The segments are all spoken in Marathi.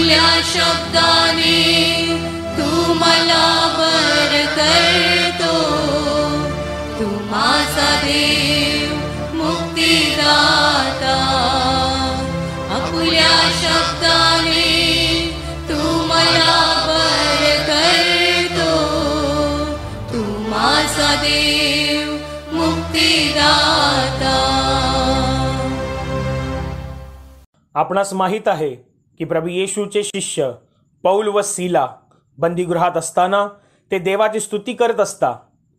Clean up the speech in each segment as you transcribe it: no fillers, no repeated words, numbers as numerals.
आपुल्या शब्दाने तू मला बर करतो, तू माझा देव मुक्तिदाता. आपुल्या शब्दाने तू मला बर करतो, तू माझा देव मुक्तिदाता. आपणास माहीत आहे की प्रभू येशूचे शिष्य पौल व सीला बंदीगृहात असताना ते देवाची स्तुती करत असता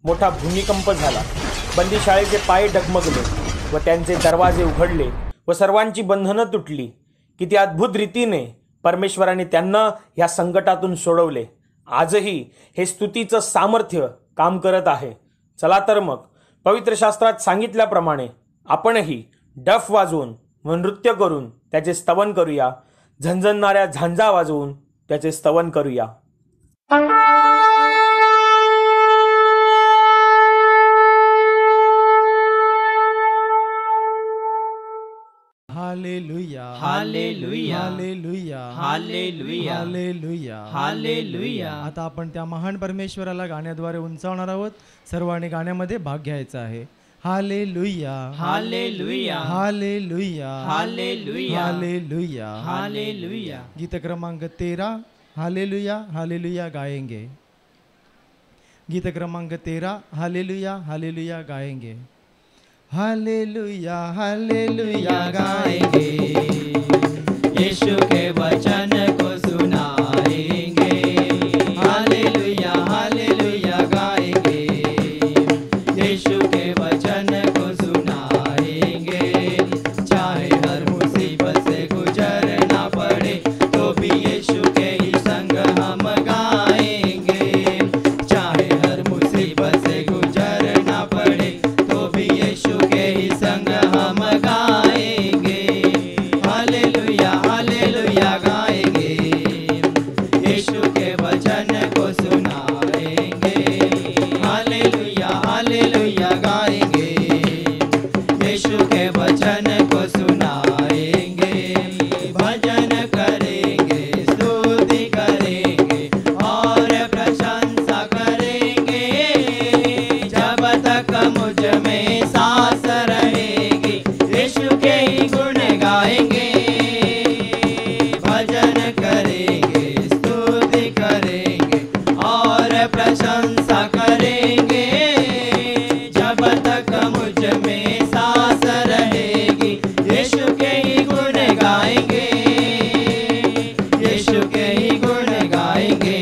मोठा भूमिकंप झाला. बंदीशाळेचे पाय डगमगले व त्यांचे दरवाजे उघडले व सर्वांची बंधनं तुटली. किती अद्भुत रीतीने परमेश्वराने त्यांना या संकटातून सोडवले. आजही हे स्तुतीचं सामर्थ्य काम करत आहे. चला तर मग पवित्र शास्त्रात सांगितल्याप्रमाणे आपणही डफ वाजवून व नृत्य करून त्याचे स्तवन करूया. झणझणणाऱ्या झांजा वाजवून त्याचे स्तवन करूया. Hallelujah hallelujah hallelujah hallelujah hallelujah hallelujah. आता आपण त्या महान परमेश्वराला गाण्याद्वारे उंचावणार आहोत. सर्वांनी गाण्यामध्ये भाग घ्यायचा आहे. Hallelujah hallelujah hallelujah hallelujah hallelujah hallelujah. गीत क्रमांक 13 हालेलुया हालेलुया गाएंगे. गीत क्रमांक 13 हालेलुया हालेलुया गाएंगे. हालेलुया हालेलुया गाएंगे, यीशु के वचन को सुनाएंगे. हालेलुया हालेलुया गाएंगे, यीशु के वचन को सुनाएंगे. चाहे हर मुसीबत से गुजरना पड़े तो भी यीशु के ही संग हम गाएंगे. चाहे हर मुसीबत से गुजरना पड़े तो भी यीशु के ही संग हम गाएंगे. हालेलुया हालेलुया गाएंगे, यीशु के वचन को सुनाएंगे. हालेलुया हालेलुया गाएंगे, यीशु के वचन को सुनाएंगे. भजन करेंगे, स्तुति करेंगे और प्रशंसा करेंगे. जब तक मुझ में सांस रहेगी यीशु के ही गुण गाएंगे. भजन करेंगे, स्तुति करेंगे और प्रशंसा करेंगे. जब तक मुझ में सांस रहेगी यीशु के ही गुण गाएंगे. यीशु के ही गुण गाएंगे.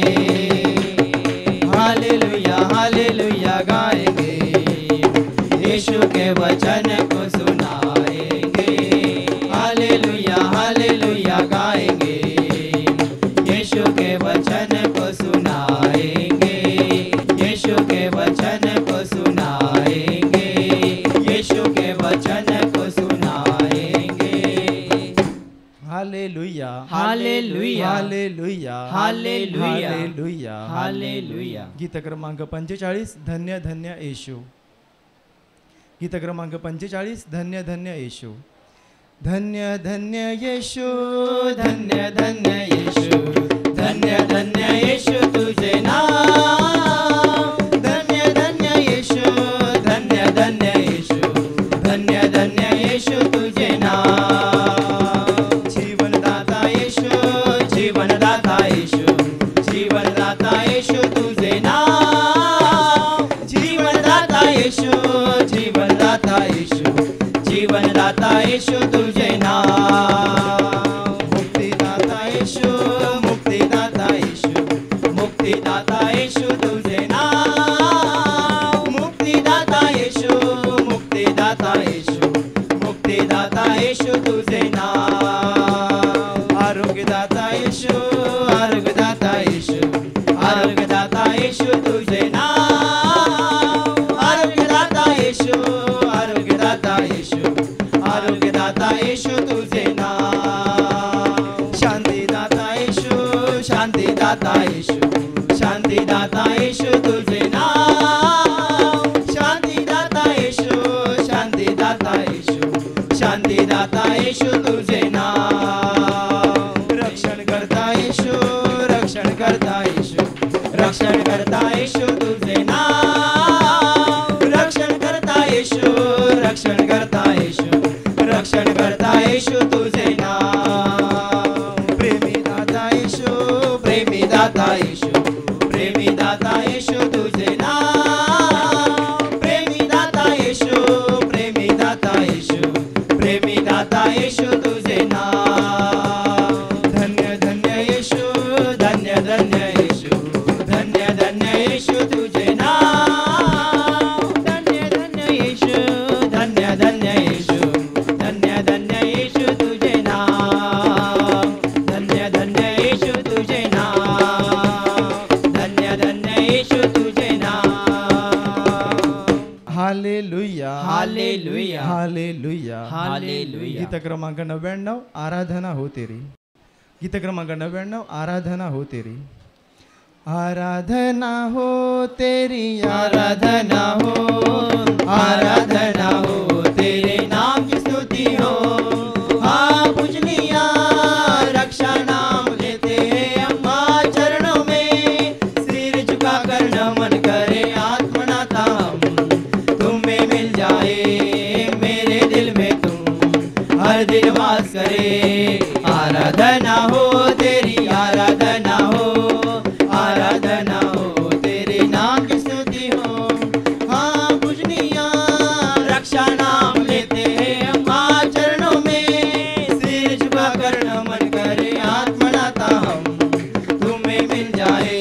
हालेलुया हालेलुया गाएंगे, यीशु के वचन को सुनाएंगे. हालेलुया हालेलुया गाएंगे, यीशु के वचन को सुनाएंगे. यीशु के वचन को सुनाएंगे. यीशु के वचन को सुनाएंगे. Hallelujah hallelujah hallelujah hallelujah hallelujah hallelujah. गीत क्रमांक 45 धन्य धन्य येशू. गीत क्रमांक 45 धन्य धन्य येशू. धन्य धन्य येशू धन्य धन्य येशू, धन्य धन्य येशू तुझे नाम. धन्य धन्य येशू, धन्य धन्य येशू, धन्य धन्य येशू तुझे नाम. जीवनदाता येशू, जीवनदाता येशू, जीवनदाता येशू तुझे नाम. जीवनदाता येशू, जीवनदाता येशू, जीवनदाता येशू तुझे नाम. मुक्तिदाता येशू, मुक्तिदाता येशू, मुक्तिदाता येशू तुझे नाम. मुक्तिदाता येशू, मुक्तिदाता येशू, मुक्तिदाता येशू तुझे नाम. आरोग्यदाता येशू, आरोग्यदाता येशू, आरोग्यदाता येशू तुझे नाम. आरोग्यदाता येशू, आरोग्यदाता येशू, आरोग्यदाता येशू तुझे नाम. Hallelujah hallelujah hallelujah hallelujah. गीत क्रमांक 99 आराधना हो तेरी. गीत क्रमांक 99 आराधना हो तेरी. आराधना हो तेरी आराधना हो तेरे नाम की स्तुति हो. हाँ पूजनिया रक्षा नाम लेते हैं अम्मा चरणों में. सिर झुका कर नमन करे आत्मनाता हम. तुम्हें मिल जाए मेरे दिल में तुम हर दिन वास करे. आराधना हो तेरी आराधना हो तेरे नाम की स्तुति हो. हाँ पूजनिया रक्षा नाम लेते हैं अम्मा चरणों में. सिर झुका कर नमन करे आत्मनाता हम. तुम्हें मिल जाए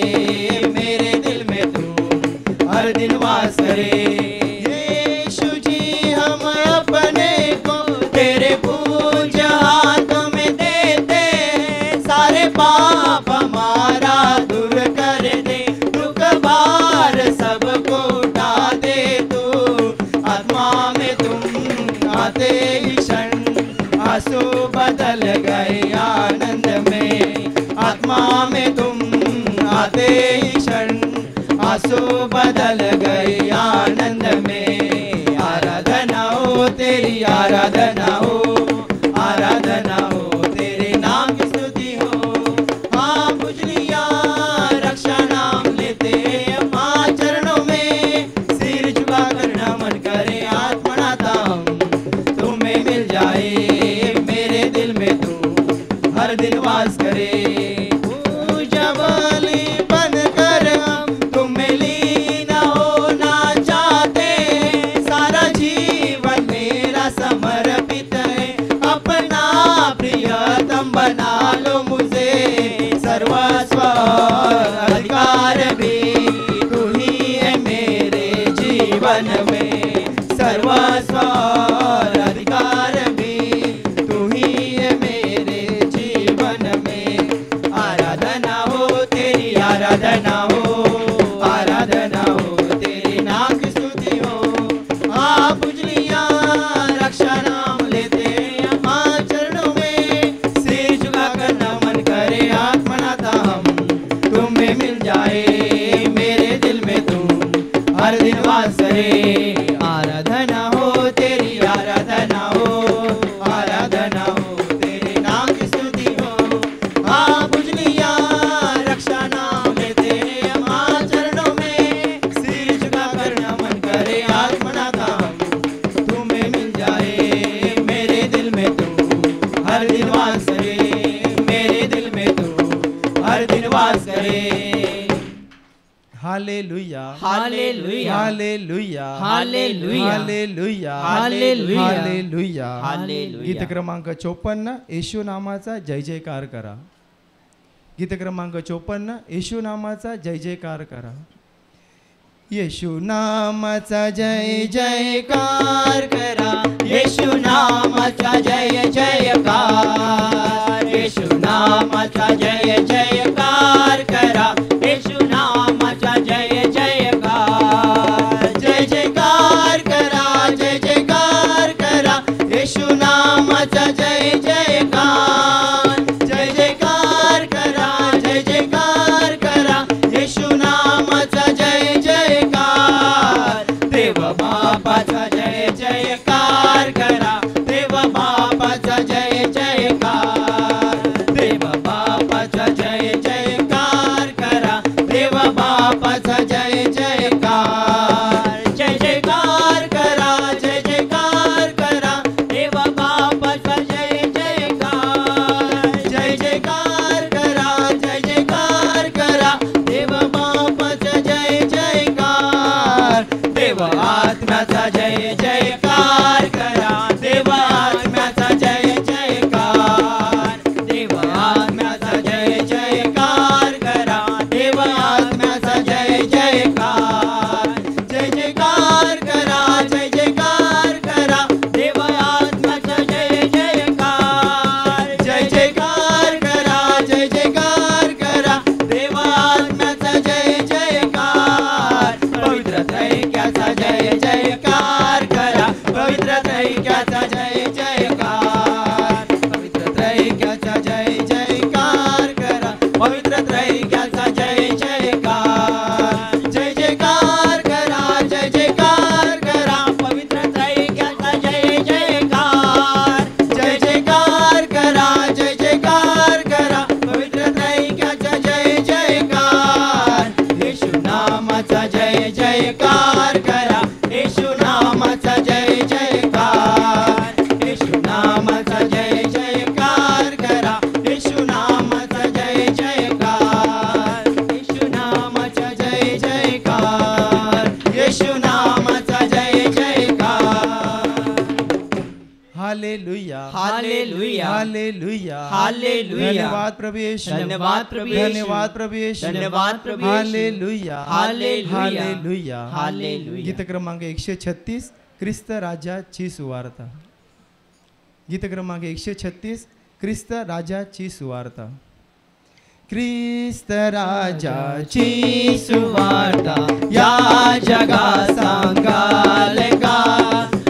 मेरे दिल में तुम हर दिन वास करे. यीशु जी हम अपने को तेरे पूज्य हाथों में देते. सारे पाप हमारा दूर कर दे. दुख भार सबको उठा दे तू. आत्मा में तुम आते ही क्षण आंसू बदल गए आनंद में. आत्मा में तुम आते ही क्षण आंसू बदल गए आनंद में. आराधना हो तेरी आराधना हो तेरे नाम की स्तुति हो. हाँ पूजनिया रक्षा नाम लेते हैं माँ चरणों में. सिर झुका कर नमन करे आत्मनाता हम. तुम्हें मिल जाए मेरे दिल में तू हर दिन वास करे. पूजा बलि बन कर हम तुम्हें लीन होना चाहते. सारा जीवन मेरा समर्पित है. अपना प्रियतम बना लो मुझे. सर्वस्व अधिकार भी तू ही है मेरे जीवन में. सर्वस्व अधिकार भी तू ही है मेरे जीवन में. आराधना हो तेरी आराधना हो तेरे नाम की स्तुति हो. हाँ पूजनिया रक्षा नाम लेते हैं माँ चरणों में. सिर झुका कर नमन करे आत्मनाता हम. तुम्हें मिल जाए मेरे दिल में तुम हर दिन वास करे. आराधना हो तेरी आराधना हो तेरे नाम की स्तुति हो. हाँ पूजनिया रक्षा नाम लेते हैं माँ चरणों में. सिर झुका कर नमन करे आत्मनाता हम. तुम्हें मिल जाए मेरे दिल में तुम हर दिन वास करे. मेरे दिल में तुम हर दिन वास करे. Hallelujah hallelujah hallelujah hallelujah hallelujah hallelujah hallelujah. Hallelujah. गीत क्रमांक 54 येशू नामाचा जय जयकार करा. गीत क्रमांक 54 येशू नामाचा जय जयकार करा. येशू नामाचा जय जयकार करा. येशू नामाचा जय जयकार. येशू नामाचा जय जयकार करा. येशू नामाचा जय जयकार. जय जयकार करा जय जयकार करा. येशू नामाचा जय जयकार. जय जयकार करा जय जयकार करा. येशू नामाचा जय जयकार. देव बापाचा जय जयकार करा. देव बापाचा जय जयकार. देव बापाचा जय जयकार करा. देव बापाचा जय जयकार. जय जयकार करा जय जयकार करा. देव बापाचा जय जयकार. जय जयकार करा जय जयकार करा. देव बापाचा जय जयकार. देव आत्म्याचा जय जयकार करा. देव आत्म्याचा जय जयकार. देव आत्म्याचा जय जयकार करा. देव आत्म्याचा जय जयकार. जय जयकार करा जय जयकार करा. देव आत्म्याचा जय जयकार. जय जयकार करा जय जयकार करा. देव आत्म्याचा जय जयकार. पवित्र त्रैक्याचा जय जयकार. हालेलुया हालेलुया हालेलुया हालेलुया धन्यवाद प्रभु यीशु धन्यवाद प्रभु यीशु धन्यवाद प्रभु यीशु धन्यवाद प्रभु यीशु हालेलुया हालेलुया हालेलुया हालेलुया गीत क्रमांक 136 ख्रिस्त राजाची सुवार्ता गीत क्रमांक 136 ख्रिस्त राजाची सुवार्ता ख्रिस्त राजाची सुवार्ता या जगा सांगाल का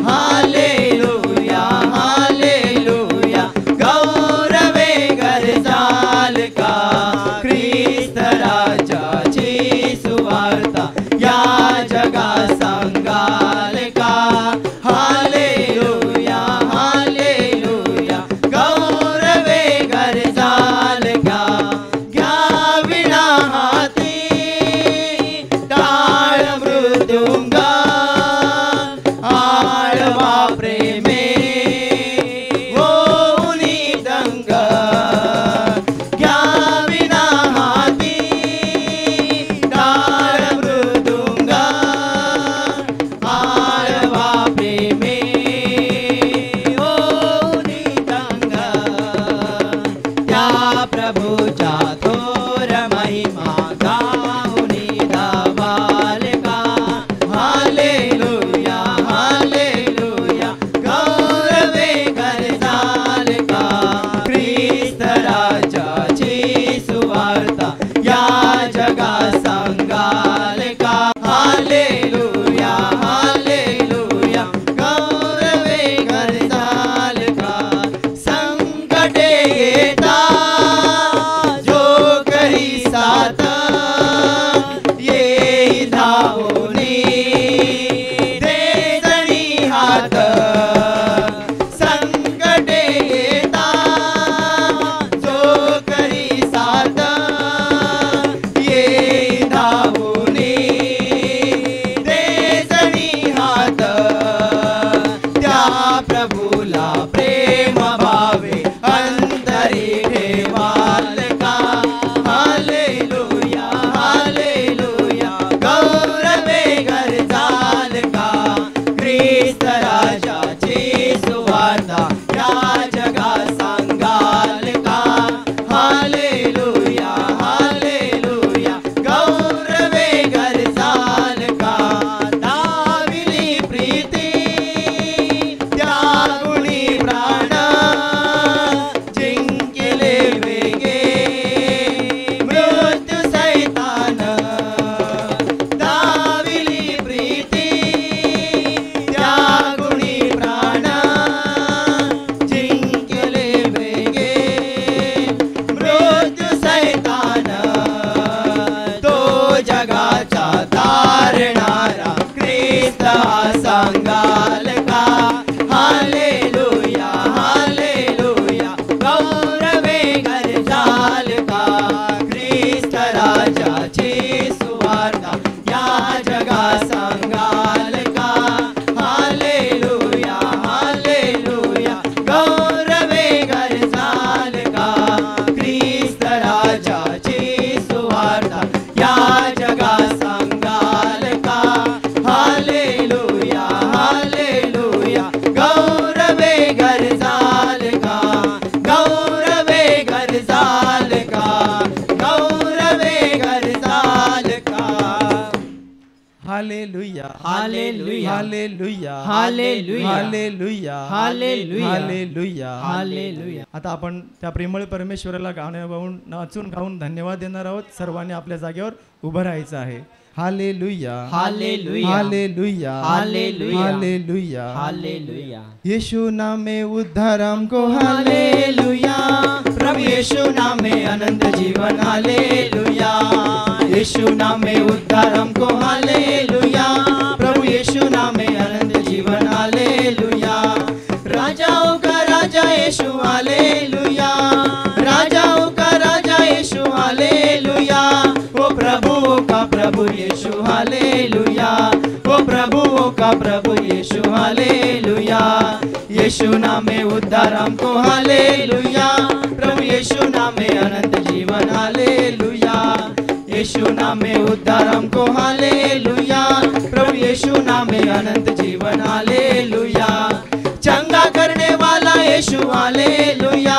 हालेलुया हालेलुया गौरवे गरजाल का ख्रिस्त राजाची सुवार्ता या जगा सांगाल का हालेलुया हालेलुया गौरवे गरजाल का घ्याविना हाती टाळ मृदुंगा आळवा प्रेमे होऊनी दंग घ्याविना हाती टाळ मृदुंगा आळवा प्रेमे होऊनी दंग त्या प्रभूच्या थोर महिमा गाऊनी धावाल का हालेलुया हालेलुया गौरवे गरजाल का ख्रिस्त राजाची सुवार्ता या जगा सांगाल का हालेलुया हालेलुया गौरवे गरजाल का संकटे येता जो करी साथ ये धावोनी देजणी हात संकटे येता जो करी साथ ये धावोनी देजणी हात त्या प्रभूला प्रेम भावे अंतरी ठेवाल का हालेलुया हालेलुया गौरवे गरजाल का ख्रिस्त राजाची सुवार्ता या जगा सांगाल का हालेलुया हालेलुया गौरवे गरजाल का दाविली प्रीती त्यागुणी प्राण जिंकले वेगे मृत्यू सैतान दाविली प्रीती त्यागुणी प्राण जिंकले वेगे मृत्यू सैतान तो जगाचा तारणारा ख्रिस्त हा सांगाल का हालेलुया हालेलुया गौरवे गरजाल का ख्रिस्त राजाची सुवार्ता या जगा सांगाल का हालेलुया हालेलुया गौरवे गरजाल का ख्रिस्त राजाची सुवार्ता या जगा सांगाल का हालेलुया हालेलुया गौरवे गरजाल का गौरवे गरजाल का गौरवे गरजाल का hallelujah hallelujah hallelujah hallelujah hallelujah hallelujah hallelujah hallelujah आता आपण त्या प्रेमळ परमेश्वराला गाणं गाऊन नाचून गाऊन धन्यवाद देणार आहोत सर्वांनी आपल्या जागेवर उभं राहायचं आहे hallelujah hallelujah hallelujah hallelujah hallelujah hallelujah यीशु नामे उद्धार हमको हालेलुया प्रभु यीशु नामे अनंत जीवन हालेलुया यीशु नामे उद्धार हमको हालेलुया प्रभु यीशु नामे अनंत जीवन हालेलुया राजाओं का राजा यीशु हालेलुया राजाओं का राजा यीशु हालेलुया ओ प्रभुओं का प्रभु यीशु हालेलुया ओ प्रभुओं का प्रभु यीशु हालेलुया यीशु नामे उद्धार हमको हालेलुया प्रभु यीशु नामे अनंत जीवन हालेलुया यीशु नामे उद्धार हमको हालेलुया प्रभु यीशु नामे अनंत जीवन हालेलुया चंगा करने वाला हालेलुया,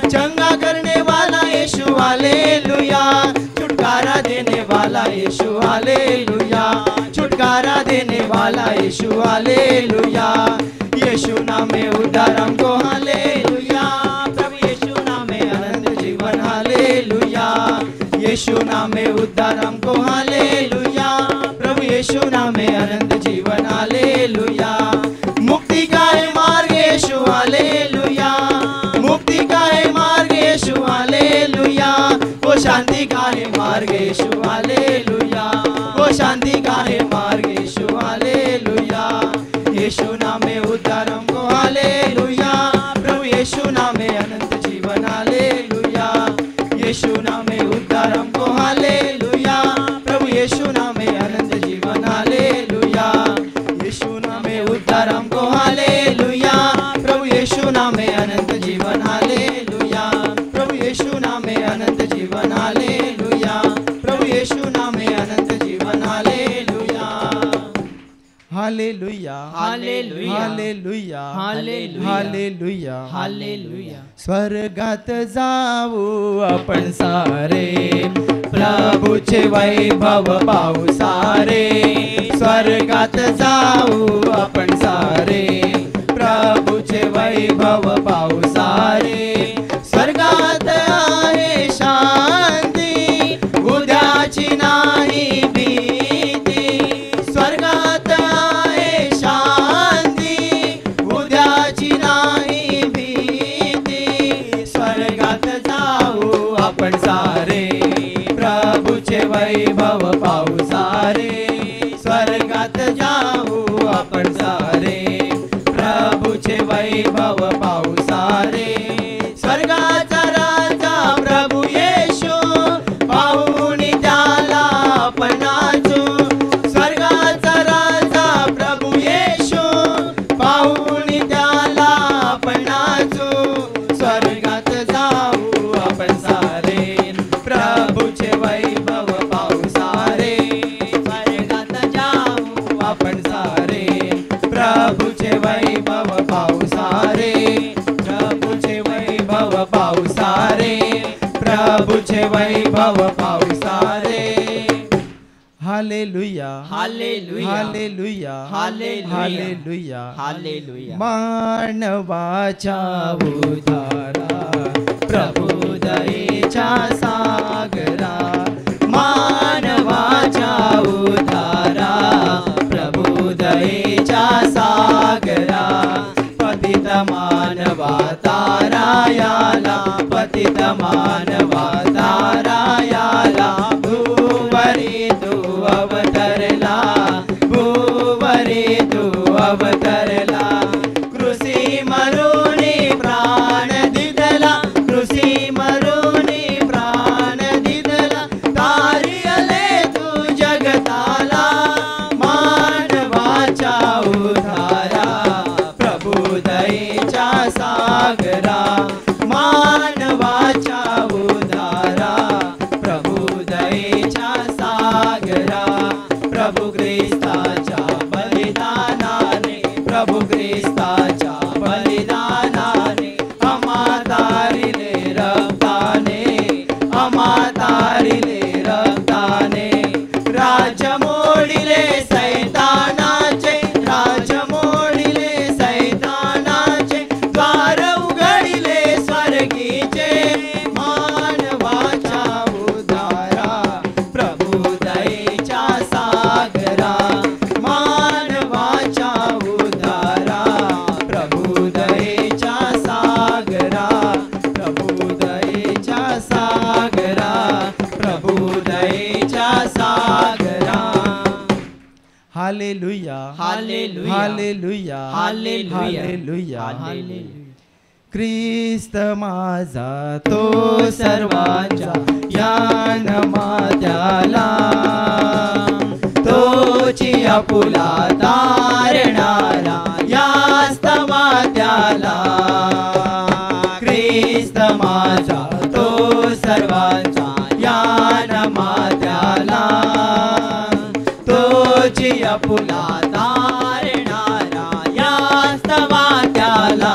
चंगा करने वाला यीशु हालेलुया, छुटकारा देने वाला यीशु हालेलुया, छुटकारा देने वाला यीशु हालेलुया, यीशु नाम में उद्धार हमको हालेलुया, प्रभु यीशु नाम में अनंत जीवन हालेलुया, यीशु नाम में उद्धार हमको हालेलुया, प्रभु यीशु नाम में अनंत जीवन हालेलुया, मुक्ति का है मार्ग यीशु हालेलुया, मुक्ति का है मार्ग यीशु हालेलुया, वो शांति का है मार्ग यीशु हालेलुया, वो शांति का है मार्ग यीशु हालेलुया, यीशु नाम में उद्धार हमको हालेलुया, प्रभु यीशु नाम में अनंत जीवन हालेलुया, यीशु नाम में उद्धार हमको हालेलुया, प्रभु यीशु नाम में अनंत जीवन हालेलुया, यीशु नाम में उद्धार हमको हालेलुया, प्रभु यीशु नाम में अनंत जीवन हालेलुया, प्रभु यीशु नाम में अनंत जीवन हालेलुया, प्रभु यीशु नाम में अनंत जीवन hallelujah, hallelujah hallelujah hallelujah hallelujah hallelujah hallelujah, स्वर्गात जाऊ आपण सारे, प्रभूचे वैभव पाहू सारे, स्वर्गात जाऊ आपण सारे, प्रभूचे वैभव पाहू सारे, स्वर्गात आहे शांती, उद्याची नाही भीती, स्वर्गात आहे शांती, उद्याची नाही भीती, स्वर्गात जाऊ आपण सारे, प्रभूचे वैभव पाहू सारे, स्वर्गात जाऊ आपण सारे, प्रभूचे वैभव पाहू सारे, स्वर्गाचा राजा प्रभू येशू, पाहून त्याला आपण नाचू, स्वर्गाचा राजा प्रभू येशू, पाहून त्याला आपण नाचू, स्वर्गात जाऊ आपण सारे, प्रभूचे वैभव पाहू सारे, स्वर्गात जाऊ आपण सारे, प्रभूचे वैभव पाहू सारे, प्रभूचे वैभव पाहू सारे, प्रभूचे वैभव पाहू सारे, hallelujah hallelujah hallelujah hallelujah hallelujah hallelujah, मानवाच्या उद्धारा प्रभु दयेच्या सागरा, मानवाच्या उद्धारा प्रभु दयेच्या सागरा, पतित मानवा तारायाला, पतित मानवा तारायाला, भूवरी तू अवतरला, भूवरी तू अवतरला, कृषी मरुनी प्राण दिदला, कृषी मरुनी प्राण दिदला, तारियले तू जगताला, मानवाच्या उद्धारा प्रभु दयेच्या सागरा, मानवाच्या उद्धारा प्रभु दयेच्या सागरा, प्रभु ख्रिस्ताच्या बलिदानाने, प्रभु ख्रिस्ताच्या बलिदानाने, अमातारिले रक्ताने, अमातारिले रक्ताने, राज मोडिले सैतानाचे, राज मोडिले सैतानाचे, द्वार उघडिले स्वर्गीचे, मानवाच्या उद्धारा प्रभु दयेच्या सागरा, मानवाच्या उद्धारा प्रभु दयेच्या सागरा, प्रभु दयेच्या सागरा, प्रभु दयेच्या सागरा, hallelujah hallelujah hallelujah hallelujah hallelujah ख्रिस्त माझा तो सर्वांच्या यान मात्याला, तोची आपुला तारणारा यास्त मात्याला, ख्रिस्त माझा तो सर्वांचा यान मात्याला, तोची आपुला तारणारा यास्त मात्याला,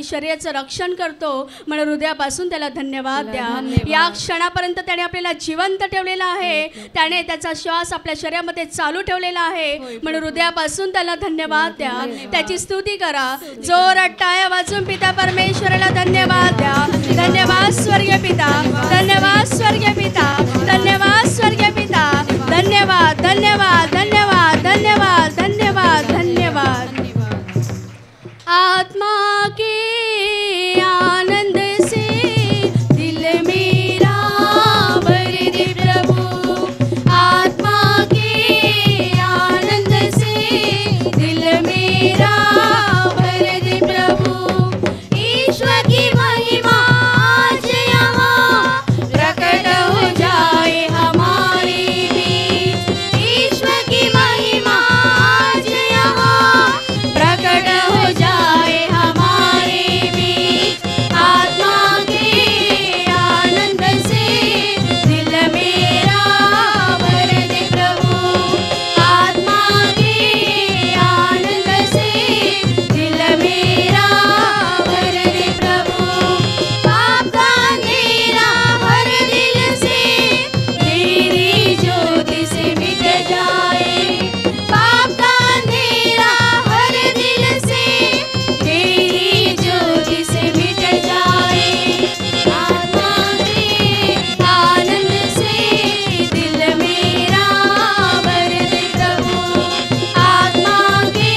आणि शरीराचं रक्षण करतो म्हणून हृदयापासून त्याला धन्यवाद द्या. या क्षणापर्यंत त्याने आपल्याला जिवंत ठेवलेला आहे, त्याने त्याचा श्वास आपल्या शरीरामध्ये चालू ठेवलेला आहे म्हणून हृदयापासून त्याला धन्यवाद द्या. त्याची स्तुती करा. जोरात टाळ्या वाजून पिता परमेश्वराला धन्यवाद द्या. धन्यवाद स्वर्गीय पिता, धन्यवाद स्वर्गीय पिता, धन्यवाद स्वर्गीय पिता, धन्यवाद धन्यवाद धन्यवाद धन्यवाद धन्यवाद धन्यवाद. आत्मा के आनंद से दिल मेरा भर दे प्रभु, आत्मा के आनंद से दिल मेरा भर दे प्रभु. ईश्वर की महिमा आज यहाँ प्रकट हो जाए हमारे बीच. ईश्वर की महिमा आज यहाँ प्रकट हो जाए हमारे बीच. आत्मा के आनंद से दिल मेरा भर दे प्रभु, आत्मा के आनंद से दिल मेरा भर दे प्रभु. पाप का अंधेरा हर दिल से तेरी ज्योति से मिट जाए. पाप का अंधेरा हर दिल से तेरी ज्योति से मिट जाए. आत्मा के आनंद से दिल मेरा भर दे प्रभु, आत्मा के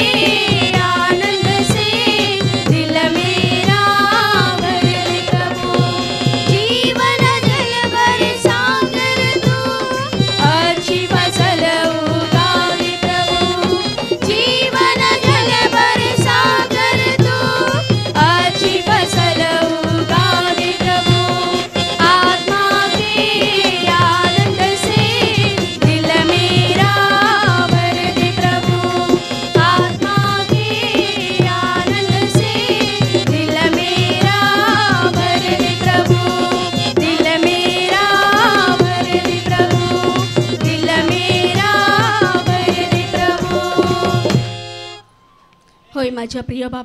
आनंद से दिल मेरा भर दे प्रभु. जीवन जल बरसा कर तू अच्छी फसल उगा दे प्रभु. जीवन जल बरसा कर तू अच्छी फसल उगा दे प्रभु. आत्मा के आनंद से दिल मेरा भर दे प्रभु, आत्मा के आनंद से दिल मेरा भर दे प्रभु. दिल मेरा भर दे प्रभु, दिल मेरा भर दे प्रभु. होय माझ्या प्रिय बाबा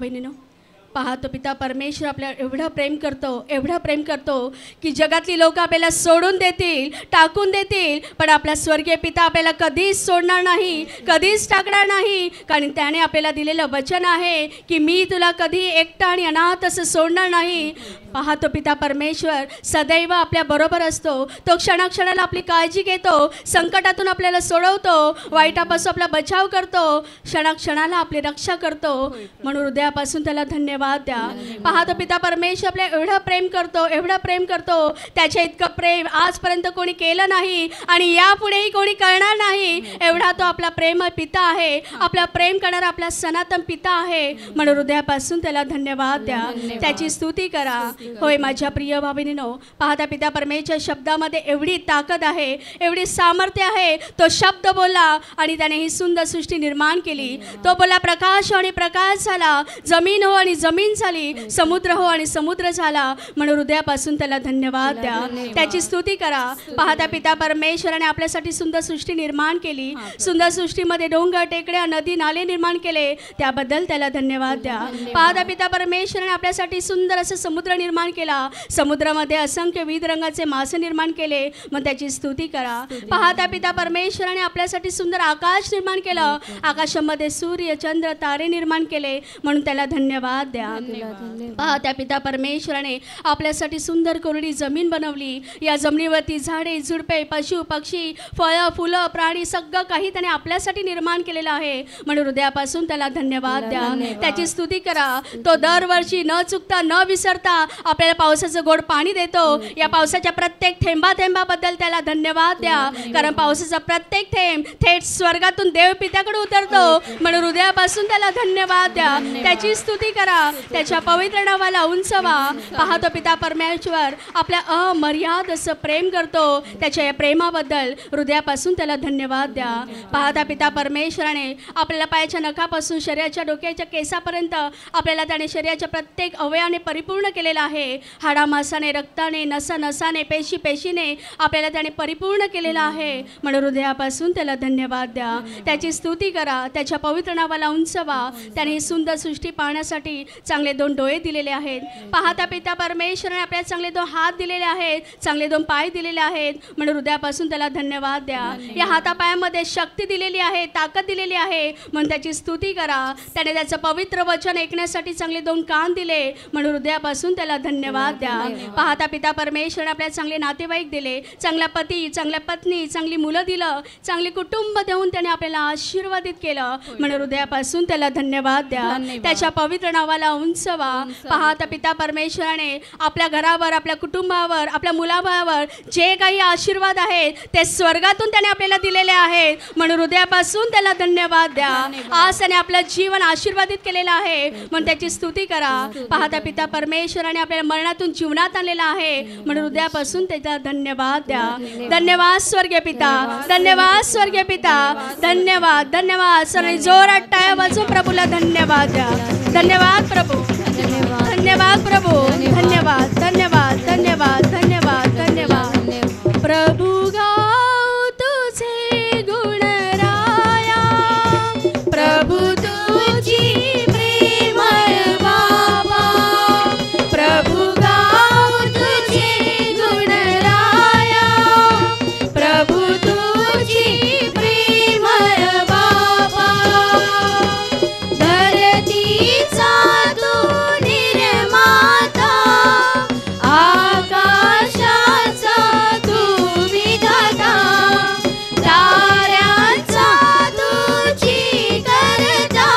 पहा तो पिता परमेश्वर आपल्या एवढं प्रेम करतो, एवढं प्रेम करतो की जगातली लोक आपल्याला सोडून देतील, टाकून देतील, पण आपला स्वर्गीय पिता आपल्याला कधीच सोडणार नाही, कधीच टाकणार नाही. कारण त्याने आपल्याला दिलेलं वचन आहे की मी तुला कधी एकटा आणि अनाथ असं सोडणार नाही. पहा तो पिता परमेश्वर सदैव आपल्या बरोबर असतो. तो क्षणाक्षणाला आपली काळजी घेतो, संकटातून आपल्याला सोडवतो, वाईटापासून आपला बचाव करतो, क्षणाक्षणाला आपली रक्षा करतो म्हणून हृदयापासून त्याला धन्यवाद द्या. पहा तो पिता परमेश्वर आपल्या एवढं प्रेम करतो, एवढं प्रेम करतो, त्याच्या इतकं प्रेम आजपर्यंत कोणी केलं नाही आणि यापुढेही कोणी करणार नाही. एवढा तो आपला प्रेम पिता आहे, आपला प्रेम करणारा आपला सनातन पिता आहे म्हणून हृदयापासून त्याला धन्यवाद द्या. त्याची स्तुती करा. होय माझ्या प्रिय भाविनीनो पाहता पिता परमेश्वर शब्दामध्ये एवढी ताकद आहे, एवढी सामर्थ्य आहे. तो शब्द बोलला आणि त्याने ही सुंदर सृष्टी निर्माण केली. तो बोला प्रकाश आणि प्रकाश झाला, जमीन हो आणि जमीन झाली, समुद्र हो आणि समुद्र झाला म्हणून हृदयापासून त्याला धन्यवाद द्या. त्याची स्तुती करा. पाहता पिता परमेश्वराने आपल्यासाठी सुंदर सृष्टी निर्माण केली. सुंदर सृष्टीमध्ये डोंगर, टेकड्या, नदी, नाले निर्माण केले, त्याबद्दल त्याला धन्यवाद द्या. पाहता पिता परमेश्वराने आपल्यासाठी सुंदर असं समुद्र निर्माण केला. समुद्रामध्ये असंख्य विविध रंगाचे मासे निर्माण केले, मग त्याची स्तुती करा. पाहता पिता परमेश्वराने आपल्यासाठी सुंदर आकाश निर्माण केलं. आकाशामध्ये सूर्य, चंद्र, तारे निर्माण केले म्हणून त्याला धन्यवाद द्या. पाहता पिता परमेश्वराने आपल्यासाठी सुंदर कोरडी जमीन बनवली. या जमिनीवरती झाडे, झुडपे, पशु, पक्षी, फळं, फुलं, प्राणी सगळं काही त्याने आपल्यासाठी निर्माण केलेलं आहे म्हणून हृदयापासून त्याला धन्यवाद द्या. त्याची स्तुती करा. तो दरवर्षी न चुकता न विसरता आपल्याला पावसाचं गोड पाणी देतो. या पावसाच्या प्रत्येक थेंबाथेंबाबद्दल त्याला धन्यवाद द्या. कारण पावसाचा प्रत्येक थेंब थेट स्वर्गातून देवपित्याकडे उतरतो म्हणून हृदयापासून त्याला धन्यवाद द्या. त्याची स्तुती करा. त्याच्या पवित्र नावाला उंचवा. पाहतो पिता परमेश्वर आपल्या अमर्याद असं प्रेम करतो. त्याच्या या प्रेमाबद्दल हृदयापासून त्याला धन्यवाद द्या. पाहता पिता परमेश्वराने आपल्याला पायाच्या नखापासून शरीराच्या डोक्याच्या केसापर्यंत आपल्याला त्याने शरीराच्या प्रत्येक अवयवाने परिपूर्ण केलेला आहे. हाडामासाने, रक्ताने, नसाने, पेशीने आपल्याला त्याने परिपूर्ण केलेला आहे म्हणून हृदयापासून त्याला धन्यवाद द्या. त्याची स्तुती करा. त्याच्या पवित्र नावाला उंचवा. त्याने ही सुंदर सृष्टी पाहण्यासाठी चांगले 2 डोळे दिलेले आहेत. पाहता पिता परमेश्वराने आपल्याला चांगले 2 हात दिलेले आहेत, चांगले 2 पाय दिलेले आहेत. म्हणून हृदयापासून त्याला धन्यवाद द्या. या हातापायामध्ये शक्ती दिलेली आहे, ताकद दिलेली आहे, म्हणून त्याची स्तुती करा. त्याने त्याचं पवित्र वचन ऐकण्यासाठी चांगले 2 कान दिले, म्हणून हृदयापासून त्याला धन्यवाद द्या. पाहता पिता परमेश्वराने आपल्याला चांगले नातेवाईक दिले, चांगला पती, चांगल्या पत्नी, चांगली मुलं दिलं, चांगली कुटुंब देऊन त्याने आपल्याला आशीर्वादित केलं, म्हणून हृदयापासून त्याला धन्यवाद द्या. त्याच्या पवित्र नावाला उंचवा. पाहता पिता परमेश्वराने आपल्या घरावर, आपल्या कुटुंबावर, आपल्या मुलाबाळावर जे काही आशीर्वाद आहेत ते स्वर्गातून त्याने आपल्याला दिलेले आहेत, म्हणून हृदयापासून त्याला धन्यवाद द्या. आज त्याने आपलं जीवन आशीर्वादित केलेलं आहे, म्हणून त्याची स्तुती करा. पाहता पिता परमेश्वराने आपल्याला मरणातून जीवनात आणलेला आहे, म्हणून हृदयापासून त्याचा धन्यवाद द्या. धन्यवाद स्वर्गीय पिता, धन्यवाद स्वर्गीय पिता, धन्यवाद धन्यवाद. सर्व जोरात टाळ्या वाजवून प्रभूला धन्यवाद द्या. धन्यवाद प्रभू, धन्यवाद प्रभू, धन्यवाद धन्यवाद धन्यवाद धन्यवाद धन्यवाद. प्रभू गाऊ तुझे गुण राया, प्रभू तुझी प्रेमळ बाबा, प्रभू गाऊ तुझे गुण राया, प्रभू तुझी प्रेमळ बाबा. धरतीचा तू निर्माता, आकाशाचा तू विधाता, ताऱ्यांचा तुझी करता,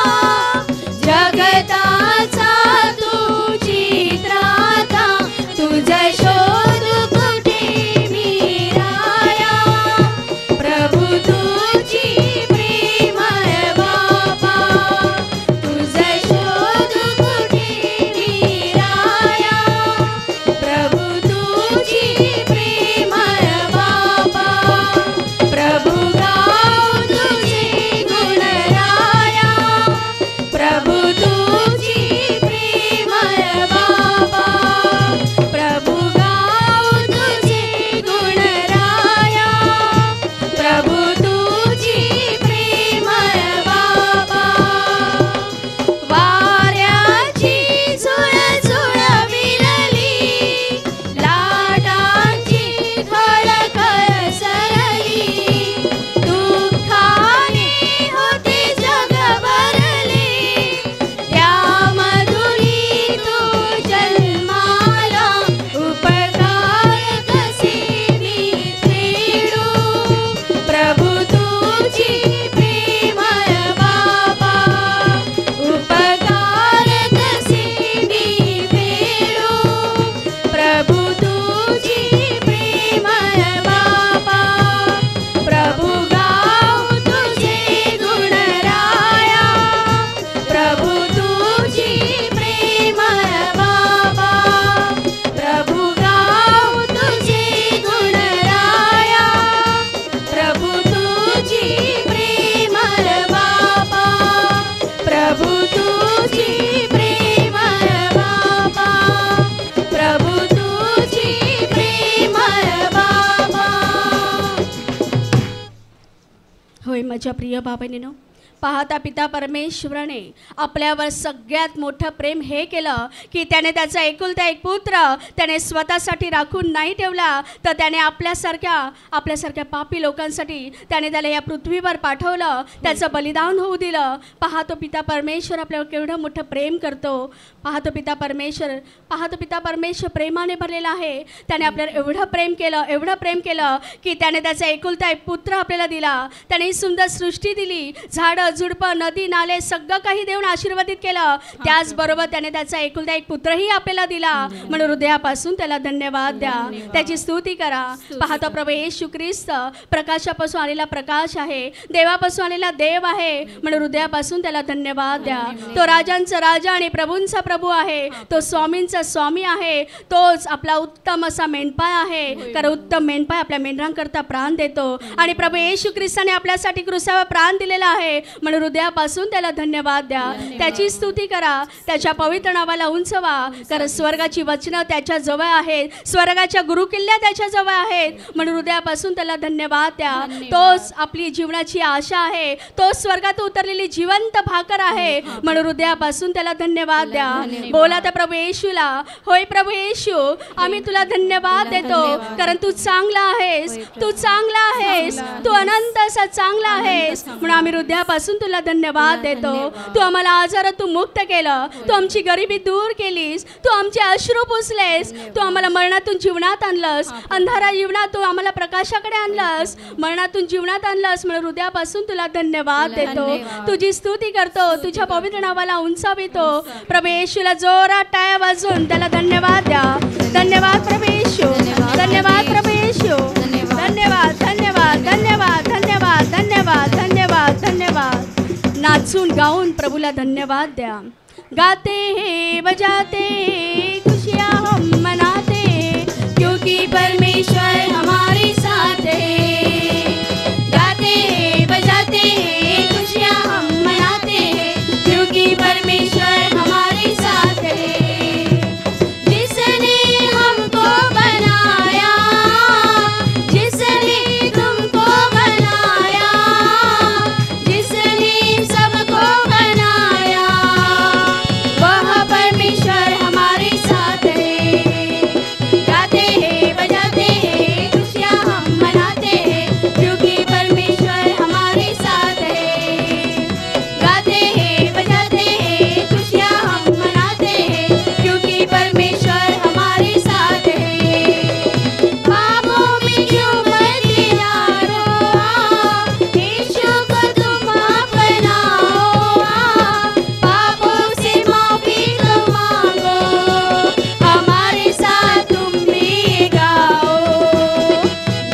जगताचा तुझी त्राता. तुझं शोध कुठे मी राया, प्रभू तुझी प्रेमळ बाबा, तुझं शोध कुठे मी राया, प्रभू तुझी प्रेमळ बाबा. प्रभू गाऊ तुझे गुण राया, प्रभू तुझी प्रेमळ बाबा, प्रभू गाऊ तुझे गुण राया, प्रभू तुझी प्रेमळ बाबा. वाऱ्याची झुळझुळ विरली, लाटांची खळखळ सरली, दुःखाने होते जग भरले, त्यामधुनी तू जन्माला, उपकार कसे मी फेडू, प्रभू तुझी प्रेमळ बाबा, उपकार कसे मी फेडू, प्रभू तुझी प्रेमळ बाबा. प्रभू गाऊ तुझे गुण राया, प्रभू तुझी प्रेमळ बाबा, प्रभू गाऊ तुझे गुण राया, प्रभू तुझी प्रेमळ बाबा, प्रभू तुझी प्रेमळ बाबा, प्रभू तुझी प्रेमळ बाबा. होय माझ्या प्रिय बाबांनो, पाहता पिता परमेश्वराने आपल्यावर सगळ्यात मोठं प्रेम हे केलं की त्याने त्याचा एकुलता एक पुत्र त्याने स्वतःसाठी राखून नाही ठेवला, तर त्याने आपल्यासारख्या पापी लोकांसाठी त्याने त्याला या पृथ्वीवर पाठवलं, त्याचं बलिदान होऊ दिलं. पाहतो पिता परमेश्वर आपल्यावर केवढं मोठं प्रेम करतो. पाहतो पिता परमेश्वर प्रेमाने भरलेला आहे. त्याने आपल्याला एवढं प्रेम केलं की त्याने त्याचा एकुलता एक पुत्र आपल्याला दिला. त्याने ही सुंदर सृष्टी दिली, झाडं झुडपं नदी नाले सगळं काही देऊन आशीर्वादित केलं. त्याचबरोबर त्याने त्याचा एकुलता एक पुत्रही आपल्याला दिला, म्हणून हृदयापासून त्याला धन्यवाद द्या, त्याची स्तुती करा. पाहतो प्रभू येशू ख्रिस्त प्रकाशापासून आलेला प्रकाश आहे, देवापासून आलेला देव आहे, म्हणून हृदयापासून त्याला धन्यवाद द्या. तो राजांचा राजा आणि प्रभूंचा प्रभू आहे, तो स्वामींचा स्वामी आहे, तोच आपला उत्तम असा मेंढपाळ आहे. कारण उत्तम मेंढपाळ आपल्या मेंढरांकरता प्राण देतो आणि प्रभू येशू ख्रिस्ताने आपल्यासाठी क्रूसावर प्राण दिलेला आहे, म्हणून हृदयापासून त्याला धन्यवाद द्या. त्याची स्तुती करा, त्याच्या पवित्र नावाला उंचवा. कारण स्वर्गाची वचनं त्याच्या जवळ आहेत, स्वर्गाच्या गुरुकिल्ल्या त्याच्या जवळ आहेत. म्हणून हृदयापासून त्याला धन्यवाद द्या. तोच आपली जीवनाची आशा आहे, तोच स्वर्गात उतरलेली जिवंत भाकर आहे. म्हणून हृदयापासून त्याला धन्यवाद द्या. बोला त्या प्रभू येशूला, होय प्रभू येशू, आम्ही तुला धन्यवाद देतो. कारण तू चांगला आहेस, तू चांगला आहेस, तू अनंत असा चांगला आहेस. म्हणून आम्ही हृदयापासून तुला धन्यवाद देतो. तू आम्हाला आजारातून मुक्त केलं, तू आमची गरिबी दूर केलीस, तू आमचे अश्रू पुसलेस, तू आम्हाला मरणातून जीवनात आणलंस, अंधारा जीवनात तू आम्हाला प्रकाशाकडे आणलंस, मरणातून जीवनात आणलंस. म्हणून हृदयापासून तुला धन्यवाद देतो. तुझी स्तुती करतो, तुझ्या पवित्र नावाला उंचावितो. प्रभू येशूला जोरात टाळ्या वाजवून त्याला धन्यवाद द्या. धन्यवाद प्रभू येशू, धन्यवाद प्रभू येशू, धन्यवाद धन्यवाद धन्यवाद धन्यवाद धन्यवाद धन्यवाद धन्यवाद. नाचून गाऊन प्रभूला धन्यवाद द्या. गाते हैं बजाते हैं खुशियाँ हम मनाते हैं, क्योंकि परमेश्वर हमारे साथ है. गाते हैं बजाते हैं खुशियाँ हम मनाते हैं, क्योंकि परमेश्वर हमारे साथ है. जिसने हमको बनाया, जिसने तुमको बनाया, जिसने सबको बनाया, वह परमेश्वर हमारे साथ है. गाते हैं बजाते हैं खुशियाँ हम मनाते हैं, क्योंकि परमेश्वर हमारे साथ है. गाते हैं बजाते हैं खुशियाँ हम मनाते हैं, क्योंकि परमेश्वर हमारे साथ है. ख्वाबों में क्यों मत यारो, यीशु को तुम अपनाओ. पापों से माफी तुम मांगो, हमारे साथ तुम भी गाओ.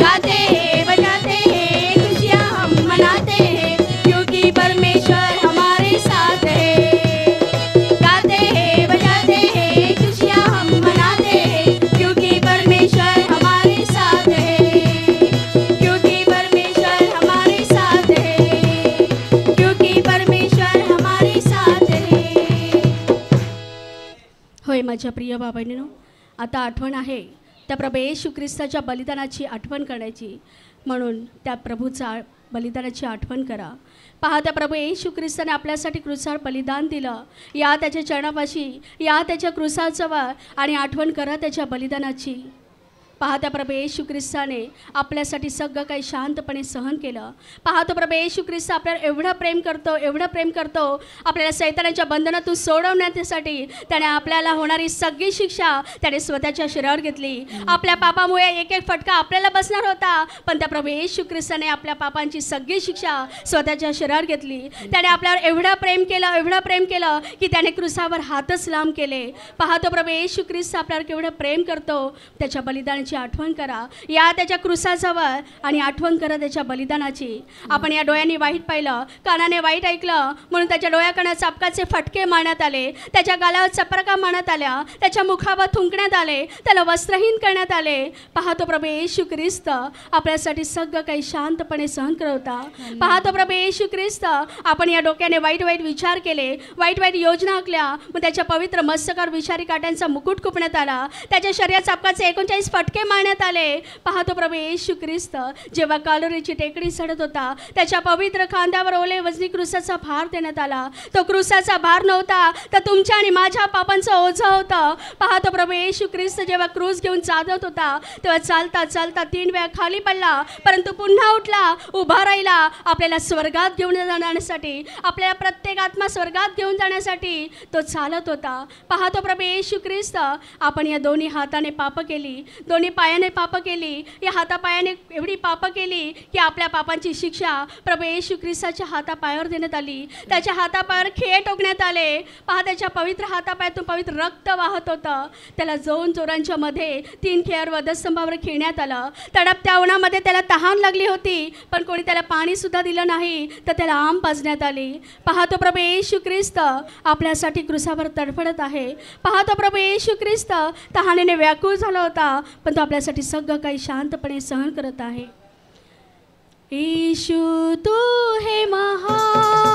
गाते हैं बजाते हैं खुशियाँ हम मनाते हैं, क्योंकि परमेश्वर हमारे साथ है. गाते हैं बजाते हैं खुशियाँ हम मनाते हैं, क्योंकि परमेश्वर हमारे साथ है. क्योंकि परमेश्वर हमारे साथ है. क्योंकि परमेश्वर हमारे साथ है. होय माझ्या प्रिय बाबांनो, आता आठवण आहे त्या प्रभू येशू ख्रिस्ताच्या बलिदानाची आठवण करायची. म्हणून त्या प्रभूचा बलिदानाची आठवण करा. पहा, त्या प्रभू येशू ख्रिस्ताने आपल्यासाठी क्रूसावर बलिदान दिलं. या त्याच्या चरणापाशी, या त्याच्या क्रूसाजवळ आणि आठवण करा त्याच्या बलिदानाची. पहा, त्या प्रभू येशू ख्रिस्ताने आपल्यासाठी सगळं काही शांतपणे सहन केलं. पहा, तो प्रभू येशू ख्रिस्त आपल्याला एवढं प्रेम करतो, एवढं प्रेम करतो. आपल्याला सैतानाच्या बंधनातून सोडवण्यासाठी त्याने आपल्याला होणारी सगळी शिक्षा त्याने स्वतःच्या शरीरावर घेतली. आपल्या पापामुळे एक एक फटका आपल्याला बसणार होता, पण त्या प्रभू येशू ख्रिस्ताने आपल्या पापांची सगळी शिक्षा स्वतःच्या शरीरावर घेतली. त्याने आपल्यावर एवढं प्रेम केलं, एवढं प्रेम केलं की त्याने क्रूसावर हातच लांब केले. पहा, तो प्रभू येशू ख्रिस्त आपल्यावर केवढं प्रेम करतो. त्याच्या बलिदानाची आठवण करा. या त्याच्या क्रूसाजवळ आणि आठवण करा त्याच्या बलिदानाची. आपण या डोळ्यांनी वाईट पाहिलं, कानाने वाईट ऐकलं, म्हणून त्याच्या डोळ्याकडे चापकाचे फटके मारण्यात आले, त्याच्या गालावर चपराका मारण्यात आल्या, त्याच्या मुखावर थुंकण्यात आले, त्याला वस्त्रहीन करण्यात आले. पाहतो प्रभू येशू ख्रिस्त आपल्यासाठी सगळं काही शांतपणे सहन करत होता. पाहतो प्रभू येशू ख्रिस्त आपण या डोक्याने वाईट वाईट विचार केले, वाईट वाईट योजना आखल्या, मग त्याच्या पवित्र मस्तकावर विषारी काट्यांचा मुकुट खुपण्यात आला, त्याच्या शरीरात चापकाचे 39 फटके मारण्यात आले. पाहतो प्रभू येशू ख्रिस्त जेव्हा कालोरीची टेकडी चढत होता, त्याच्या पवित्र खांद्यावर ओले वजनी क्रूसाचा भार देण्यात आला. तो क्रूसाचा भार नव्हता, तर तुमच्या आणि माझ्या पापांचं ओझं होतं. पाहतो प्रभू येशू ख्रिस्त जेव्हा क्रूस घेऊन चालत होता, तेव्हा चालता चालता 3 वेळा खाली पडला, परंतु पुन्हा उठला, उभा राहिला. आपल्याला स्वर्गात घेऊन जाण्यासाठी, आपल्याला प्रत्येक आत्मा स्वर्गात घेऊन जाण्यासाठी तो चालत होता. पाहतो प्रभू येशू ख्रिस्त आपण या दोन्ही हाताने पाप केली, दोन्ही पायाने पाप केली, या हातापायाने एवढी पाप केली की आपल्या पापांची शिक्षा प्रभू येशू ख्रिस्ताच्या हातापायावर देण्यात आली. त्याच्या हातापायावर खेळ टोकण्यात आले. पहा, त्याच्या पवित्र हातापायातून पवित्र रक्त वाहत होतं. त्याला जोन चोरांच्या मध्ये 3 खेळावर वधस्तंभावर खेळण्यात आलं. तडपत्या उन्हामध्ये त्याला तहान लागली होती, पण कोणी त्याला पाणी सुद्धा दिलं नाही, तर त्याला आंब पाजण्यात आली. पाहतो प्रभू येशू ख्रिस्त आपल्यासाठी क्रूसावर तडफडत आहे. पाहतो प्रभू येशू ख्रिस्त तहानेने व्याकुळ झाला होता, पण तो आपल्यासाठी सगळं काही शांतपणे सहन करत आहे. येशू तू हे महान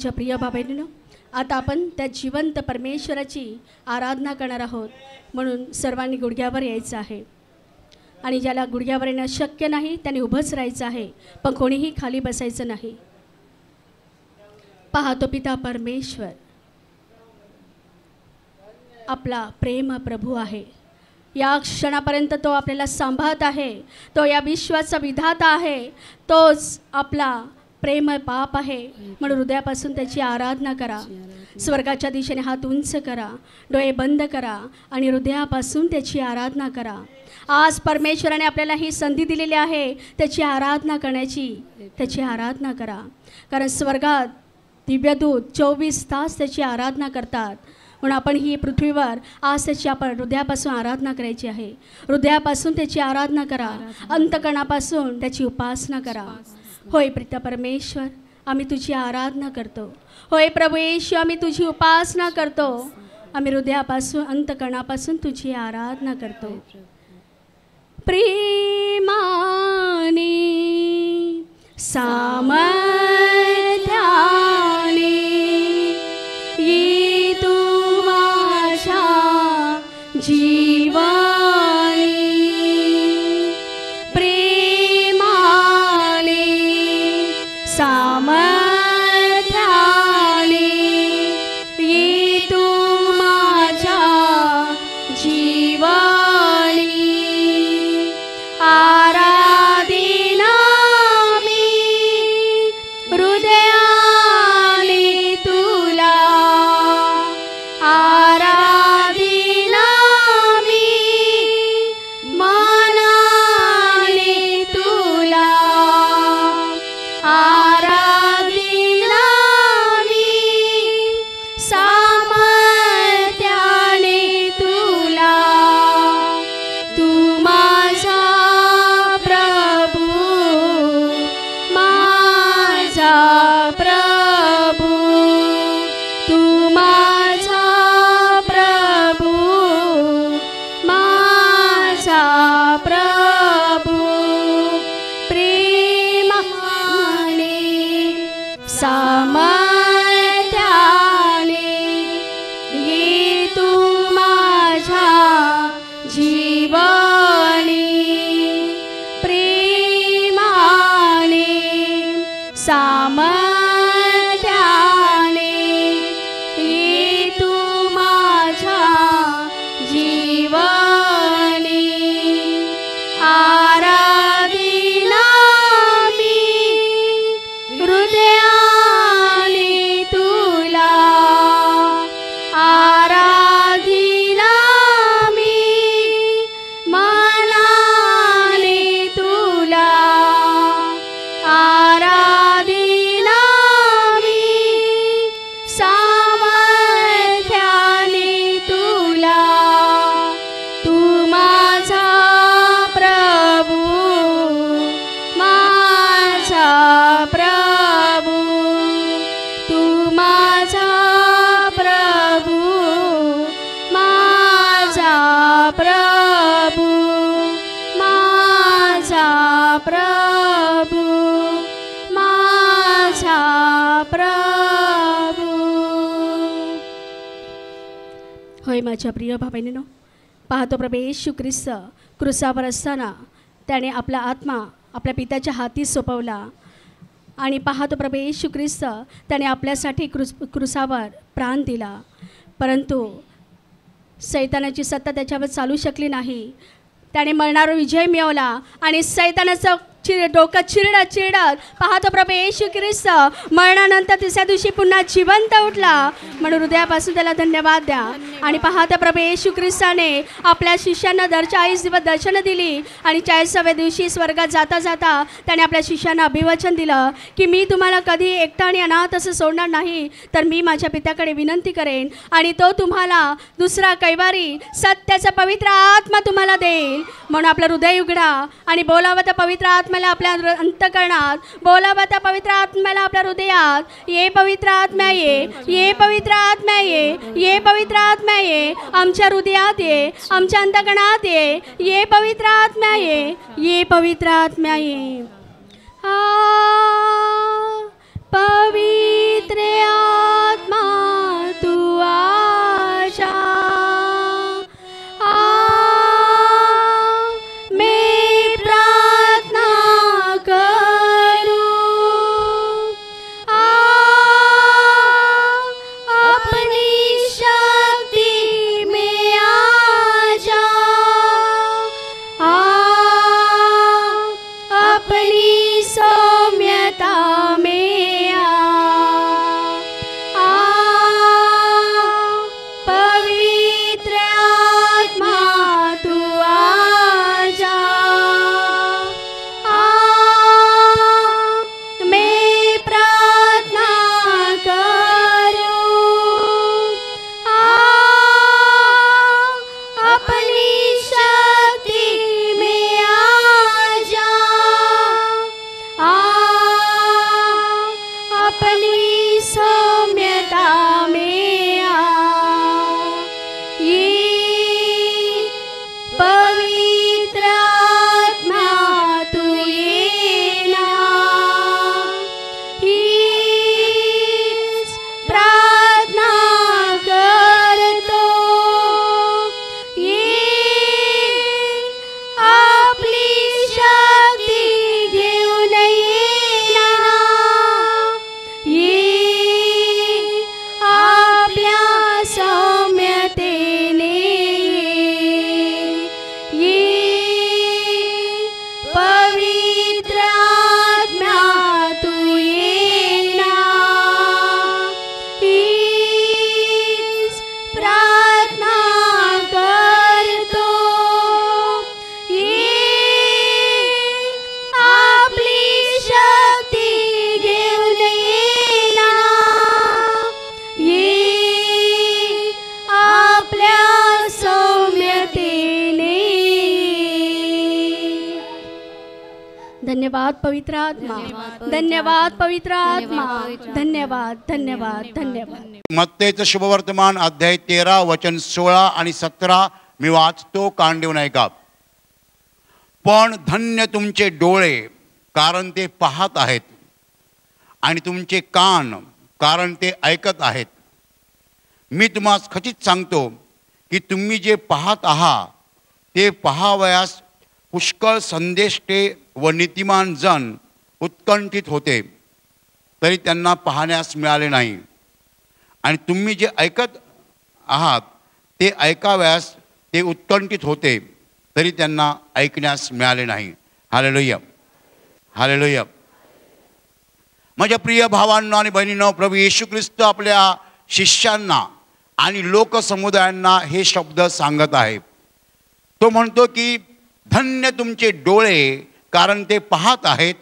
माझ्या प्रिय बाबांनो, आता आपण त्या जिवंत परमेश्वराची आराधना करणार आहोत. म्हणून सर्वांनी गुडघ्यावर यायचं आहे आणि ज्याला गुडघ्यावर येणं शक्य नाही त्याने उभंच राहायचं आहे, पण कोणीही खाली बसायचं नाही. पाहतो पिता परमेश्वर आपला प्रेम प्रभू आहे. या क्षणापर्यंत तो आपल्याला सांभाळत आहे. तो या विश्वाचा विधाता आहे. तोच आपला प्रेम बाप आहे. म्हणून हृदयापासून त्याची आराधना करा. स्वर्गाच्या दिशेने हात उंच करा, डोळे बंद करा आणि हृदयापासून त्याची आराधना करा. आज परमेश्वराने आपल्याला ही संधी दिलेली आहे त्याची आराधना करण्याची. त्याची आराधना करा, कारण स्वर्गात दिव्यदूत 24 तास त्याची आराधना करतात. म्हणून आपण ही पृथ्वीवर आज त्याची आपण हृदयापासून आराधना करायची आहे. हृदयापासून त्याची आराधना करा, अंतकरणापासून त्याची उपासना करा. होय पिता परमेश्वर, आम्ही तुझी आराधना करतो. होय प्रभू येशू, आम्ही तुझी उपासना करतो. आम्ही हृदयापासून अंतकरणापासून तुझी आराधना करतो. प्रेमाने सामर्थ्याने ये तू माझ्या जीवानी. प्रेमाने सामर्थ्याने ये तू माझ्या जीवानी. आराधना मी हृदयाने तुला. आराधना मी मनाने तुला. आराधना मी सामर्थ्याने तुला. तू माझा प्रभू, माझा प्रभू. तू माझा प्रभू, माझा प्रभू. प्रेमाने सामर्थ्याने ये तू माझ्या जीवानी. प्रेमाने सामर्थ्याने ये तू माझ्या जीवानी. आराधना मी हृदयाने तुला. आराधना मी मनाने तुला. आराधना मी सामर्थ्याने तुला. तू माझा प्रभू, माझा प्रभू. तू माझा प्रभू, माझा प्रभू. माझा प्रभू, माझा प्रभू. होय माझ्या प्रिय भावांनो, पाहतो प्रभू येशू ख्रिस्त क्रूसावर असताना त्याने आपला आत्मा आपल्या पित्याच्या हाती सोपवला. आणि पाहतो प्रभू येशू ख्रिस्त त्याने आपल्यासाठी क्रूसावर प्राण दिला. परंतु सैतानाची सत्ता त्याच्यावर चालू शकली नाही. त्याने मरणावर विजय मिळवला आणि सैतानाचं डोकं चिरडत पाहतो प्रभू येशू ख्रिस्त मरणानंतर तिसऱ्या दिवशी पुन्हा जिवंत उठला. म्हणून हृदयापासून त्याला धन्यवाद द्या. आणि पाहतो प्रभू येशू ख्रिस्ताने आपल्या शिष्यांना दर 40 दिवस दर्शनं दिली आणि 40व्या दिवशी स्वर्गात जाता जाता त्याने आपल्या शिष्यांना अभिवचन दिलं की मी तुम्हाला कधी एकटा आणि अनाथ असं सोडणार नाही, तर मी माझ्या पित्याकडे विनंती करेन आणि तो तुम्हाला दुसरा कैवारी सत्याचा पवित्र आत्मा तुम्हाला देईल. म्हणून आपलं हृदय उघडा आणि बोलावं त्या पवित्र आत्म्याला आपल्या अंतःकरणात. बोलावं त्या पवित्र आत्म्याला आपल्या हृदयात. ये पवित्र आत्मा ये, ये पवित्र आत्मा ये, ये पवित्र आत्मा ये. आमच्या हृदयात ये, आमच्या अंतःकरणात ये. ये पवित्र आत्मा ये, ये पवित्र आत्मा ये. पवित्र आत्मा तू आजा, मैं प्रार्थना करूं, अपनी शक्ति में आजा, अपनी सौम्यता में पवित्र आत्मा तू आजा, मैं प्रार्थना करूं, अपनी शक्ति में आजा, अपनी सौम्यता में ये पवित्र आत्मा तू ये ना, हीच प्रार्थना करतो, ये आपली शक्ती घेऊन येना, ये आपल्या सौम्यतेने, ये पवित्र आत्मा तू येना, हीच प्रार्थना करतो, ये आपली शक्ती घेऊन येना, ये आपल्या सौम्यतेने. धन्यवाद पवित्र आत्मा, धन्यवाद पवित्र आत्मा, धन्यवाद धन्यवाद धन्यवाद. मत्तेचं शुभवर्तमान अध्याय 13 वचन 16 आणि 17 मी वाचतो, कान देऊन ऐका. पण धन्य तुमचे डोळे, कारण ते पाहत आहेत, आणि तुमचे कान, कारण ते ऐकत आहेत. मी तुम्हाला खचित सांगतो की तुम्ही जे पाहत आहात ते पाहावयास पुष्कळ संदेष्टे व नीतिमान जन उत्कंठित होते, तरी त्यांना पाहण्यास मिळाले नाही. आणि तुम्ही जे ऐकत आहात ते ऐकाव्यास ते उत्कंठित होते, तरी त्यांना ऐकण्यास मिळाले नाही. Hallelujah, hallelujah. माझ्या प्रिय भावांनो आणि बहिणींनो, प्रभू येशू ख्रिस्त आपल्या शिष्यांना आणि लोकसमुदायांना हे शब्द सांगत आहे. तो म्हणतो की धन्य तुमचे डोळे, कारण ते पाहत आहेत,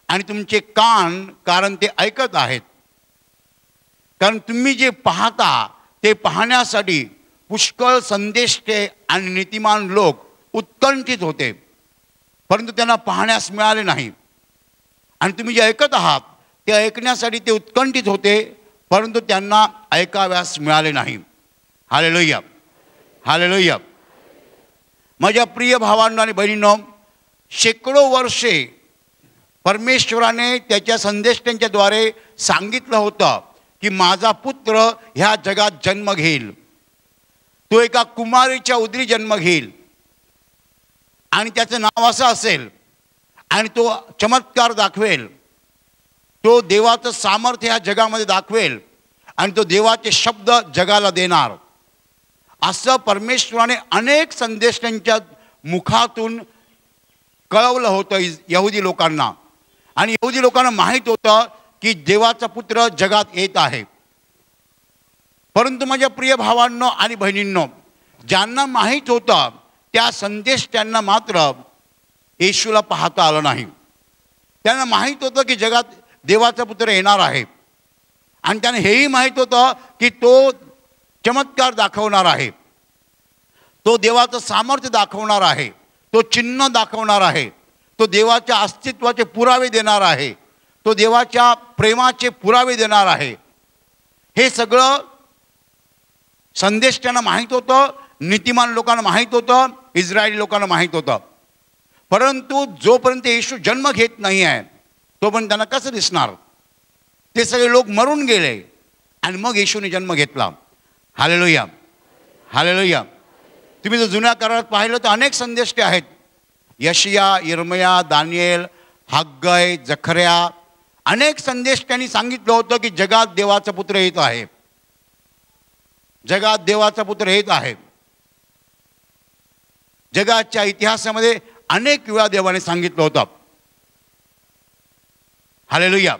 आणि तुमचे कान, कारण ते ऐकत आहेत. कारण तुम्ही जे पाहता ते पाहण्यासाठी पुष्कळ संदेष्टे आणि नीतिमान लोक उत्कंठित होते, परंतु त्यांना पाहण्यास मिळाले नाही. आणि तुम्ही जे ऐकत आहात ते ऐकण्यासाठी ते उत्कंठित होते, परंतु त्यांना ऐकाव्यास मिळाले नाही. Hallelujah, hallelujah. माझ्या प्रिय भावांनो आणि बहिणींनो, शेकडो वर्षे परमेश्वराने त्याच्या संदेष्टांच्याद्वारे सांगितलं होतं की माझा पुत्र ह्या जगात जन्म घेईल, तो एका कुमारीच्या उदरी जन्म घेईल, आणि त्याचं नाव असं असेल, आणि तो चमत्कार दाखवेल, तो देवाचं सामर्थ्य ह्या जगामध्ये दाखवेल, आणि तो देवाचे शब्द जगाला देणार. असं परमेश्वराने अनेक संदेशांच्या मुखातून कळवलं होतं यहुदी लोकांना. आणि यहुदी लोकांना माहीत होतं की देवाचा पुत्र जगात येत आहे. परंतु माझ्या प्रिय भावांनो आणि बहिणींनो, ज्यांना माहीत होतं त्या संदेश त्यांना मात्र येशूला पाहता आलं नाही. त्यांना माहीत होतं की जगात देवाचा पुत्र येणार आहे, आणि त्यांना हेही माहीत होतं की तो चमत्कार दाखवणार आहे, तो देवाचं सामर्थ्य दाखवणार आहे, तो चिन्ह दाखवणार आहे, तो देवाच्या अस्तित्वाचे पुरावे देणार आहे, तो देवाच्या प्रेमाचे पुरावे देणार आहे. हे सगळं संदेश त्यांना माहीत होतं, नीतिमान लोकांना माहीत होतं, इस्रायली लोकांना माहीत होतं. परंतु जोपर्यंत येशू जन्म घेत नाही आहे तोपर्यंत त्यांना कसं दिसणार? ते सगळे लोक मरून गेले आणि मग येशूने जन्म घेतला. Hallelujah, hallelujah. तुम्ही जर जुन्या करारात पाहिलं तर अनेक संदेश ते आहेत. यशिया, यिर्मया, दानिएल, हग्गय, जखर्या, अनेक संदेश त्यांनी सांगितलं होतं की जगात देवाचा पुत्र येत आहे, जगात देवाचा पुत्र येत आहे. जगाच्या इतिहासामध्ये अनेक वेळा देवाने सांगितलं होतं. हालेलुया.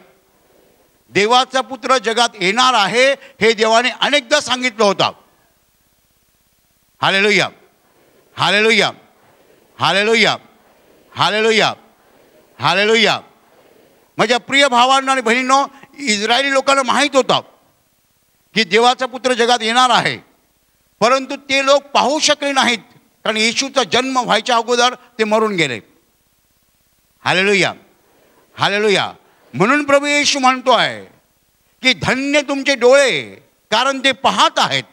देवाचा पुत्र जगात येणार आहे हे देवाने अनेकदा सांगितलं होतं. Hallelujah, hallelujah, hallelujah, hallelujah, hallelujah. माझ्या प्रिय भावांनो आणि बहिणींनो, इस्रायली लोकांना माहीत होतं की देवाचा पुत्र जगात येणार आहे, परंतु ते लोक पाहू शकले नाहीत, कारण येशूचा जन्म व्हायच्या अगोदर ते मरून गेले. Hallelujah, hallelujah. म्हणून प्रभू येशू म्हणतोय की धन्य तुमचे डोळे, कारण ते पाहत आहेत,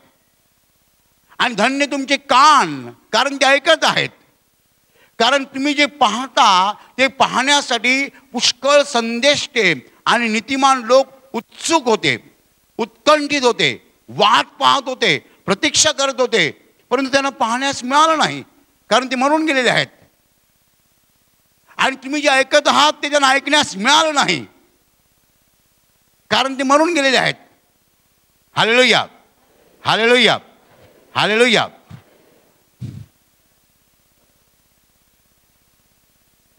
आणि धन्य तुमचे कान, कारण ते ऐकत आहेत. कारण तुम्ही जे पाहता ते पाहण्यासाठी पुष्कळ संदेष्टे आणि नीतिमान लोक उत्सुक होते, उत्कंठित होते, वाट पाहत होते, प्रतीक्षा करत होते, परंतु त्यांना पाहण्यास मिळालं नाही, कारण ते मरून गेलेले आहेत. आणि तुम्ही जे ऐकत आहात ते त्यांना ऐकण्यास मिळालं नाही, कारण ते मरून गेलेले आहेत. Hallelujah, hallelujah, hallelujah.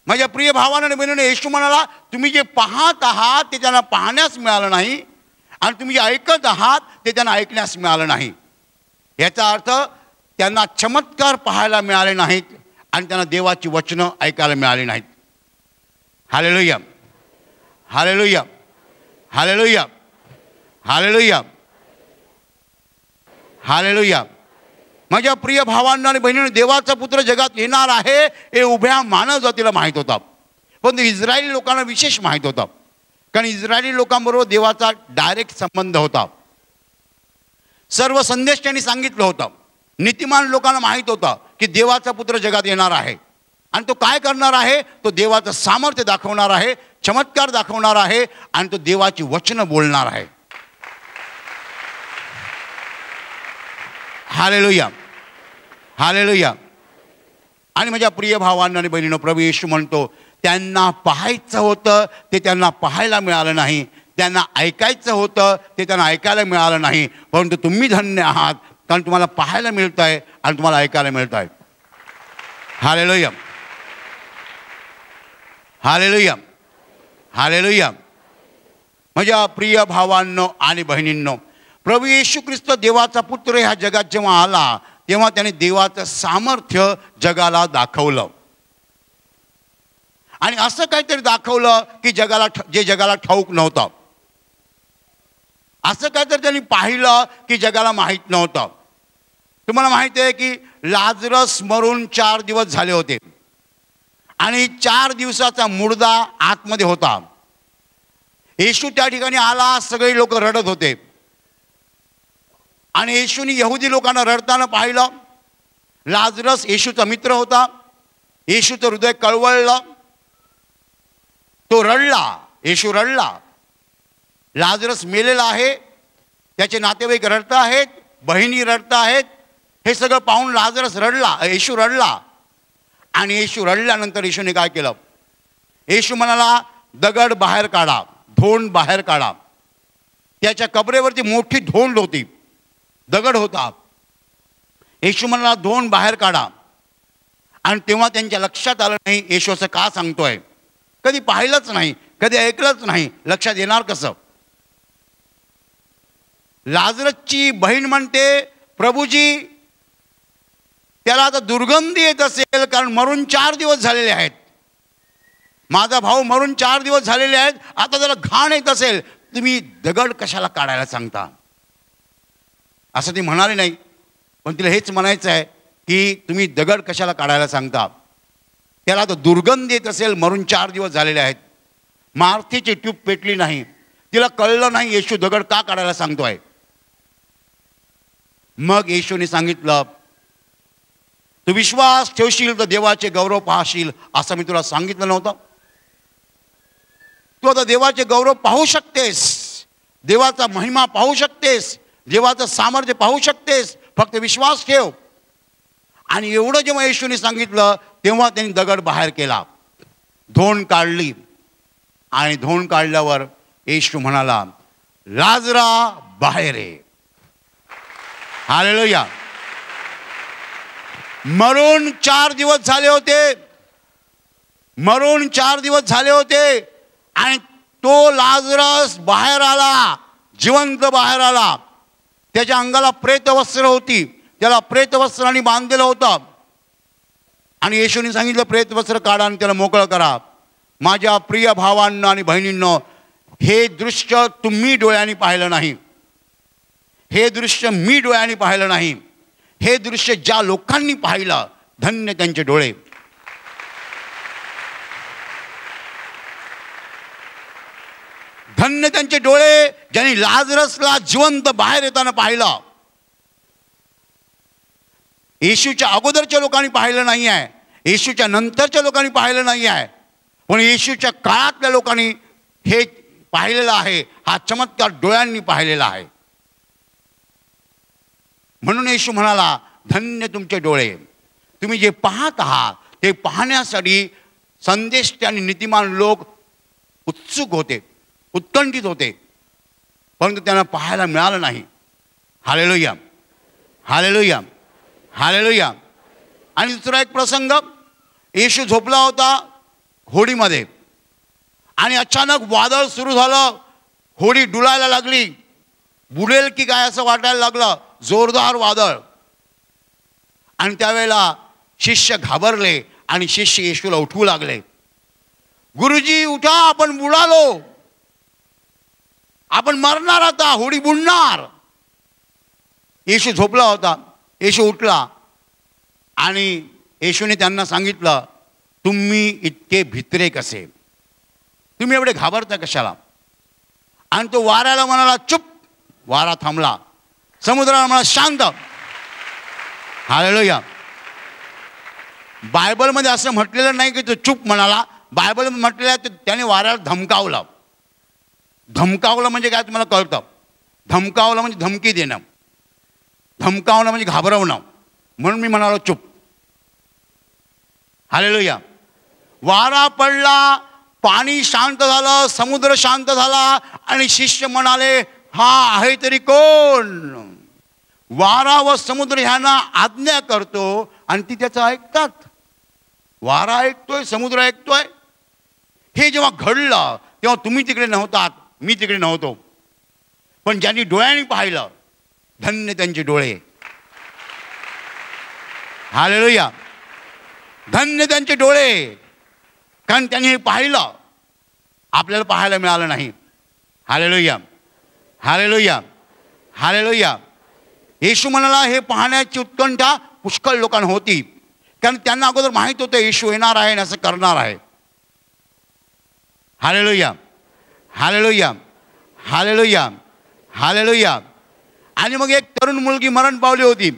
माझ्या प्रिय भावानं आणि बहिणीने, येशू म्हणाला तुम्ही जे पाहत आहात ते त्यांना पाहण्यास मिळालं नाही, आणि तुम्ही जे ऐकत आहात ते त्यांना ऐकण्यास मिळालं नाही. याचा अर्थ त्यांना चमत्कार पाहायला मिळाले नाहीत आणि त्यांना देवाची वचनं ऐकायला मिळाली नाहीत. Hallelujah, hallelujah, hallelujah, hallelujah, hallelujah. माझ्या प्रिय भावांना आणि बहिणींनो, देवाचा पुत्र जगात येणार आहे हे उभ्या मानव जातीला माहीत होतं, पण इस्रायली लोकांना विशेष माहीत होतं, कारण इस्रायली लोकांबरोबर देवाचा डायरेक्ट संबंध होता. सर्व संदेश त्यांनी सांगितलं होतं. नीतिमान लोकांना माहीत होतं की देवाचा पुत्र जगात येणार आहे, आणि तो काय करणार आहे, तो देवाचं सामर्थ्य दाखवणार आहे, चमत्कार दाखवणार आहे, आणि तो देवाची वचनं बोलणार आहे. Hallelujah, hallelujah. आणि माझ्या प्रिय भावांना आणि बहिणींनो, प्रभू येशू म्हणतो त्यांना पाहायचं होतं ते त्यांना पाहायला मिळालं नाही, त्यांना ऐकायचं होतं ते त्यांना ऐकायला मिळालं नाही, परंतु तुम्ही धन्य आहात, कारण तुम्हाला पाहायला मिळतं आहे आणि तुम्हाला ऐकायला मिळतं आहे. Hallelujah, hallelujah, hallelujah. माझ्या प्रिय भावांनो आणि बहिणींनो, प्रभू येशू ख्रिस्त देवाचा पुत्र ह्या जगात जेव्हा आला तेव्हा त्याने देवाचं सामर्थ्य जगाला दाखवलं, आणि असं काहीतरी दाखवलं की जे जगाला ठाऊक नव्हतं. असं काहीतरी त्यांनी पाहिलं की जगाला माहीत नव्हतं. तुम्हाला माहिती आहे की लाजरस मरून 4 दिवस झाले होते, आणि 4 दिवसाचा मुर्दा आतमध्ये होता. येशू त्या ठिकाणी आला, सगळे लोक रडत होते, आणि येशूने यहुदी लोकांना रडताना पाहिलं. लाजरस येशूचा मित्र होता, येशूचं हृदय कळवळलं, तो रडला, येशू रडला. लाजरस मेलेला आहे, त्याचे नातेवाईक रडत आहेत, बहिणी रडत आहेत. हे सगळं पाहून लाजरस रडला, येशू रडला. आणि येशू रडल्यानंतर येशूने काय केलं, येशू म्हणाला दगड बाहेर काढा, धोंड बाहेर काढा. त्याच्या कबरेवरती मोठी धोंड होती, दगड होता. येशू म्हणाला धोंड बाहेर काढा. आणि तेव्हा त्यांच्या लक्षात आलं नाही येशू असं का सांगतोय, कधी पाहिलंच नाही, कधी ऐकलंच नाही, लक्षात येणार कसं. लाजरसची बहीण म्हणते प्रभूजी त्याला आता दुर्गंधी येत असेल, कारण मरून 4 दिवस झालेले आहेत, माझा भाऊ मरून 4 दिवस झालेले आहेत, आता त्याला घाण येत असेल, तुम्ही दगड कशाला काढायला सांगता. असं ती म्हणाली नाही, पण तिला हेच म्हणायचं आहे की तुम्ही दगड कशाला काढायला सांगता, त्याला आता दुर्गंधी येत असेल, मरून 4 दिवस झालेले आहेत. मार्थीची ट्यूब पेटली नाही, तिला कळलं नाही येशू दगड का काढायला सांगतोय. मग येशूने सांगितलं तू विश्वास ठेवशील तर देवाचे गौरव पाहशील, असं मी तुला सांगितलं नव्हतं. तू आता देवाचे गौरव पाहू शकतेस. देवाचा महिमा पाहू शकतेस, देवाचं सामर्थ्य पाहू शकतेस, फक्त विश्वास ठेव. आणि एवढं जेव्हा येशूने सांगितलं तेव्हा त्यांनी दगड बाहेर केला, धोंड काढली. आणि धोंड काढल्यावर येशू म्हणाला, लाजरा बाहेर ये. हालेलुया. मरून 4 दिवस झाले होते, मरून 4 दिवस झाले होते आणि तो लाजरस बाहेर आला, जिवंत बाहेर आला. त्याच्या अंगाला प्रेतवस्त्र होती, त्याला प्रेतवस्त्राने बांधलेलं होतं. आणि येशूने सांगितलं, प्रेतवस्त्र काढा आणि त्याला मोकळं करा. माझ्या प्रिय भावांनो आणि बहिणींनो, हे दृश्य तुम्ही डोळ्यांनी पाहिलं नाही, हे दृश्य मी डोळ्यांनी पाहिलं नाही. हे दृश्य ज्या लोकांनी पाहिलं, धन्य त्यांचे डोळे. धन्य त्यांचे डोळे ज्यांनी लाजरसला जिवंत बाहेर येताना पाहिलं. येशूच्या अगोदरच्या लोकांनी पाहिलं नाही आहे, येशूच्या नंतरच्या लोकांनी पाहिलं नाही आहे, पण येशूच्या काळातल्या लोकांनी हे पाहिलेलं आहे. हा चमत्कार डोळ्यांनी पाहिलेला आहे. म्हणून येशू म्हणाला, धन्य तुमचे डोळे, तुम्ही जे पाहत आहात ते पाहण्यासाठी संदेश आणि नीतिमान लोक उत्सुक होते, उत्कंठित होते, परंतु त्यांना पाहायला मिळालं नाही. Hallelujah, hallelujah, hallelujah. आणि दुसरा एक प्रसंग, येशू झोपला होता होडीमध्ये आणि अचानक वादळ सुरू झालं, होडी डुलायला लागली, बुडेल की काय असं वाटायला लागलं, जोरदार वादळ. आणि त्यावेळेला शिष्य घाबरले आणि शिष्य येशूला उठवू लागले, गुरुजी उठा, आपण बुडालो, आपण मरणार, आता होडी बुडणार. येशू झोपला होता, येशू उठला आणि येशूने त्यांना सांगितलं, तुम्ही इतके भित्रे कसे, तुम्ही एवढे घाबरता कशाला. आणि तो वाऱ्याला म्हणाला चुप, वारा थांबला. समुद्राला म्हणाला शांत. हालेलुया. बायबलमध्ये असं म्हटलेलं नाही की तो चुप म्हणाला, बायबलमध्ये म्हटलेलं आहे त्याने वाऱ्याला धमकावलं. धमकावलं म्हणजे काय तुम्हाला कळतं? धमकावलं म्हणजे धमकी देणं, धमकावणं म्हणजे घाबरवणं. म्हणून मी म्हणालो चुप. हालेलुया. वारा पडला, पाणी शांत झालं, समुद्र शांत झाला आणि शिष्य म्हणाले, हा आहे तरी कोण? वारा व समुद्र ह्यांना आज्ञा करतो आणि ती त्याचं ऐकतात. वारा ऐकतोय, समुद्र ऐकतोय. हे जेव्हा घडलं तेव्हा तुम्ही तिकडे नव्हतात, मी तिकडे नव्हतो, पण ज्यांनी डोळ्यांनी पाहिलं, धन्य त्यांचे डोळे. हालेलुया. धन्य त्यांचे डोळे, कारण त्यांनी हे पाहिलं, आपल्याला पाहायला मिळालं नाही. Hallelujah, hallelujah, hallelujah. येशू म्हणाला, हे पाहण्याची उत्कंठा पुष्कळ लोकांना होती, कारण त्यांना अगोदर माहीत होतं येशू येणार आहे आणि असं करणार आहे. Hallelujah, hallelujah, hallelujah, hallelujah. आणि मग एक तरुण मुलगी मरण पावली होती.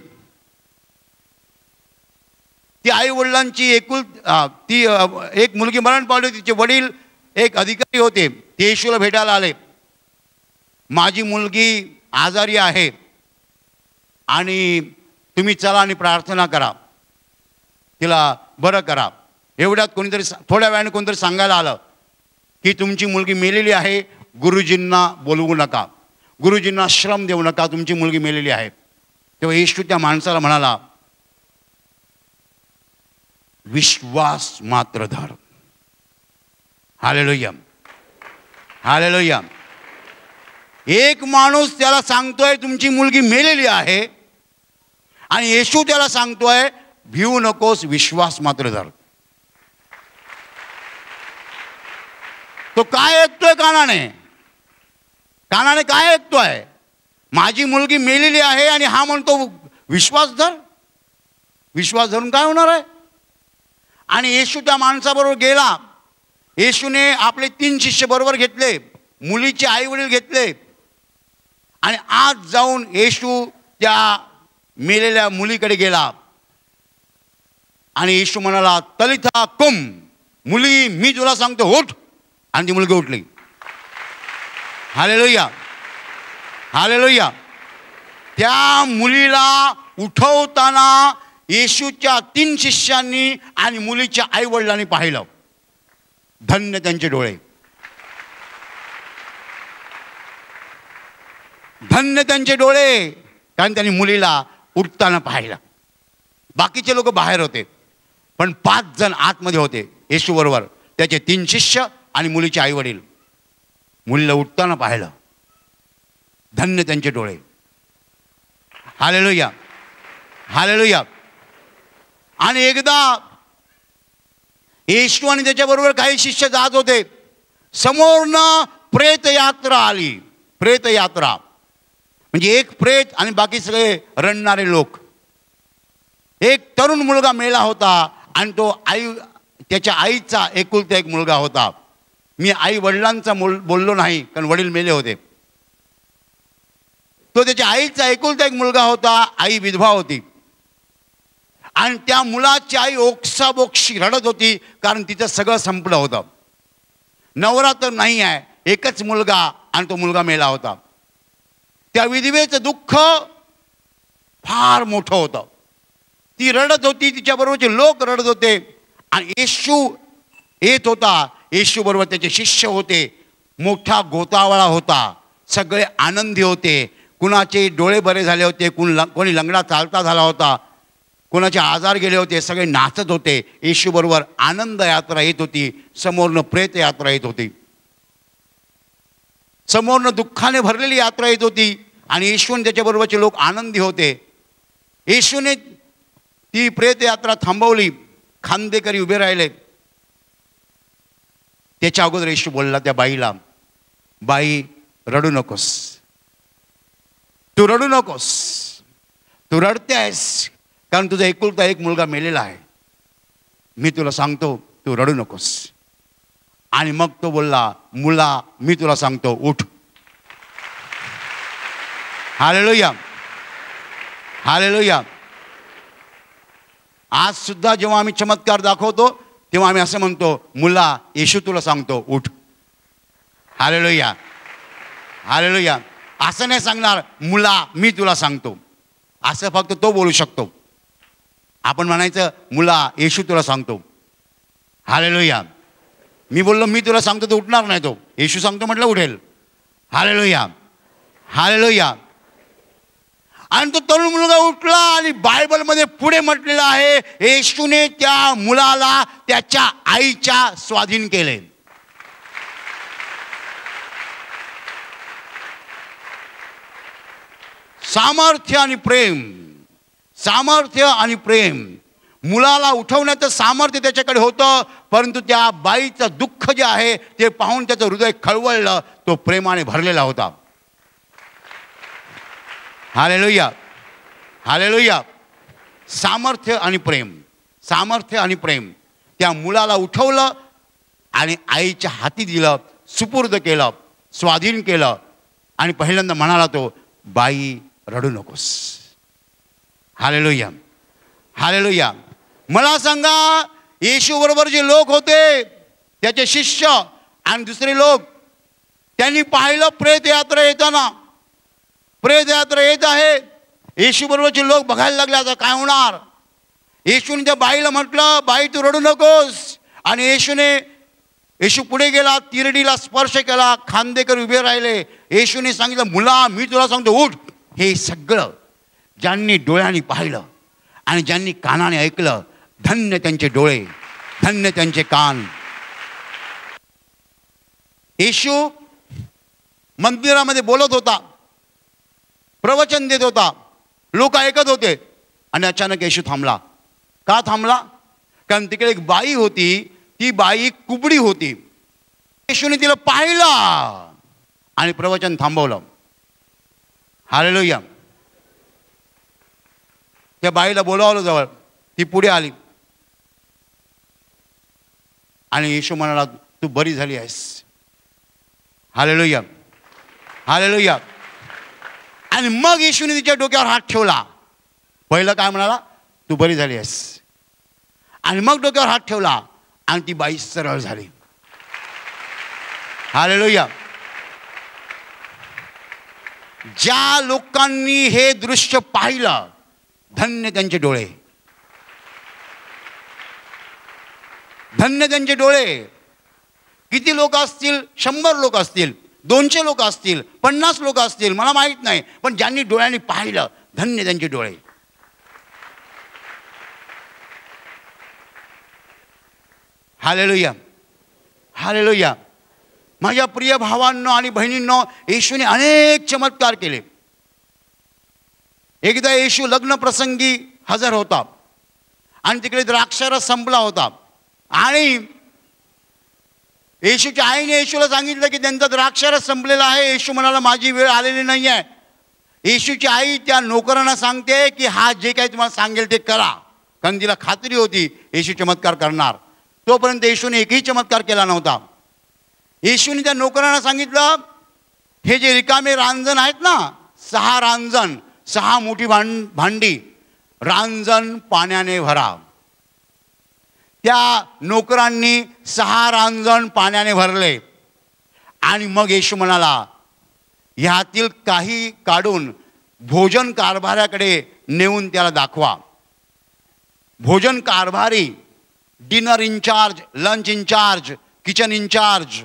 ती आई वडिलांची एक मुलगी मरण पावली होती. तिचे वडील एक अधिकारी होते, ते येशूला भेटायला आले. माझी मुलगी आजारी आहे आणि तुम्ही चला आणि प्रार्थना करा, तिला बरं करा. एवढ्यात कोणीतरी थोड्या वेळाने कोणतरी सांगायला आलं की तुमची मुलगी मेलेली आहे, गुरुजींना बोलवू नका, गुरुजींना श्रम देऊ नका, तुमची मुलगी मेलेली आहे. तेव्हा येशू त्या माणसाला म्हणाला, विश्वास मात्र धर. Hallelujah, hallelujah. एक माणूस त्याला सांगतोय तुमची मुलगी मेलेली आहे आणि येशू त्याला सांगतोय भिवू नकोस, विश्वास मात्र धर. तो काय ऐकतोय कानाने? कानाने काय ऐकतोय? माझी मुलगी मेलेली आहे आणि हा म्हणतो विश्वास धर. विश्वास धरून काय होणार आहे? आणि येशू त्या माणसाबरोबर गेला. येशूने आपले 3 शिष्य बरोबर घेतले, मुलीचे आई वडील घेतले आणि आज जाऊन येशू त्या मेलेल्या मुलीकडे गेला आणि येशू म्हणाला, तलिथा कुम, मुली मी तुला सांगतो उठ. आणि ती मुलगी उठली. Hallelujah, hallelujah. त्या मुलीला उठवताना येशूच्या 3 शिष्यांनी आणि मुलीच्या आई वडिलांनी पाहिलं. धन्य त्यांचे डोळे, धन्य त्यांचे डोळे, कारण त्यांनी मुलीला उठताना पाहिलं. बाकीचे लोक बाहेर होते, पण 5 जण आतमध्ये होते येशू बरोबर, त्याचे 3 शिष्य आणि मुलीचे आई वडील. मुलीला उठताना पाहिलं. धन्य त्यांचे डोळे. Hallelujah, hallelujah. आणि एकदा येशू आणि त्याच्याबरोबर काही शिष्य जात होते. समोरनं प्रेत यात्रा आली. प्रेत यात्रा म्हणजे एक प्रेत आणि बाकी सगळे रडणारे लोक. एक तरुण मुलगा मेला होता आणि तो त्याच्या आईचा एकुलता एक मुलगा होता. मी आई वडिलांचा बोललो नाही, कारण वडील मेले होते. तो त्याच्या आईचा एकुलता एक मुलगा होता. आई विधवा होती आणि त्या मुलाची आई ओक्साबोक्षी रडत होती, कारण तिचं सगळं संपलं होतं. नवरा तर नाही आहे, एकच मुलगा आणि तो मुलगा मेला होता. त्या विधवेचं दुःख फार मोठं होतं. ती रडत होती, तिच्याबरोबरचे लोक रडत होते आणि येशू येत होता. येशू बरोबर त्याचे शिष्य होते. मोठा गोतावळा होता. सगळे आनंदी होते. कुणाचे डोळे बरे झाले होते, कोणी लंगडा चालता झाला होता, कोणाचे आजार गेले होते. सगळे नाचत होते. येशू बरोबर आनंद यात्रा येत होती. समोरनं प्रेत यात्रा येत होती. समोरनं दुःखाने भरलेली यात्रा येत होती आणि येशू आणि त्याच्याबरोबरचे लोक आनंदी होते. येशूने ती प्रेत यात्रा थांबवली. खांदेकरी उभे राहिले. त्याच्या अगोदर येशू बोलला त्या बाईला, बाई रडू नकोस, तू रडू नकोस, तू रडते आहेस कारण तुझा एकुलता एक मुलगा मेलेला आहे. मी तुला सांगतो तू रडू नकोस. आणि मग तो बोलला, मुला मी तुला सांगतो उठ. Hallelujah, hallelujah. आज सुद्धा जेव्हा आम्ही चमत्कार दाखवतो तेव्हा आम्ही असं म्हणतो, मुला येशू तुला सांगतो उठ. Hallelujah, hallelujah. असं नाही सांगणार मुला मी तुला सांगतो, असं फक्त तो बोलू शकतो. आपण म्हणायचं मुला येशू तुला सांगतो. हालेलुया. मी बोललो मी तुला सांगतो तो उठणार नाही, तो येशू सांगतो म्हटलं उठेल. Hallelujah, hallelujah. आणि तो तरुण मुलगा उठला आणि बायबलमध्ये पुढे म्हटलेलं आहे, येशूने त्या मुलाला त्याच्या आईच्या स्वाधीन केले. सामर्थ्य आणि प्रेम, सामर्थ्य आणि प्रेम. मुलाला उठवण्याचं सामर्थ्य त्याच्याकडे होतं, परंतु त्या बाईचं दुःख जे आहे ते पाहून त्याचं हृदय खळवळलं. तो प्रेमाने भरलेला होता. Hallelujah, hallelujah. सामर्थ्य आणि प्रेम, सामर्थ्य आणि प्रेम. त्या मुलाला उठवलं आणि आईच्या हाती दिलं, सुपूर्द केलं, स्वाधीन केलं. आणि पहिल्यांदा म्हणाला तो, बाई रडू नकोस. Hallelujah, hallelujah. मला सांगा, येशू बरोबर जे लोक होते त्याचे शिष्य आणि दुसरे लोक, त्यांनी पाहिलं प्रेत यात्रा येताना. प्रेत यात्रा येत आहे. येशू बरोबरचे लोक बघायला लागले आता काय होणार. येशूने त्या बाईला म्हटलं, बाई तू रडू नकोस. आणि येशू पुढे गेला, तिरडीला स्पर्श केला. खांदेकर उभे राहिले. येशूने सांगितलं, मुला मी तुला सांगतो उठ. हे सगळं ज्यांनी डोळ्यांनी पाहिलं आणि ज्यांनी कानाने ऐकलं, धन्य त्यांचे डोळे, धन्य त्यांचे कान. येशू मंदिरामध्ये बोलत होता, प्रवचन देत होता, लोक ऐकत होते. आणि अचानक येशू थांबला. का थांबला? कारण तिकडे एक बाई होती. ती बाई कुबडी होती. येशूने तिला पाहिला आणि प्रवचन थांबवलं. हालेलुया. त्या बाईला बोलावलं जवळ. ती पुढे आली आणि येशू म्हणाला, तू बरी झाली आहेस. Hallelujah, hallelujah. आणि मग येशूने तिच्या डोक्यावर हात ठेवला. पहिलं काय म्हणाला, तू बरी झाली आहेस. आणि मग डोक्यावर हात ठेवला आणि ती बाई सरळ झाली. हालेलुया. ज्या लोकांनी हे दृश्य पाहिलं धन्य त्यांचे डोळे, धन्य त्यांचे डोळे. किती लोक असतील? 100 लोक असतील, 200 लोक असतील, 50 लोक असतील, मला माहीत नाही, पण ज्यांनी डोळ्यांनी पाहिलं धन्य त्यांचे डोळे. Hallelujah, hallelujah. माझ्या प्रिय भावांनो आणि बहिणींनो, येशूने अनेक चमत्कार केले. एकदा येशू लग्न प्रसंगी हजर होता आणि तिकडे द्राक्षारस संपला होता आणि येशूच्या आईने येशूला सांगितलं की त्यांचा द्राक्षारस संपलेला आहे. येशू म्हणाला माझी वेळ आलेली नाही आहे. येशूची आई त्या नोकरांना सांगते की हा जे काही तुम्हाला सांगेल ते करा, कारण तिला खात्री होती येशू चमत्कार करणार. तोपर्यंत येशूने एकही चमत्कार केला नव्हता. येशूने त्या नोकरांना सांगितलं हे जे रिकामे रांजण आहेत ना, 6 रांजण, 6 मोठी भांडी रांजण पाण्याने भरा. त्या नोकरांनी 6 रांजण पाण्याने भरले आणि मग येशू म्हणाला ह्यातील काही काढून भोजन कारभाऱ्याकडे नेऊन त्याला दाखवा. भोजन कारभारी, dinner in-charge, lunch in-charge, kitchen in-charge,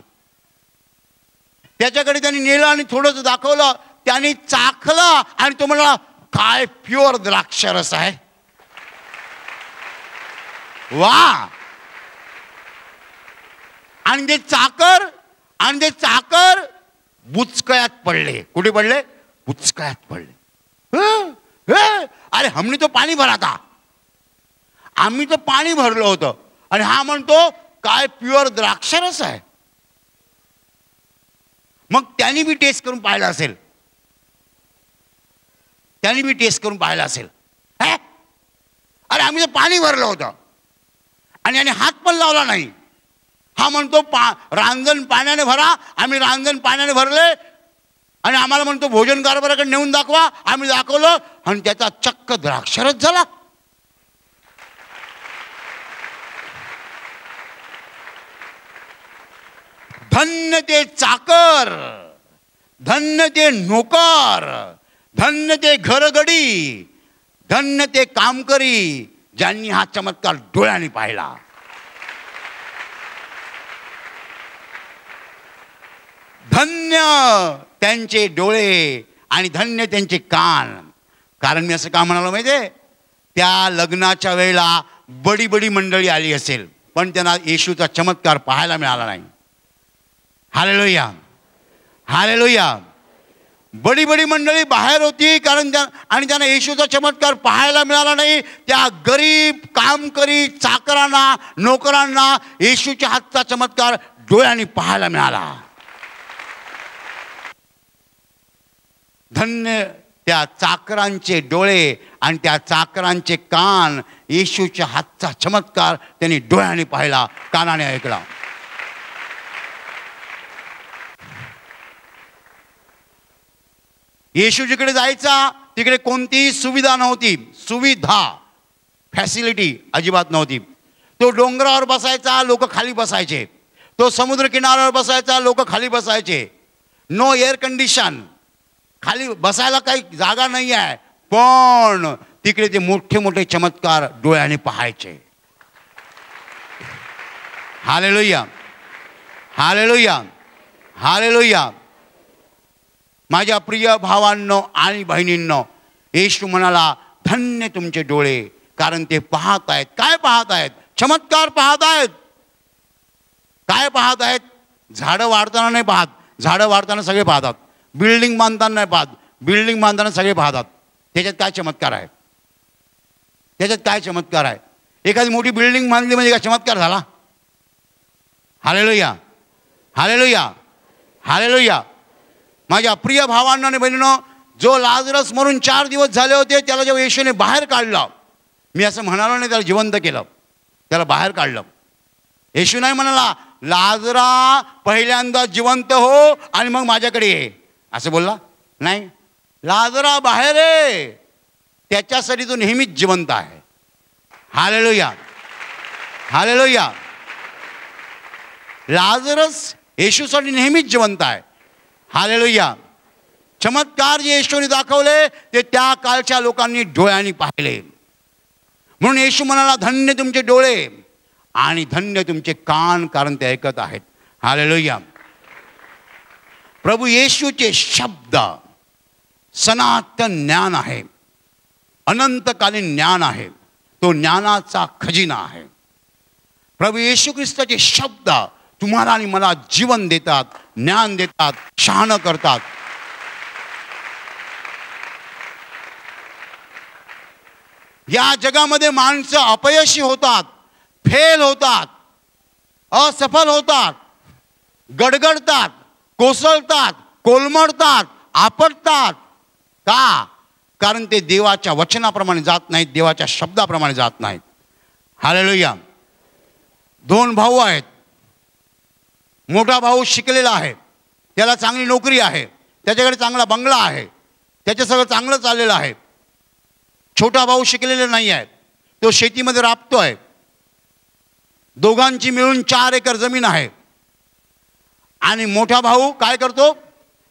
त्याच्याकडे त्यांनी नेलं आणि थोडंसं दाखवलं. त्यांनी चाखलं आणि तो म्हणाला काय प्युअर द्राक्षरस आहे. वा. आणि ते चाकर बुचकळ्यात पडले. कुठे पडले? बुचकळ्यात पडले. अरे हमने तो पाणी भरा था, आम्ही तर पाणी भरलं होतं आणि हा म्हणतो काय प्युअर द्राक्षरस आहे. मग त्यांनी बी टेस्ट करून पाहिलं असेल, त्यांनी बी टेस्ट करून पाहिलं असेल. अरे आम्ही तर पाणी भरलं होतं आणि हात पण लावला नाही. हा म्हणतो रांजण पाण्याने भरा, आम्ही रांजण पाण्याने भरले आणि आम्हाला म्हणतो भोजन कारभाराकडे नेऊन दाखवा. आम्ही दाखवलं आणि त्याचा चक्क द्राक्षरस झाला. धन्य ते चाकर, धन्य ते नोकर, धन्य ते घरगडी, धन्य ते कामकरी ज्यांनी हा चमत्कार डोळ्यांनी पाहिला. धन्य त्यांचे डोळे आणि धन्य त्यांचे कान. कारण मी असं का म्हणालो माहिती आहे, त्या लग्नाच्या वेळेला बडी बडी मंडळी आली असेल पण त्यांना येशूचा चमत्कार पाहायला मिळाला नाही. Hallelujah, hallelujah. बडी बडी मंडळी बाहेर होती कारण त्यांना येशूचा चमत्कार पाहायला मिळाला नाही. त्या गरीब कामकरी चाकरांना, नोकरांना येशूच्या हातचा चमत्कार डोळ्यांनी पाहायला मिळाला. धन्य त्या चाकरांचे डोळे आणि त्या चाकरांचे कान. येशूच्या हातचा चमत्कार त्यांनी डोळ्यांनी पाहिला, कानाने ऐकला. येशू जिकडे जायचा तिकडे कोणतीही सुविधा नव्हती. सुविधा, फॅसिलिटी अजिबात नव्हती. तो डोंगरावर बसायचा, लोक खाली बसायचे. तो समुद्र किनाऱ्यावर बसायचा, लोक खाली बसायचे. नो एअर कंडिशन, खाली बसायला काही जागा नाही आहे, पण तिकडे ते मोठे मोठे चमत्कार डोळ्याने पाहायचे. Hallelujah, hallelujah, hallelujah. माझ्या प्रिय भावांनो आणि बहिणींनो, येशू म्हणाला धन्य तुमचे डोळे, कारण ते पाहत आहेत. काय पाहत आहेत? चमत्कार पाहत आहेत. काय पाहत आहेत? झाडं वाढताना नाही पाहत, झाडं वाढताना सगळे पाहतात. बिल्डिंग बांधताना नाही पाहत, बिल्डिंग बांधताना सगळे पाहतात. त्याच्यात काय चमत्कार आहे? त्याच्यात काय चमत्कार आहे? एखादी मोठी बिल्डिंग बांधली म्हणजे काय चमत्कार झाला? Hallelujah, hallelujah, hallelujah. माझ्या प्रिय भावांनो आणि बहिणींनो, जो लाजरस मरून 4 दिवस झाले होते त्याला जेव्हा येशूने बाहेर काढलं, मी असं म्हणालो नाही त्याला जिवंत केलं, त्याला बाहेर काढलं. येशू नाही म्हणाला लाजरा पहिल्यांदा जिवंत हो आणि मग माझ्याकडे ये, असं बोलला नाही. लाजरा बाहेर आहे, त्याच्यासाठी तो नेहमीच जिवंत आहे. Hallelujah, hallelujah. लाजरस येशूसाठी नेहमीच जिवंत आहे. हालेलुया, चमत्कार जे येशूने दाखवले ते त्या काळच्या लोकांनी डोळ्यांनी पाहिले. म्हणून येशू म्हणाला, धन्य तुमचे डोळे आणि धन्य तुमचे कान, कारण ते ऐकत आहेत. हालेलुया. प्रभू येशूचे शब्द सनातन ज्ञान आहे, अनंतकालीन ज्ञान आहे, तो ज्ञानाचा खजिना आहे. प्रभू येशू ख्रिस्ताचे शब्द तुम्हाला आणि मला जीवन देतात, ज्ञान देतात, शहाणं करतात. या जगामध्ये माणसं अपयशी होतात, फेल होतात, असफल होतात, गडगडतात, कोसळतात, कोलमडतात, आपटतात. का? कारण ते देवाच्या वचनाप्रमाणे जात नाहीत, देवाच्या शब्दाप्रमाणे जात नाहीत. हालेलुया. 2 भाऊ आहेत. मोठा भाऊ शिकलेला आहे, त्याला चांगली नोकरी आहे, त्याच्याकडे चांगला बंगला आहे, त्याचं सगळं चांगलं चाललेलं आहे. छोटा भाऊ शिकलेला नाही आहे, तो शेतीमध्ये राबतो आहे. दोघांची मिळून 4 एकर जमीन आहे. आणि मोठा भाऊ काय करतो?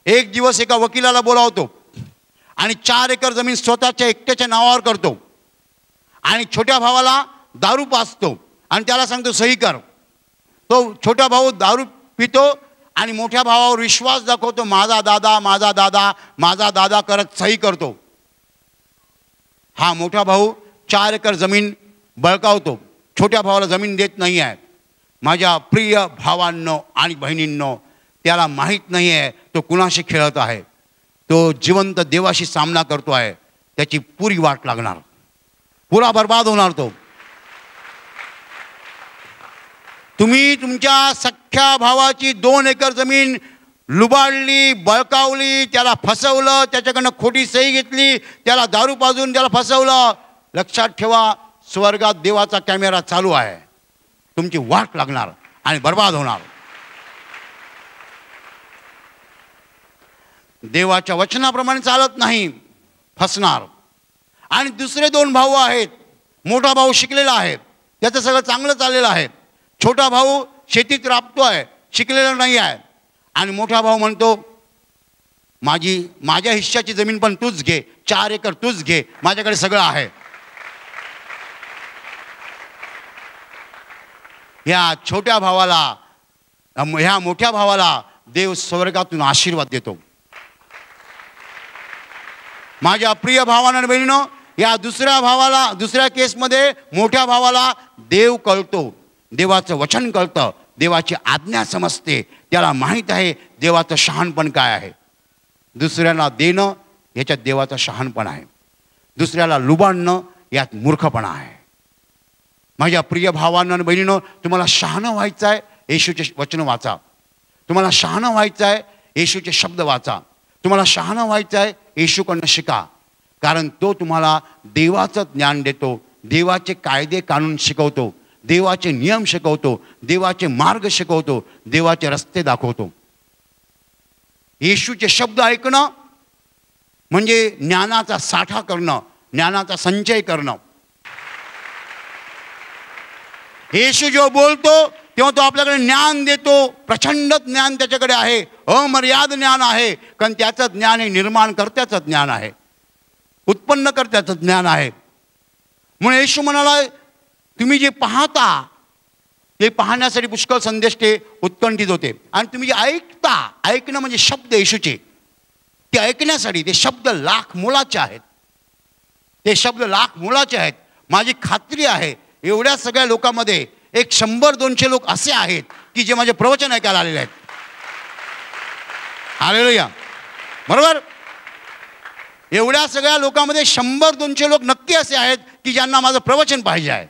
एक दिवस एका वकिलाला बोलावतो आणि 4 एकर जमीन स्वतःच्या एकट्याच्या नावावर करतो. आणि छोट्या भावाला दारू पाजतो आणि त्याला सांगतो सही कर. तो छोटा भाऊ दारू पितो आणि मोठ्या भावावर विश्वास दाखवतो, माझा दादा, माझा दादा, माझा दादा करत सही करतो. हा मोठा भाऊ 4 एकर जमीन बळकावतो, छोट्या भावाला जमीन देत नाही आहे. माझ्या प्रिय भावांनो आणि बहिणींनो, त्याला माहीत नाही आहे तो कुणाशी खेळत आहे. तो जिवंत देवाशी सामना करतो आहे. त्याची पुरी वाट लागणार, पुरा बर्बाद होणार तो. तुम्ही तुमच्या सख्ख्या भावाची 2 एकर जमीन लुबाडली, बळकावली, त्याला फसवलं, त्याच्याकडनं खोटी सही घेतली, त्याला दारू पाजून त्याला फसवलं. लक्षात ठेवा, स्वर्गात देवाचा कॅमेरा चालू आहे. तुमची वाट लागणार आणि बर्बाद होणार. देवाच्या वचनाप्रमाणे चालत नाही, फसणार. आणि दुसरे 2 भाऊ आहेत. मोठा भाऊ शिकलेला आहे, त्याचं सगळं चांगलं चाललेलं आहे. छोटा भाऊ शेतीत राबतो आहे, शिकलेला नाही आहे. आणि मोठा भाऊ म्हणतो, माझ्या हिश्श्याची जमीन पण तूच घे, 4 एकर तूच घे, माझ्याकडे सगळं आहे. ह्या छोट्या भावाला, ह्या मोठ्या भावाला देव स्वर्गातून आशीर्वाद देतो. माझ्या प्रिय भावांना आणि बहिणींनो, या दुसऱ्या केसमध्ये मोठ्या भावाला देव कळतो, देवाचं वचन कळतं, देवाची आज्ञा समजते, त्याला माहीत आहे देवाचं शहाणपण काय आहे. दुसऱ्याला देणं याच्यात देवाचं शहाणपण आहे, दुसऱ्याला लुबाडणं यात मूर्खपणा आहे. माझ्या प्रिय भावांना आणि बहिणींनो, तुम्हाला शहाणं व्हायचं आहे, येशूचे वचन वाचा. तुम्हाला शहाणं व्हायचं आहे, येशूचे शब्द वाचा. तुम्हाला शहाणं व्हायचं आहे, येशूकडनं शिका. कारण तो तुम्हाला देवाचं ज्ञान देतो, देवाचे कायदे कानून शिकवतो, देवाचे नियम शिकवतो, देवाचे मार्ग शिकवतो, देवाचे रस्ते दाखवतो. येशूचे शब्द ऐकणं म्हणजे ज्ञानाचा साठा करणं, ज्ञानाचा संचय करणं. येशू जेव्हा बोलतो तेव्हा तो आपल्याकडे ज्ञान देतो. प्रचंड ज्ञान त्याच्याकडे आहे, अमर्याद ज्ञान आहे. कारण त्याचं ज्ञान हे निर्माणकर्त्याचं ज्ञान आहे, उत्पन्नकर्त्याचं ज्ञान आहे. म्हणून येशू म्हणाला, तुम्ही जे पाहता ते पाहण्यासाठी पुष्कळ संदेश ते उत्कंठित होते. आणि तुम्ही जे ऐकता, ऐकणं म्हणजे शब्द येशूचे, ते ऐकण्यासाठी ते शब्द लाख मोलाचे आहेत. ते शब्द लाख मोलाचे आहेत. माझी खात्री आहे एवढ्या सगळ्या लोकांमध्ये 100-200 लोक असे आहेत की जे माझे प्रवचन ऐकायला आलेले आहेत. हालेलुया. बरोबर. एवढ्या सगळ्या लोकांमध्ये 100-200 लोक नक्की असे आहेत की ज्यांना माझं प्रवचन पाहिजे आहे.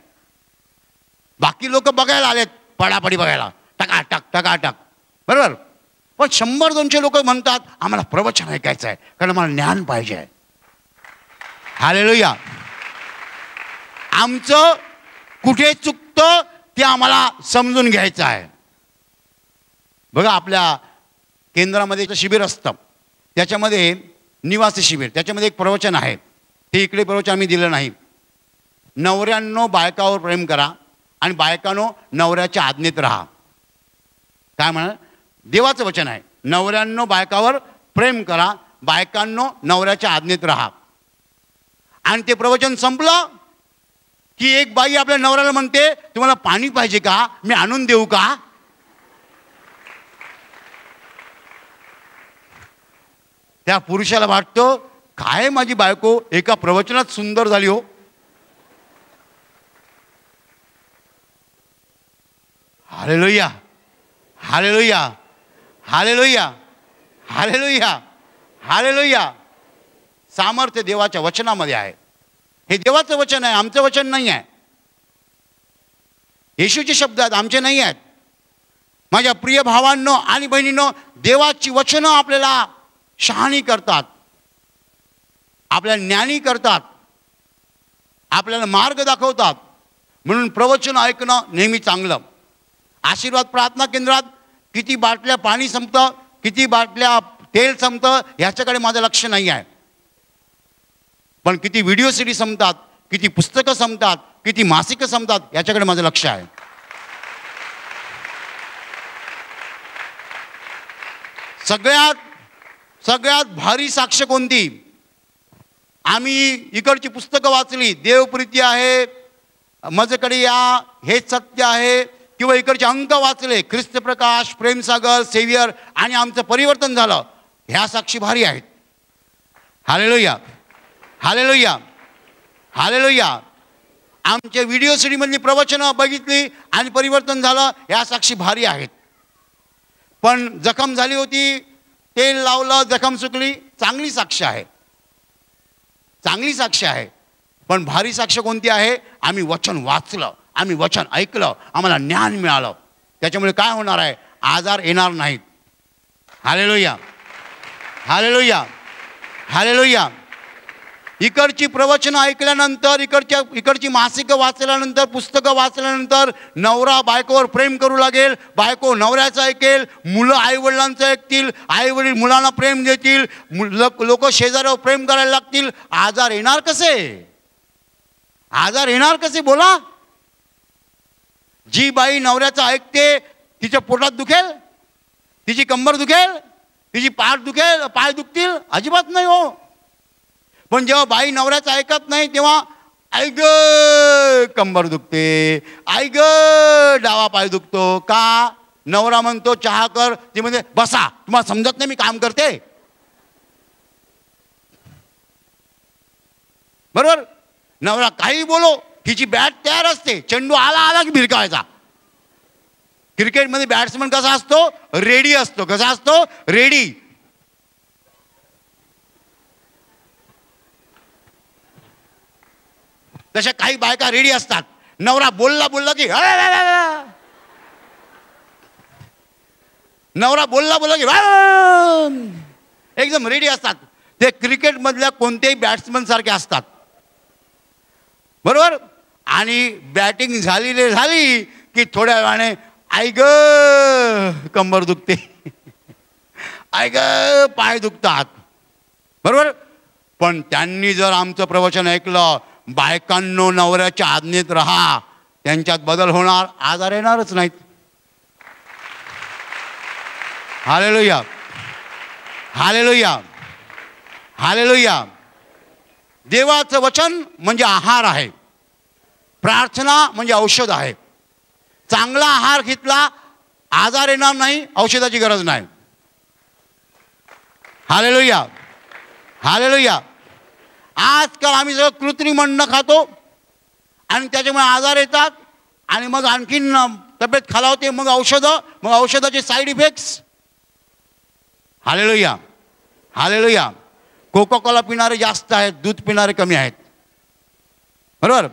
बाकी लोक बघायला आलेत, पडापडी बघायला, टकाटक टकाटक. बरोबर. पण 100-200 लोक म्हणतात आम्हाला प्रवचन ऐकायचं आहे, कारण आम्हाला ज्ञान पाहिजे आहे. हालेलुया. आमचं कुठे चुकतं ते आम्हाला समजून घ्यायचं आहे. बघा, आपल्या केंद्रामध्ये एक शिबिर असतं, त्याच्यामध्ये निवासी शिबिर, त्याच्यामध्ये एक प्रवचन आहे. ते इकडे प्रवचन आम्ही दिलं नाही. नवऱ्यांनो बायकावर प्रेम करा आणि बायकांनो नवऱ्याच्या आज्ञेत राहा. काय म्हणा, देवाचं वचन आहे. नवऱ्यांनो बायकावर प्रेम करा बायकांनो नवऱ्याच्या आज्ञेत राहा. आणि ते प्रवचन संपलं की एक बाई आपल्या नवऱ्याला म्हणते, तुम्हाला पाणी पाहिजे का, मी आणून देऊ का? त्या पुरुषाला वाटतं, काय माझी बायको एका प्रवचनात सुंदर झाली हो. Hallelujah, hallelujah, hallelujah, hallelujah, hallelujah. सामर्थ्य देवाच्या वचनामध्ये आहे. हे देवाचं वचन आहे, आमचं वचन नाही आहे. येशूचे शब्द आहेत, आमचे नाही आहेत. माझ्या प्रिय भावांनो आणि बहिणींनो, देवाची वचनं आपल्याला शहाणी करतात, आपल्याला ज्ञानी करतात, आपल्याला मार्ग दाखवतात. म्हणून प्रवचन ऐकणं नेहमी चांगलं. आशीर्वाद प्रार्थना केंद्रात किती बाटल्या पाणी संपतं, किती बाटल्या तेल संपतं ह्याच्याकडे माझं लक्ष नाही आहे. पण किती व्हिडिओ सीडी संपतात, किती पुस्तकं संपतात, किती मासिकं संपतात याच्याकडे माझं लक्ष आहे. सगळ्यात भारी साक्ष कोणती? आम्ही इकडची पुस्तकं वाचली, देवप्रीती आहे, माझ्याकडे या, हेच सत्य आहे, किंवा इकडचे अंक वाचले, ख्रिस्त प्रकाश, प्रेमसागर, सेवियर, आणि आमचं परिवर्तन झालं, ह्या साक्षी भारी आहेत. Hallelujah, hallelujah, hallelujah. आमच्या व्हिडिओ सीडीमधली प्रवचनं बघितली आणि परिवर्तन झालं, ह्या साक्षी भारी आहेत. पण जखम झाली होती, तेल लावलं, जखम सुकली, चांगली साक्ष आहे, चांगली साक्ष आहे. पण भारी साक्ष कोणती आहे? आम्ही वचन वाचलं, आम्ही वचन ऐकलं, आम्हाला ज्ञान मिळालं. त्याच्यामुळे काय होणार आहे? आजार येणार नाहीत. Hallelujah, hallelujah, hallelujah. इकडची प्रवचनं ऐकल्यानंतर, इकडची मासिकं वाचल्यानंतर, पुस्तकं वाचल्यानंतर नवरा बायकोवर प्रेम करू लागेल, बायको नवऱ्याचं ऐकेल, मुलं आईवडिलांचं ऐकतील, आईवडील मुलांना प्रेम देतील, लोक शेजाऱ्यावर प्रेम करायला लागतील. आजार येणार कसे? आजार येणार कसे बोला? जी बाई नवऱ्याचं ऐकते तिच्या पोटात दुखेल, तिची कंबर दुखेल, तिची पाठ दुखेल, पाय दुखतील? अजिबात नाही हो. पण जेव्हा बाई नवऱ्याचं ऐकत नाही तेव्हा आई ग कंबर दुखते, आई ग डावा पाय दुखतो. का? नवरा म्हणतो चहा कर, ती म्हणते बसा, तुम्हाला समजत नाही मी काम करते. बरोबर? नवरा काही बोलो, हिची बॅट तयार असते, चेंडू आला की भिरकावायचा. क्रिकेटमध्ये बॅट्समन कसा असतो? रेडी असतो. कसा असतो? रेडी. तशा काही बायका रेडी असतात. नवरा बोलला की नवरा बोलला की एकदम रेडी असतात. ते क्रिकेटमधल्या कोणत्याही बॅट्समन सारखे असतात. बरोबर? आणि बॅटिंग झाली की थोड्या वेळाने आई ग कंबर दुखते, आई ग पाय दुखतात. बरोबर? पण त्यांनी जर आमचं प्रवचन ऐकलं, बायकांनो नवऱ्याच्या आज्ञेत राहा, त्यांच्यात बदल होणार, आजार येणारच नाहीत. Hallelujah, hallelujah, hallelujah. देवाचं वचन म्हणजे आहार आहे, प्रार्थना म्हणजे औषध आहे. चांगला आहार घेतला, आजार येणार नाही, औषधाची गरज नाही. Hallelujah, hallelujah. आजकाल आम्ही सगळं कृत्रिम अन्न खातो आणि त्याच्यामुळे आजार येतात आणि मग आणखीन तब्येत खालावते, मग औषधं, मग औषधाचे side effects. Hallelujah, hallelujah. Coca Cola पिणारे जास्त आहेत, दूध पिणारे कमी आहेत. बरोबर?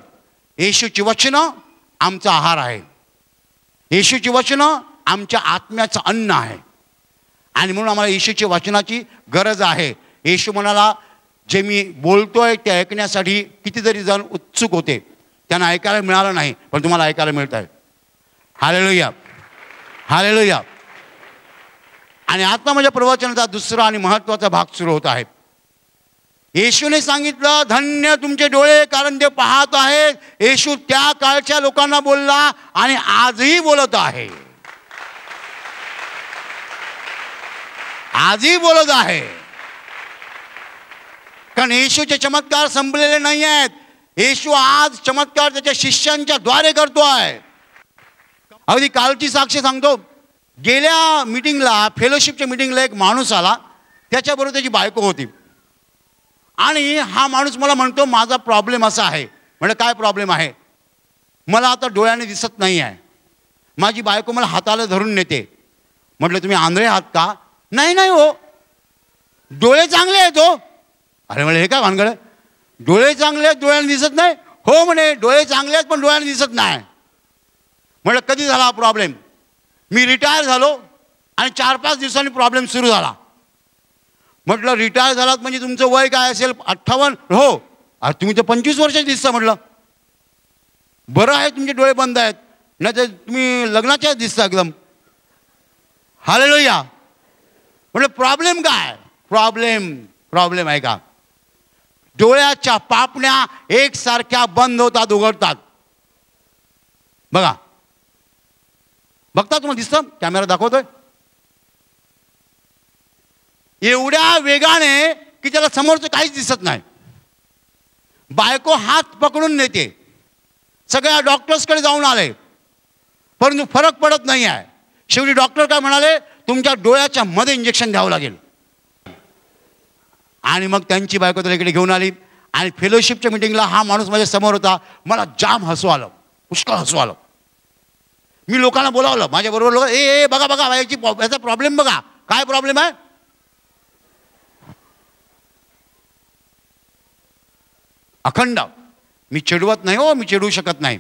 येशूची वचनं आमचा आहार आहे. येशूची वचनं आमच्या आत्म्याचं अन्न आहे. आणि म्हणून आम्हाला येशूच्या वचनाची गरज आहे. येशू म्हणाला, जे मी बोलतोय ते ऐकण्यासाठी कितीतरी जण उत्सुक होते, त्यांना ऐकायला मिळालं नाही, पण तुम्हाला ऐकायला मिळत आहे. Hallelujah, hallelujah. आणि आता माझ्या प्रवचनाचा दुसरा आणि महत्त्वाचा भाग सुरू होत आहे. येशूने सांगितलं, धन्य तुमचे डोळे कारण ते पाहत आहेत. येशू त्या काळच्या लोकांना बोलला आणि आजही बोलत आहे, आजही बोलत आहे. कारण येशूचे चमत्कार संपलेले नाही आहेत. येशू आज चमत्कार त्याच्या शिष्यांच्या द्वारे करतोय. अगदी कालची साक्ष सांगतो. गेल्या मीटिंगला, फेलोशिपच्या मीटिंगला एक माणूस आला, त्याच्याबरोबर त्याची बायको होती. आणि हा माणूस मला म्हणतो माझा प्रॉब्लेम असा आहे. म्हणजे काय प्रॉब्लेम आहे? मला आता डोळ्याने दिसत नाही आहे. माझी बायको मला हाताला धरून नेते. म्हटलं तुम्ही आंधळे आहात का? नाही नाही हो, डोळे चांगले आहेत हो. अरे म्हणे हे काय भानगड? डोळे चांगले आहेत, डोळ्याने दिसत नाही? हो म्हणे डोळे चांगले आहेत पण डोळ्याने दिसत नाही. म्हटलं कधी झाला हा प्रॉब्लेम? मी रिटायर झालो आणि 4-5 दिवसांनी प्रॉब्लेम सुरू झाला. म्हटलं रिटायर झालात म्हणजे तुमचं वय काय असेल? 58. हो. अरे तुम्ही तर 25 वर्षाचे दिसता. म्हटलं बरं आहे तुमचे डोळे बंद आहेत, नाही तर तुम्ही लग्नाच्याच दिसता एकदम. हालेलुया. म्हटलं प्रॉब्लेम काय? प्रॉब्लेम आहे का? डोळ्याच्या पापण्या एकसारख्या बंद होतात, उघडतात. बघा, बघता तुम्हाला दिसतं? कॅमेरा दाखवतोय एवढ्या वेगाने की त्याला समोरचं काहीच दिसत नाही. बायको हात पकडून नेते. सगळ्या डॉक्टर्सकडे जाऊन आले परंतु फरक पडत नाही आहे. शेवटी डॉक्टर काय म्हणाले? तुमच्या डोळ्याच्या मध्ये इंजेक्शन द्यावं लागेल. आणि मग त्यांची बायको त्याला इकडे घेऊन आली. आणि फेलोशिपच्या मीटिंगला हा माणूस माझ्या समोर होता. मला जाम हसू आलं, पुष्कळ हसू आलं. मी लोकांना बोलावलं, माझ्याबरोबर लोक, ए बघा बघा याचा प्रॉब्लेम बघा. काय प्रॉब्लेम आहे? अखंड. मी चिडवत नाही हो, मी चिडवू शकत नाही.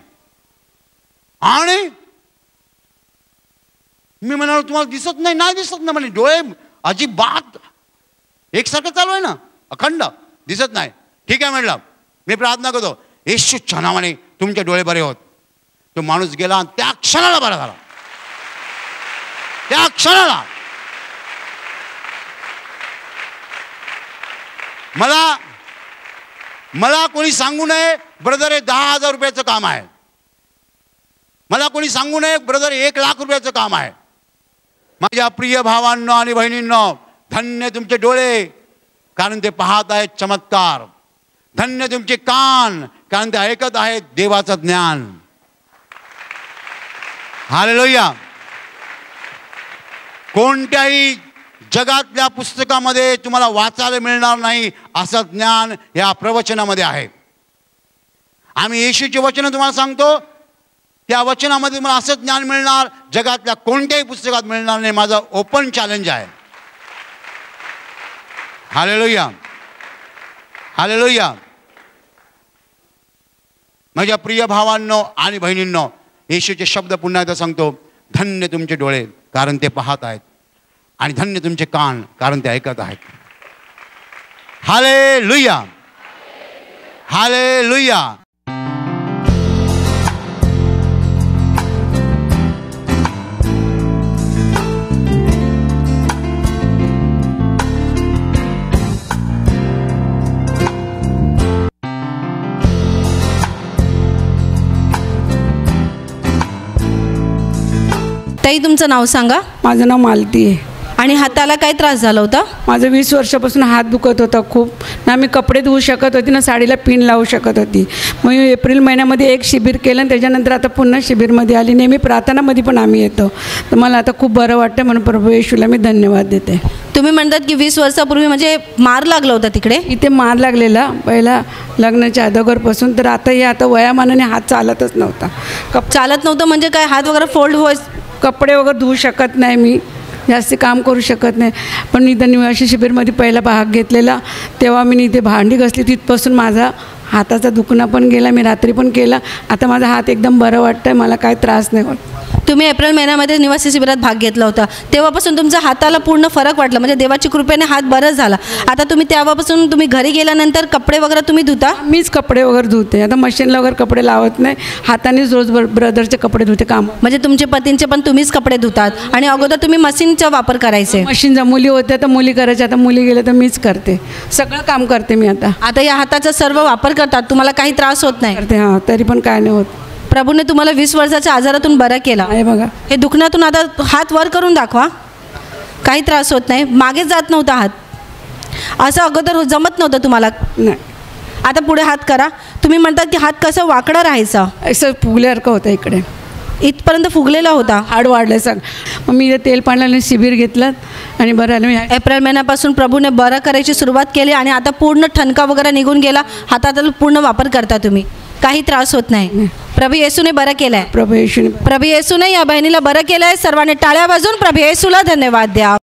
आणि मी म्हणालो तुम्हाला दिसत नाही? नाही दिसत ना म्हणे. डोळे अजिबात एकसारखं चालू आहे ना, अखंड दिसत नाही. ठीक आहे म्हटलं, मी प्रार्थना करतो येशूच्या नावाने तुमचे डोळे बरे होत. तो माणूस गेला आणि त्या क्षणाला बरा झाला. त्या क्षणाला मला कोणी सांगू नये ब्रदर हे 10,000 रुपयाचं काम आहे. मला कोणी सांगू नये ब्रदर 1,00,000 रुपयाचं काम आहे. माझ्या प्रिय भावांनो आणि बहिणींनो, धन्य तुमचे डोळे कारण ते पाहत आहेत चमत्कार. धन्य तुमचे कान कारण ते ऐकत आहेत देवाचं ज्ञान. हालेलुया. कोणत्याही जगातल्या पुस्तकामध्ये तुम्हाला वाचायला मिळणार नाही असं ज्ञान या प्रवचनामध्ये आहे. आम्ही येशूचे वचन तुम्हाला सांगतो, त्या वचनामध्ये तुम्हाला असं ज्ञान मिळणार जगातल्या कोणत्याही पुस्तकात मिळणार नाही. माझं ओपन चॅलेंज आहे. Hallelujah, hallelujah. माझ्या प्रिय भावांनो आणि बहिणींनो, येशूचे शब्द पुन्हा एकदा सांगतो. धन्य तुमचे डोळे कारण ते पाहत आहेत आणि धन्य तुमचे कान कारण ते ऐकत आहेत. Hallelujah, hallelujah. ताई तुमचं नाव सांगा. माझं नाव मालती आहे. आणि हाताला काय त्रास झाला होता? माझं 20 वर्षापासून हात दुखत होता खूप. ना मी कपडे धुवू शकत होती ना साडीला पिन लावू शकत होती. मग मी एप्रिल महिन्यामध्ये एक शिबिर केलं आणि त्याच्यानंतर आता पुन्हा शिबिरमध्ये आली. नेहमी प्रार्थनामध्ये पण आम्ही येतो. तर मला आता खूप बरं वाटतं म्हणून प्रभू येशूला मी धन्यवाद देते. तुम्ही म्हणतात की 20 वर्षापूर्वी म्हणजे मार लागला होता तिकडे? इथे मार लागलेला पहिला लग्नाच्या अगोदरपासून. तर आता वयामानाने हात चालतच नव्हता. चालत नव्हतं म्हणजे काय? हात वगैरे फोल्ड कपडे वगैरे धुवू शकत नाही, मी जास्त काम करू शकत नाही. पण मी तर निवासी शिबिरमध्ये पहिला भाग घेतलेला तेव्हा मी इथे भांडी घासली. तिथपासून माझा हाताचा दुखणं पण गेला. मी रात्री पण केला. आता माझा हात एकदम बरं वाटतं आहे, मला काय त्रास नाही होत. तुम्ही एप्रिल महिन्यामध्ये निवासी शिबिरात भाग घेतला होता, तेव्हापासून तुमच्या हाताला पूर्ण फरक वाटला, म्हणजे देवाची कृपेने हात बरं झाला. आता तुम्ही तेव्हापासून तुम्ही घरी गेल्यानंतर कपडे वगैरे तुम्ही धुता? मीच कपडे वगैरे धुते. आता मशीनला वगैरे कपडे लावत नाही, हातानेच रोज ब्रदरचे कपडे धुते. काम म्हणजे तुमचे पतींचे पण तुम्हीच कपडे धुतात. आणि अगोदर तुम्ही मशीनचा वापर करायचे? मशीनच्या मुली होत्या तर मुली करायच्या, आता मुली गेल्या तर मीच करते. सगळं काम करते मी आता. आता या हाताचा सर्व वापर करतात, तुम्हाला काही त्रास होत नाही? करते. हां, तरी पण काय नाही होत. प्रभूने तुम्हाला 20 वर्षाच्या आजारातून बरं केला आहे. बघा हे दुखण्यातून आता हात वर करून दाखवा. काही त्रास होत नाही, मागेच जात नव्हता हात. असं अगोदर जमत नव्हतं तुम्हाला? नाही, आता पुढे हात करा. तुम्ही म्हणतात की हात कसं वाकडा राहायचा, असं फुगल्यासारखं होतं इकडे, इथपर्यंत फुगलेला होता. हाड वाढलं सग. मग मी इथे तेल पाण्याने शिबिर घेतलं आणि बरं आलं. मी एप्रिल महिन्यापासून प्रभूने बरं करायची सुरुवात केली आणि आता पूर्ण ठणका वगैरे निघून गेला. हाताचा पूर्ण वापर करता तुम्ही, काही त्रास होत नाही. प्रभू येशूने बरं केलं आहे. प्रभू येशूने या बहिणीला बरं केलं आहे. सर्वांनी टाळ्या वाजवून प्रभू येशूला धन्यवाद द्या.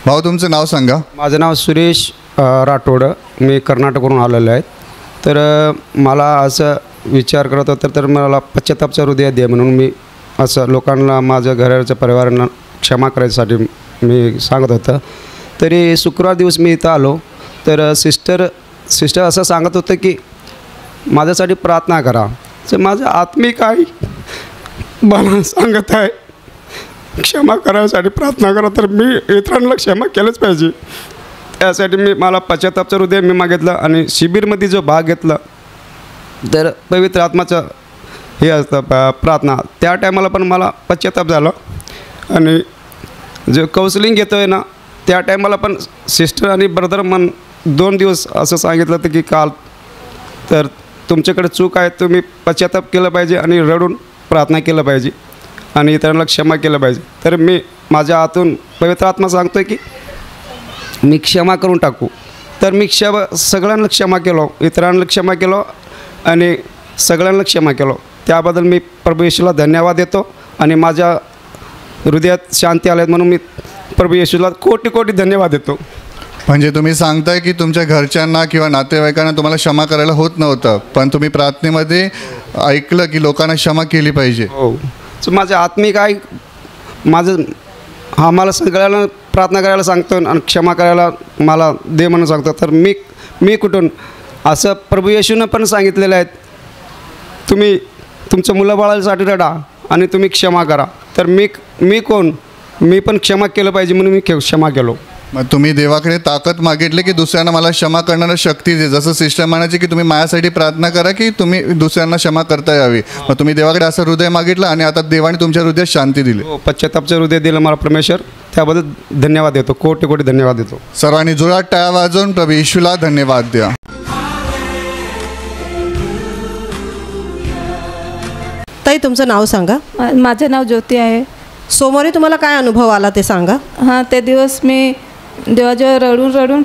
भाऊ तुमचं नाव सांगा. माझं नाव सुरेश राठोड, मी कर्नाटकवरून आलेलो आहे. तर मला असं विचार करत होतं तर मला पश्चातापचा हृदय दे म्हणून मी असं लोकांना, माझ्या घराच्या परिवारांना क्षमा करायसाठी मी सांगत होतं. तरी शुक्रवार दिवस मी इथं आलो तर सिस्टर असं सांगत होतं की माझ्यासाठी प्रार्थना करा. तर माझं आत्मिक आई मला सांगत आहे क्षमा करायसाठी प्रार्थना करा. तर मी इतरांना क्षमा केलंच पाहिजे. त्यासाठी मला पश्चातापचं हृदय मी मागितलं आणि शिबिरमध्ये जो भाग घेतला तर पवित्र आत्माचं हे असतं प्रार्थना, त्या टायमाला पण मला पश्चाताप झाला. आणि जो काउन्सिलिंग घेतो आहे ना त्या टायमाला पण सिस्टर आणि ब्रदर मन 2 दिवस असं सांगितलं होतं की काल तर तुमच्याकडे चूक आहे, तुम्ही पश्चाताप केलं पाहिजे आणि रडून प्रार्थना केलं पाहिजे आणि इतरांना क्षमा केलं पाहिजे. तर मी माझ्या हातून पवित्र आत्मा सांगतो आहे की मी क्षमा करून टाकू. तर मी सगळ्यांना क्षमा केलो, इतरांना क्षमा केलो आणि सगळ्यांना क्षमा केलो. त्याबद्दल मी प्रभू येशूला धन्यवाद देतो आणि माझ्या हृदयात शांती आल्यात म्हणून मी प्रभू येशूला कोटी कोटी धन्यवाद देतो. म्हणजे तुम्ही सांगताय की तुमच्या घरच्यांना किंवा नातेवाईकांना तुम्हाला क्षमा करायला होत नव्हतं, पण तुम्ही प्रार्थनेमध्ये ऐकलं की लोकांना क्षमा केली पाहिजे. हो, सो माझं आत्मिक आई मला सगळ्यांना प्रार्थना करायला सांगतो आणि क्षमा करायला मला दे म्हणून सांगतो. तर मी कुठून असं प्रभू येशूनं पण सांगितलेलं आहे, तुम्ही तुमचं मुलाबाळासाठी रडा आणि तुम्ही क्षमा करा. तर मी कोण, मी पण क्षमा केलं पाहिजे म्हणून मी क्षमा केलो. मग तुम्ही देवाकडे ताकद मागितली की दुसऱ्यांना मला क्षमा करणारा शक्ती दे. जसं सिस्टर म्हणायची की तुम्ही माझ्यासाठी प्रार्थना करा की तुम्ही दुसऱ्यांना क्षमा करता यावी. मग तुम्ही देवाकडे असं हृदय मागितलं आणि आता देवाने तुमच्या हृदयात शांती दिली. हो, पश्चातापचं हृदय दिलं मला परमेश्वर, त्याबद्दल धन्यवाद देतो, कोटी कोटी धन्यवाद देतो. सर्वांनी जोरात टाळ्या वाजवून प्रभू येशूला धन्यवाद द्या. ताई तुमचं नाव सांगा. माझं नाव ज्योती आहे. सोमवारी तुम्हाला काय अनुभव आला ते सांगा. हां, ते दिवस मी देवाजवळ रडून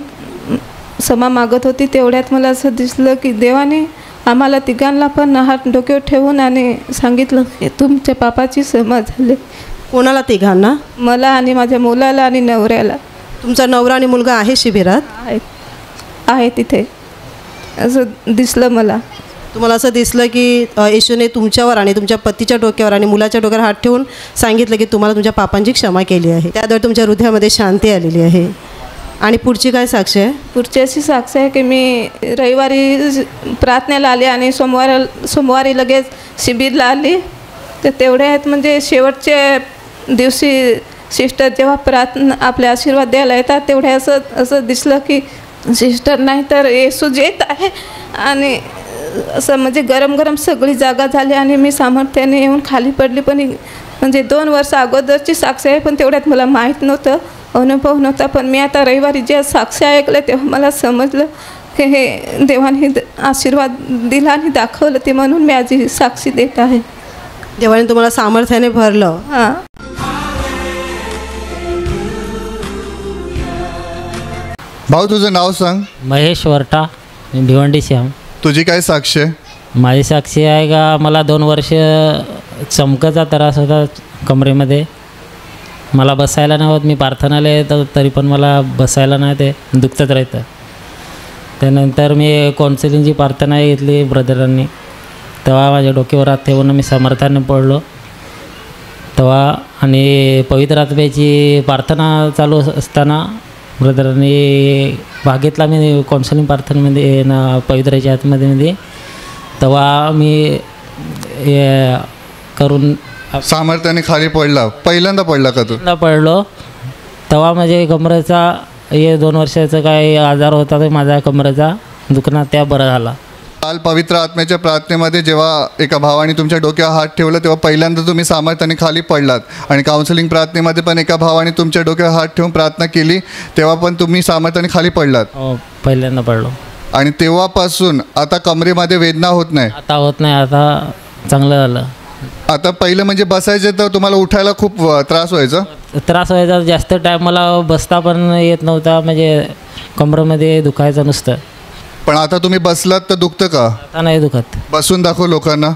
क्षमा मागत होती. तेवढ्यात मला असं दिसलं की देवाने आम्हाला तिघांना पण हात डोक्यावर ठेवून आणि सांगितलं की तुमच्या पापाची क्षमा झाली. कोणाला तिघांना? मला आणि माझ्या मुलाला आणि नवऱ्याला. तुमचा नवरा आणि मुलगा आहे शिबिरात? आहे तिथे. असं दिसलं मला. तुम्हाला असं दिसलं की येशूने तुमच्यावर आणि तुमच्या पतीच्या डोक्यावर आणि मुलाच्या डोक्यावर हात ठेवून सांगितलं की तुम्हाला तुमच्या पापांची क्षमा केली आहे, त्याद्वारे तुमच्या हृदयामध्ये शांती आलेली आहे. आणि पुढची काय साक्ष आहे? पुढची अशी साक्ष आहे की मी रविवारी प्रार्थनेला आली आणि सोमवारी लगेच शिबिरला आली. तर तेवढे आहेत म्हणजे शेवटच्या दिवशी सिस्टर जेव्हा प्रार्थना आपले आशीर्वाद द्यायला येतात तेवढे असं दिसलं की सिस्टर नाही तर येशू येत आहे. आणि असं म्हणजे गरम सगळी जागा झाली आणि मी सामर्थ्याने येऊन खाली पडली. पण म्हणजे 2 वर्ष अगोदरची साक्ष आहे, पण तेवढ्यात मला माहीत नव्हतं, अनुभव नव्हता. पण मी आता रविवारी जे साक्ष ऐकलं तेव्हा मला समजलं की हे देवाने आशीर्वाद दिला आणि दाखवलं, ते म्हणून मी आज साक्षी देत आहे. देवाने तुम्हाला सामर्थ्याने भरलं. हां. भाऊ तुझं नाव सांग. महेश वरटा, भिवंडी श्याम. तुझी काय साक्ष आहे? माझी साक्षी आहे का मला 2 वर्ष चमकाचा त्रास होता कमरेमध्ये. मला बसायला नाही होत. मी प्रार्थनाला येतो तरी पण मला बसायला नाही, ते दुखतच राहतं. त्यानंतर मी काउन्सिलिंगची प्रार्थना घेतली ब्रदरांनी, तेव्हा माझ्या डोक्यावर हात ठेवून मी समर्थाने पडलो तेव्हा. आणि पवित्र आत्म्याची प्रार्थना चालू असताना ब्रदरांनी भाग घेतला. मी काउन्सिलिंग प्रार्थनेमध्ये ना पवित्राच्या आत्म्यामध्ये, तेव्हा मी करून सामर्थ्याने खाली पडला. पहिल्यांदा पडला का तू? पडलो तेव्हा माझ्या कमरेचा 2 वर्षाचा काय आजार होता, तो माझा कमरेचा दुखणं त्या बरा झाला. काल पवित्र आत्म्याच्या प्रार्थनेमध्ये जेव्हा एका भावाने तुमच्या डोक्यावर हात ठेवला तेव्हा पहिल्यांदा तुम्ही सामर्थ्याने खाली पडलात आणि काउन्सिलिंग प्रार्थनेमध्ये पण एका भावाने तुमच्या डोक्यावर हात ठेवून प्रार्थना केली तेव्हा पण तुम्ही सामर्थ्याने खाली पडलात. हो, पहिल्यांदा पडलो. आणि तेव्हापासून आता कमरेमध्ये वेदना होत नाही. आता होत नाही, आता चांगलं झालं. आता पहिलं म्हणजे बसायचं तर तुम्हाला उठायला खूप त्रास व्हायचा. जास्त टाईम मला बसता पण येत नव्हता, म्हणजे कमरेमध्ये दुखायचं नुसतं. पण आता तुम्ही बसलात तर दुखतं का? आता नाही दुखत. बसून दाखव लोकांना.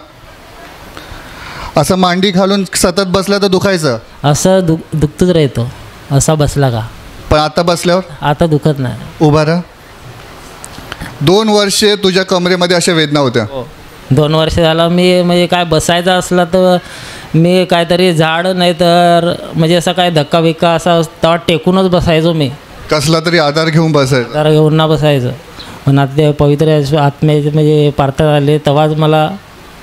असं मांडी घालून सतत बसला तर दुखायचं. असं दुखतच राहतो असा बसला का. पण आता बसल्यावर आता दुखत नाही. उभा राहा. 2 वर्षे तुझ्या कमरेमध्ये अशा वेदना होत्या. 2 वर्ष झालं. मी म्हणजे काय बसायचं असलं तर मी काहीतरी झाड नाही तर म्हणजे असं काय धक्का बिक्का असा तेव्हा टेकूनच बसायचो. मी कसला तरी आधार घेऊन बसायचं. आधार घेऊन ना बसायचं. पण आता ते पवित्र आत्म्याचे म्हणजे प्रार्थना झाली तेव्हाच मला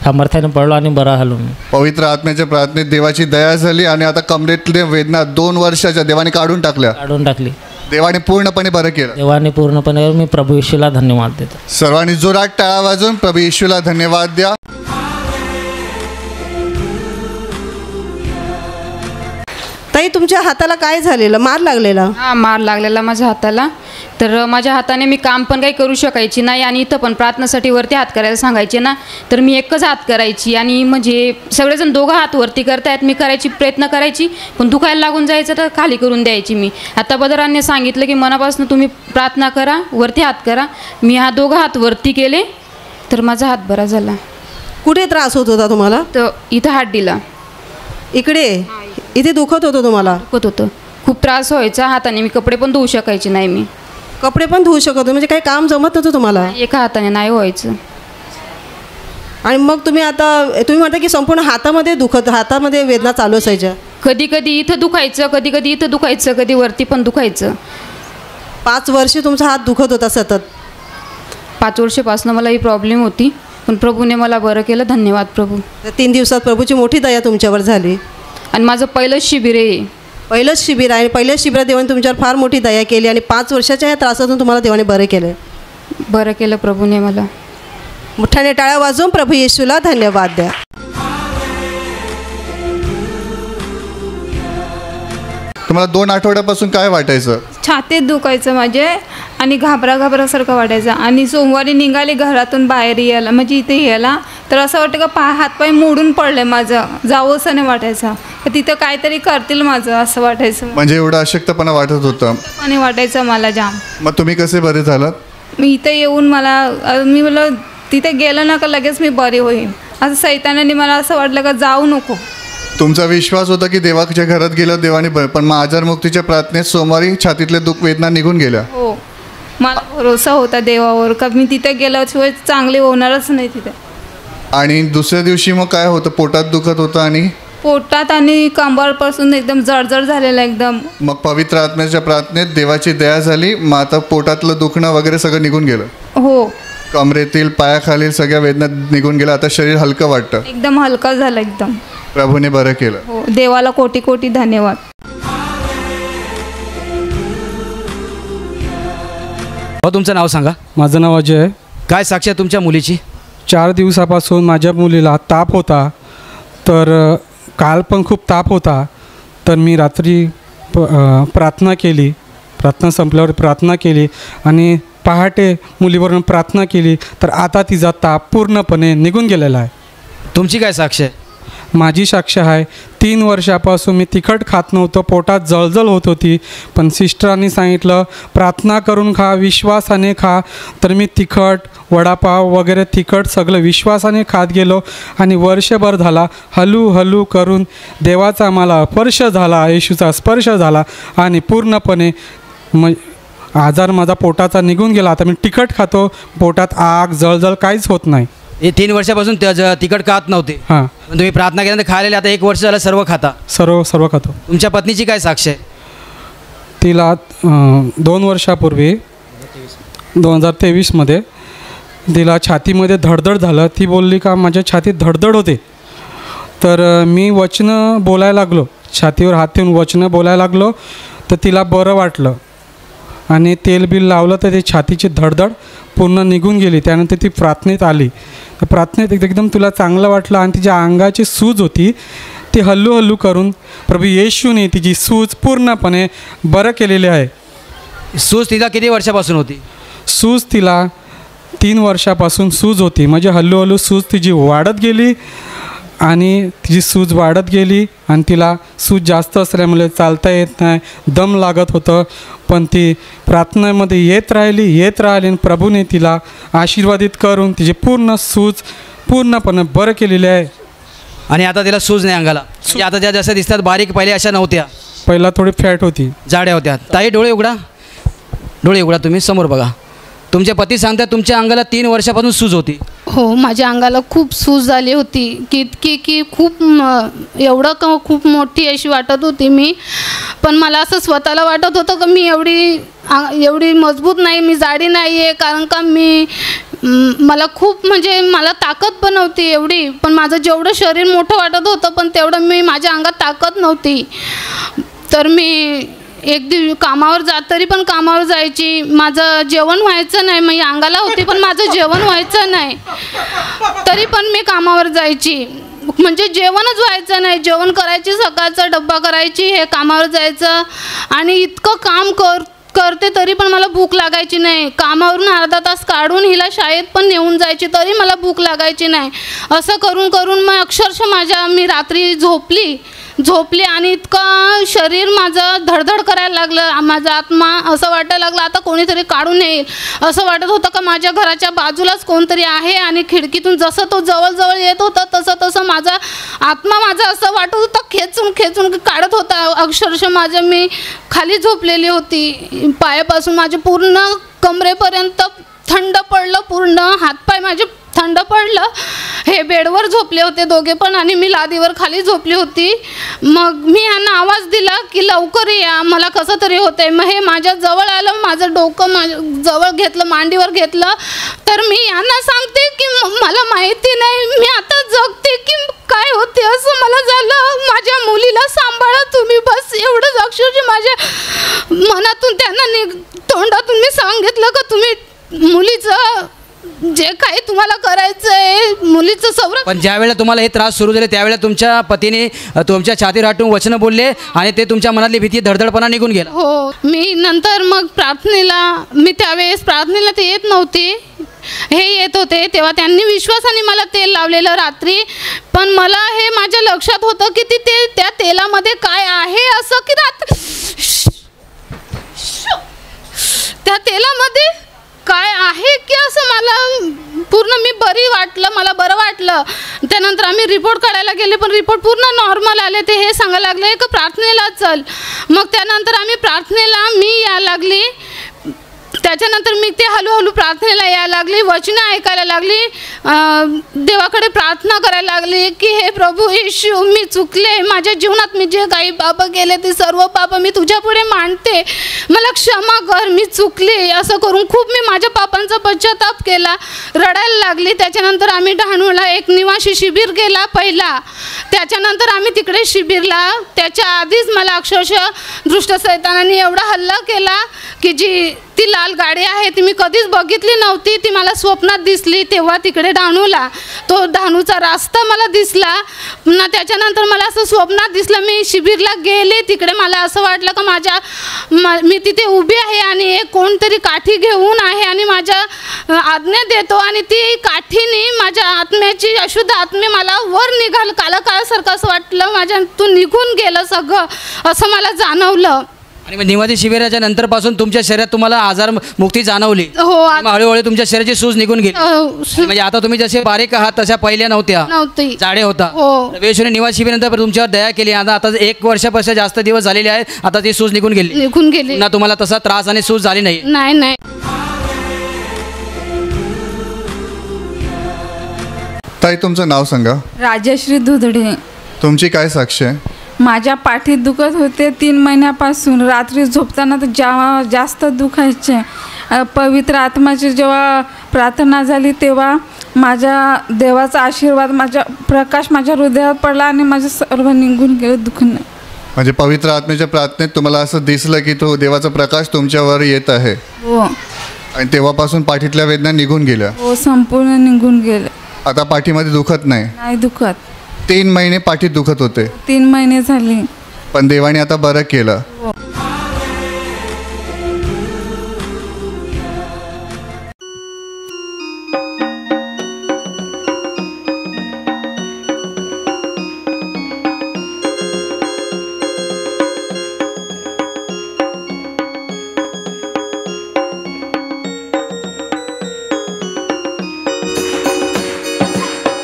सामर्थ्याने पडलो आणि बरा झालो मी. पवित्र आत्म्याच्या प्रार्थनेत देवाची दया झाली आणि आता कमरेतल्या वेदना 2 वर्षाच्या देवाने काढून टाकली. देवाने पूर्णपणे बरं केलं. देवाने पूर्णपणे. मी प्रभू येशूला धन्यवाद देतो. सर्वांनी जोरात टाळ्या वाजवून प्रभू येशूला धन्यवाद द्या. ताई, तुमच्या हाताला काय झालेलं? मार लागलेला? हां, मार लागलेला माझ्या हाताला. तर माझ्या हाताने मी काम पण काही करू शकायची नाही आणि इथं पण प्रार्थनासाठी वरती हात करायला सांगायचे ना, तर मी एकच हात करायची आणि म्हणजे सगळेजण 2 हात वरती करतायत, मी करायची प्रयत्न करायची पण दुखायला लागून जायचं तर खाली करून द्यायची मी. आता बदरांनी सांगितलं की मनापासून तुम्ही प्रार्थना करा, वरती हात करा. मी 2 हात वरती केले तर माझा हात बरा झाला. कुठे त्रास होत होता तुम्हाला? तर इथं हाडीला. इकडे इथे दुखत होतं तुम्हाला? दुखत होतं, खूप त्रास व्हायचा हाताने. मी कपडे पण धुवू शकायचे नाही. मी कपडे पण धुवू शकत होते म्हणजे काही काम जमत नव्हतं तुम्हाला? एका हाताने नाही व्हायचं. आणि मग तुम्ही म्हणता की संपूर्ण हातामध्ये वेदना चालू असायच्या? कधी कधी इथं दुखायचं, कधी कधी इथं दुखायचं, कधी वरती पण दुखायचं. 5 वर्षे तुमचा हात दुखत होता सतत? 5 वर्षापासून मला ही प्रॉब्लेम होती पण प्रभूने मला बरं केलं. धन्यवाद प्रभू. 3 दिवसात प्रभूची मोठी दया तुमच्यावर झाली. आणि माझं पहिलंच शिबिर आहे. पहिलंच शिबिर आहे. पहिल्याच शिबिरात देवाने तुमच्यावर फार मोठी दया केली आणि 5 वर्षाच्या या त्रासातून तुम्हाला देवाने बरं केलं प्रभूने मला. मोठ्याने टाळ्या वाजवून प्रभू येशूला धन्यवाद द्या. तुम्हाला 2 आठवड्यापासून काय वाटायचं? छातीत दुखायचं माझे आणि घाबरासारखं वाटायचं. आणि सोमवारी निघाले घरातून बाहेर यायला म्हणजे इथे यायला तर असं वाटतं का हातपाय मोडून पडले माझं, जावं असं नाही वाटायचं. तिथं काहीतरी करतील माझं असं वाटायचं. म्हणजे एवढं अशक्तपणा वाटत होतं आणि वाटायचं मला जाम. मग तुम्ही कसे बरे झालात? मी इथे येऊन मी मला तिथे गेलं ना का लगेच मी बरी होईन असं सैतानाने मला असं वाटलं का जाऊ नको. तुमचा विश्वास होता की देवाच्या घरात गेलं देवाने पण मग आजारमुक्तीच्या प्रार्थनेत सोमवारी छातीतले दुःख वेदना निघून गेल्या? हो, मला भरोसा होता देवावर का मी तिथे गेल्याशिवाय चांगले होणारच नाही तिथे. आणि दुसऱ्या दिवशी मग काय होतं? पोटात दुखत होतं आणि पोटात आणि कंबरपासून एकदम जळजळ झालेलं एकदम. मग पवित्र आत्म्याच्या प्रार्थनेत देवाची दया झाली. मग आता पोटातलं दुखणं वगैरे सगळं निघून गेलं? हो. कमरेतील पायाखालील सगळ्या वेदना निघून गेल्या. आता शरीर हलकं वाटतं? एकदम हलकं झालं एकदम. प्रभूने बरं केलं. हो, देवाला कोटी कोटी धन्यवाद. हो, तुमचं नाव सांगा. माझं नाव अजय आहे. काय साक्ष आहे तुमच्या मुलीची? 4 दिवसापासून माझ्या मुलीला ताप होता. तर काल पण खूप ताप होता. तर मी रात्री प्रार्थना केली. प्रार्थना संपल्यावर प्रार्थना केली आणि पहाटे मुलीवरून प्रार्थना केली तर आता तिचा ताप पूर्णपणे निघून गेलेला आहे. तुमची काय साक्ष आहे? माझी साक्ष आहे. 3 वर्षापासून मी तिखट खात नव्हतो. पोटात जळजळ होत होती. पण सिस्टरांनी सांगितलं प्रार्थना करून खा, विश्वासाने खा. तर मी तिखट वडापाव वगैरे तिखट सगळं विश्वासाने खात गेलो आणि वर्षभर झाला हळूहळू करून देवाचा मला स्पर्श झाला, येशूचा स्पर्श झाला आणि पूर्णपणे आजार माझा पोटाचा निघून गेला. आता मी तिखट खातो. पोटात आग जळजळ काहीच होत नाही. हे 3 वर्षापासून तिखट खात नव्हते. हां. तुम्ही प्रार्थना केल्यानंतर खायला आता 1 वर्ष झालं सर्व खाता? सर्व खातो. तुमच्या पत्नीची काय साक्ष आहे? तिला 2 वर्षापूर्वी 2023मध्ये तिला छातीमध्ये धडधड झालं. ती बोलली का माझ्या छातीत धडधड होते. तर मी वचनं बोलायला लागलो, छातीवर हात ठेवून वचनं बोलायला लागलो तर तिला बरं वाटलं आणि तेल बिल लावलं तर ते छातीची धडधड पूर्ण निघून गेली. त्यानंतर ती प्रार्थनेत आली. तर प्रार्थनेत एकदम तुला चांगलं वाटलं आणि तिच्या अंगाची सूज होती ती हल्लू करून प्रभू येशूने तिची सूज पूर्णपणे बरं केलेली आहे. सूज तिला किती वर्षापासून होती? सूज तिला 3 वर्षापासून सूज होती. म्हणजे हळूहळू सूज तिची वाढत गेली आणि तिची सूज वाढत गेली आणि तिला सूज जास्त असल्यामुळे चालता येत नाही, दम लागत होतं. पण ती प्रार्थनेमध्ये येत राहिली आणि प्रभूने तिला आशीर्वादित करून तिची पूर्ण सूज पूर्णपणे बरं केलेली आहे. आणि आता तिला सूज नाही अंगाला. आता त्या जसं दिसतात बारीक, पहिले अशा नव्हत्या. पहिला थोडी फॅट होती, जाड्या होत्या. ताई डोळे उघडा, डोळे उघडा, तुम्ही समोर बघा. तुमचे पती सांगतात तुमच्या अंगाला 3 वर्षापासून सूज होती. हो, माझ्या अंगाला खूप सूज झाली होती की इतकी की खूप खूप मोठी अशी वाटत होती मी. पण मला असं स्वतःला वाटत होतं की मी एवढी मजबूत नाही, मी जाडी नाही आहे. कारण का मला खूप म्हणजे मला ताकद पण नव्हती एवढी. पण माझं जेवढं शरीर मोठं वाटत होतं पण तेवढं माझ्या अंगात ताकद नव्हती. तर मी एक कामावर तरी पण कामावर जायची. माझं जेवण व्हायचं नाही. मी अंगाला होती पण माझं जेवण व्हायचं नाही. तरी पण मी कामावर जायची. म्हणजे जेवणच व्हायचं नाही. जेवण करायची, सकाळचा डब्बा करायची, हे कामावर जायचं आणि इतकं काम करते तरी पण मला भूक लागायची नाही. कामावरून अर्धा तास काढून हिला शाळेत पण नेऊन जायची तरी मला भूक लागायची नाही. असं करून करून मग अक्षरशः मी रात्री झोपली आणि इतकं शरीर माझं धडधड करायला लागलं. माझा आत्मा असं वाटायला लागलं आता कोणीतरी काढून येईल. असं वाटत होतं का माझ्या घराच्या बाजूलाच कोणतरी आहे आणि खिडकीतून जसं तो जवळ येत होता तसं माझा आत्मा असं वाटत होतं खेचून काढत होता. अक्षरशः मी खाली झोपलेली होती. पायापासून माझे पूर्ण कमरेपर्यंत थंड पडलं, पूर्ण हातपाय माझे थंड पडलं. हे बेडवर झोपले होते दोघे पण आणि मी लादीवर खाली झोपली होती. मग मी ह्यांना आवाज दिला की लवकर या, मला कसं तरी होतंय. मग हे माझ्या जवळ आलं, माझं डोकं जवळ घेतलं, मांडीवर घेतलं. तर मी यांना सांगते की मला माहिती नाही मी आता जगते की काय होते. असं मला झालं. माझ्या मुलीला सांभाळा तुम्ही, बस एवढंच अक्षरशः माझ्या मनातून त्यांना तोंडातून मी सांगितलं का तुम्ही मुलीचं जे काही तुम्हाला करायचं आहे मुलीचं संरक्षण. पण ज्या वेळेला तुम्हाला हे त्रास सुरू झाले त्यावेळेला तुमच्या पतीने तुमच्या छातीवर हातून वचनं बोलले आणि ते तुमच्या मनातली भीती धडधडपणा निघून गेला. हो, मी नंतर मग मी त्यावेळेस प्रार्थनेला ते येत नव्हती, हे येत होते. तेव्हा त्यांनी विश्वासाने मला तेल लावलेलं रात्री. पण मला हे माझ्या लक्षात होतं की त्या तेलामध्ये काय आहे असं की त्या तेलामध्ये काय आहे की असं मला पूर्ण मला बरं वाटलं. त्यानंतर आम्ही रिपोर्ट काढायला गेले पण रिपोर्ट पूर्ण नॉर्मल आले. ते हे सांगायला लागले की प्रार्थनेला चल. मग त्यानंतर आम्ही प्रार्थनेला यायला लागली. त्याच्यानंतर मी ते हळूहळू प्रार्थनेला यायला लागली, वचनं ऐकायला लागली, देवाकडे प्रार्थना करायला लागली की हे प्रभू येशू मी चुकले. माझ्या जीवनात मी जे काही पाप केले ते सर्व पाप मी तुझ्यापुढे मांडते, मला क्षमा कर, मी चुकले. असं करून खूप मी माझ्या पापांचा पश्चाताप केला, रडायला लागली. त्याच्यानंतर आम्ही डहाणूला एक निवासी शिबिर केला पहिला. त्याच्यानंतर आम्ही तिकडे शिबिरला, त्याच्या आधीच मला अक्षरशः दुष्ट शैतानाने एवढा हल्ला केला की ती लाल गाडी आहे ती मी कधीच बघितली नव्हती. ती मला स्वप्नात दिसली तेव्हा तिकडे डहाणूला. तो डहाणूचा रास्ता मला दिसला. पुन्हा त्याच्यानंतर मला असं स्वप्नात दिसलं. मी शिबिरला गेले, तिकडे मला असं वाटलं का मी तिथे उभी आहे आणि एक कोणतरी काठी घेऊन आहे आणि माझ्या आज्ञा देतो आणि ती काठीने माझ्या आत्म्याची अशुद्ध आत्मे मला वर निघाल काळासारखं असं वाटलं. माझ्यातून निघून गेलं सगळं असं मला जाणवलं. आणि मग निवासी शिबिराच्या नंतर पासून तुमच्या शरीरात तुम्हाला आजार मुक्ती जाणवली. हो, हळूहळू तुमच्या शरीराची सूज निघून गेली. म्हणजे आता तुम्ही जसे बारीक आहात तशा पहिल्या नव्हत्या, जाडे होता. येशूने निवासी शिबिरानंतर तुमच्यावर दया केली. आता 1 वर्षापेक्षा जास्त दिवस झालेले आहेत. आता ती सूज निघून गेली. पुन्हा तुम्हाला तसा त्रास आणि सूज झाली नाही. नाही. ताई तुमचं नाव सांगा. राजश्री दुधडे. तुमची काय साक्ष आहे? माझ्या पाठीत दुखत होते 3 महिन्यापासून. रात्री झोपताना तर जेव्हा जास्त दुखायचे. पवित्र आत्म्याची जेव्हा प्रार्थना झाली तेव्हा माझ्या देवाचा आशीर्वाद प्रकाश माझ्या हृदयात पडला आणि माझं सर्व निघून गेलं दुखणं. म्हणजे पवित्र आत्म्याच्या प्रार्थनेत तुम्हाला असं दिसलं की तो देवाचा प्रकाश तुमच्यावर येत आहे. हो. आणि तेव्हापासून पाठीतल्या वेदना निघून गेल्या. हो संपूर्ण निघून गेले. आता पाठीमध्ये दुखत नाही. नाही दुखत. 3 महिने पाठीत दुखत होते. 3 महिने झाले. पण देवाने आता बरं केलं.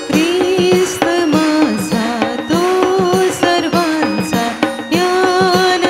ख्रिस्त माझा तो सर्वांचा ज्ञान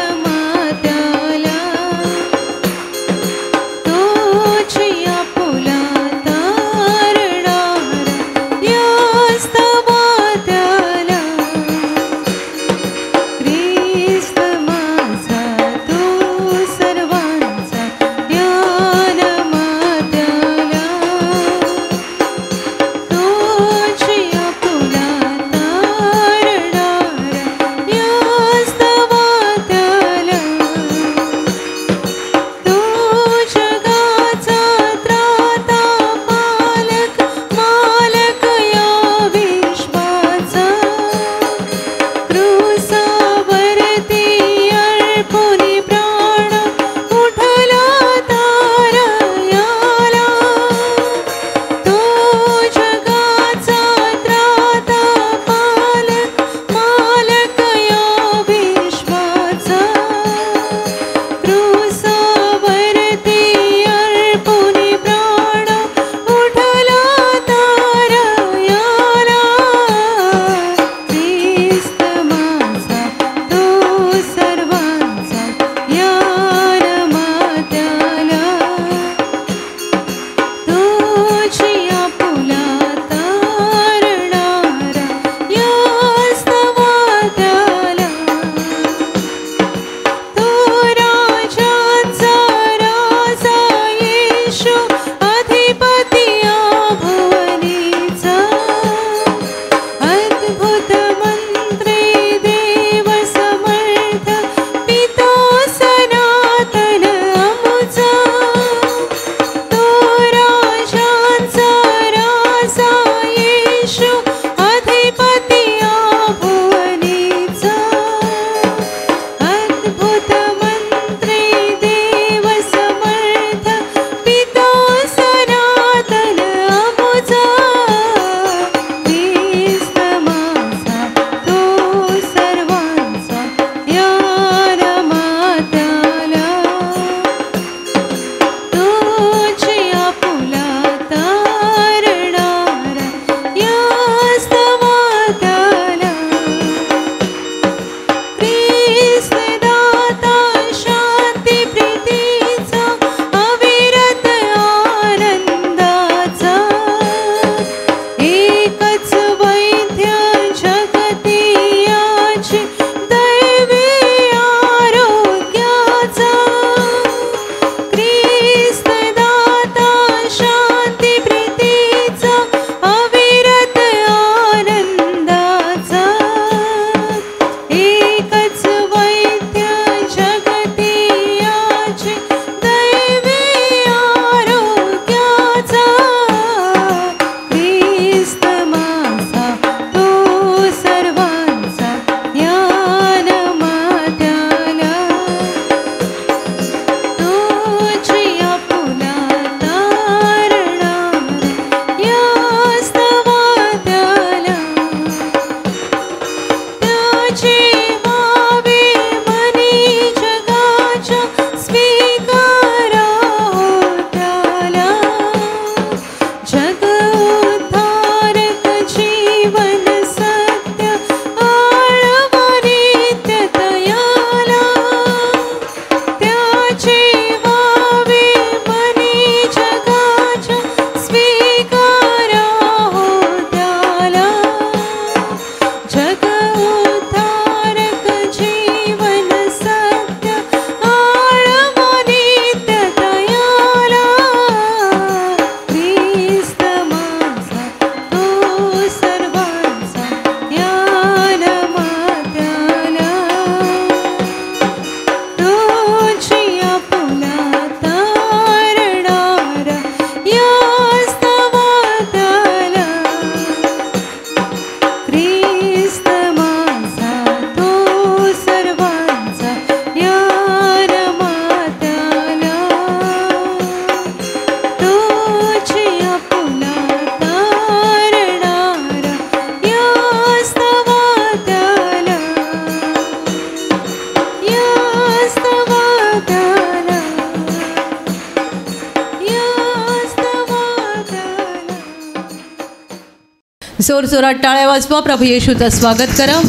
जोरजोरात टाळ्या वाजवा. प्रभू येशूचं स्वागत करा.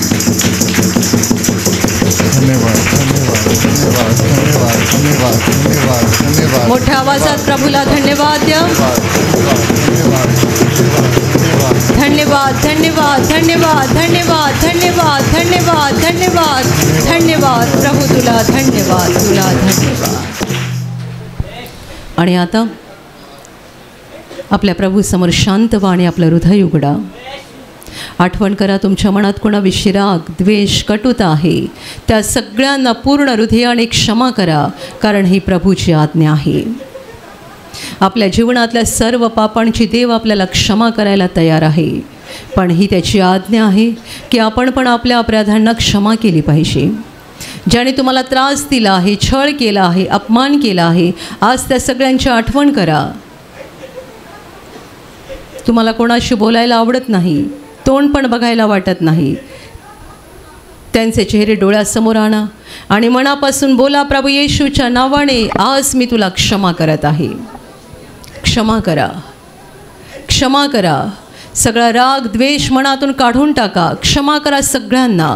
धन्यवाद धन्यवाद धन्यवाद धन्यवाद धन्यवाद धन्यवाद धन्यवाद. मोठ्या आवाजात प्रभूला धन्यवाद द्या. धन्यवाद धन्यवाद धन्यवाद धन्यवाद धन्यवाद धन्यवाद धन्यवाद धन्यवाद. प्रभू तुला धन्यवाद, तुला धन्यवाद. आणि आता आपल्या प्रभूसमोर शांत व्हा आणि आपलं हृदय उघडा. आठवण करा, तुमच्या मनात कोणाविषयी राग, द्वेष, कटुता आहे त्या सगळ्यांना पूर्ण हृदयाने क्षमा करा, कारण ही प्रभूची आज्ञा आहे. आपल्या जीवनातल्या सर्व पापांची देव आपल्याला क्षमा करायला तयार आहे, पण ही त्याची आज्ञा आहे की आपण पण आपल्या अपराधांना क्षमा केली पाहिजे. ज्याने तुम्हाला त्रास दिला आहे, छळ केला आहे, अपमान केला आहे, आज त्या सगळ्यांची आठवण करा. तुम्हाला कोणाशी बोलायला आवडत नाही, तोंड पण बघायला वाटत नाही, त्यांचे चेहरे डोळ्यासमोर आणा आणि मनापासून बोला, प्रभू येशूच्या नावाने आज मी तुला क्षमा करत आहे. क्षमा करा, क्षमा करा. सगळा राग, द्वेष मनातून काढून टाका. क्षमा करा सगळ्यांना.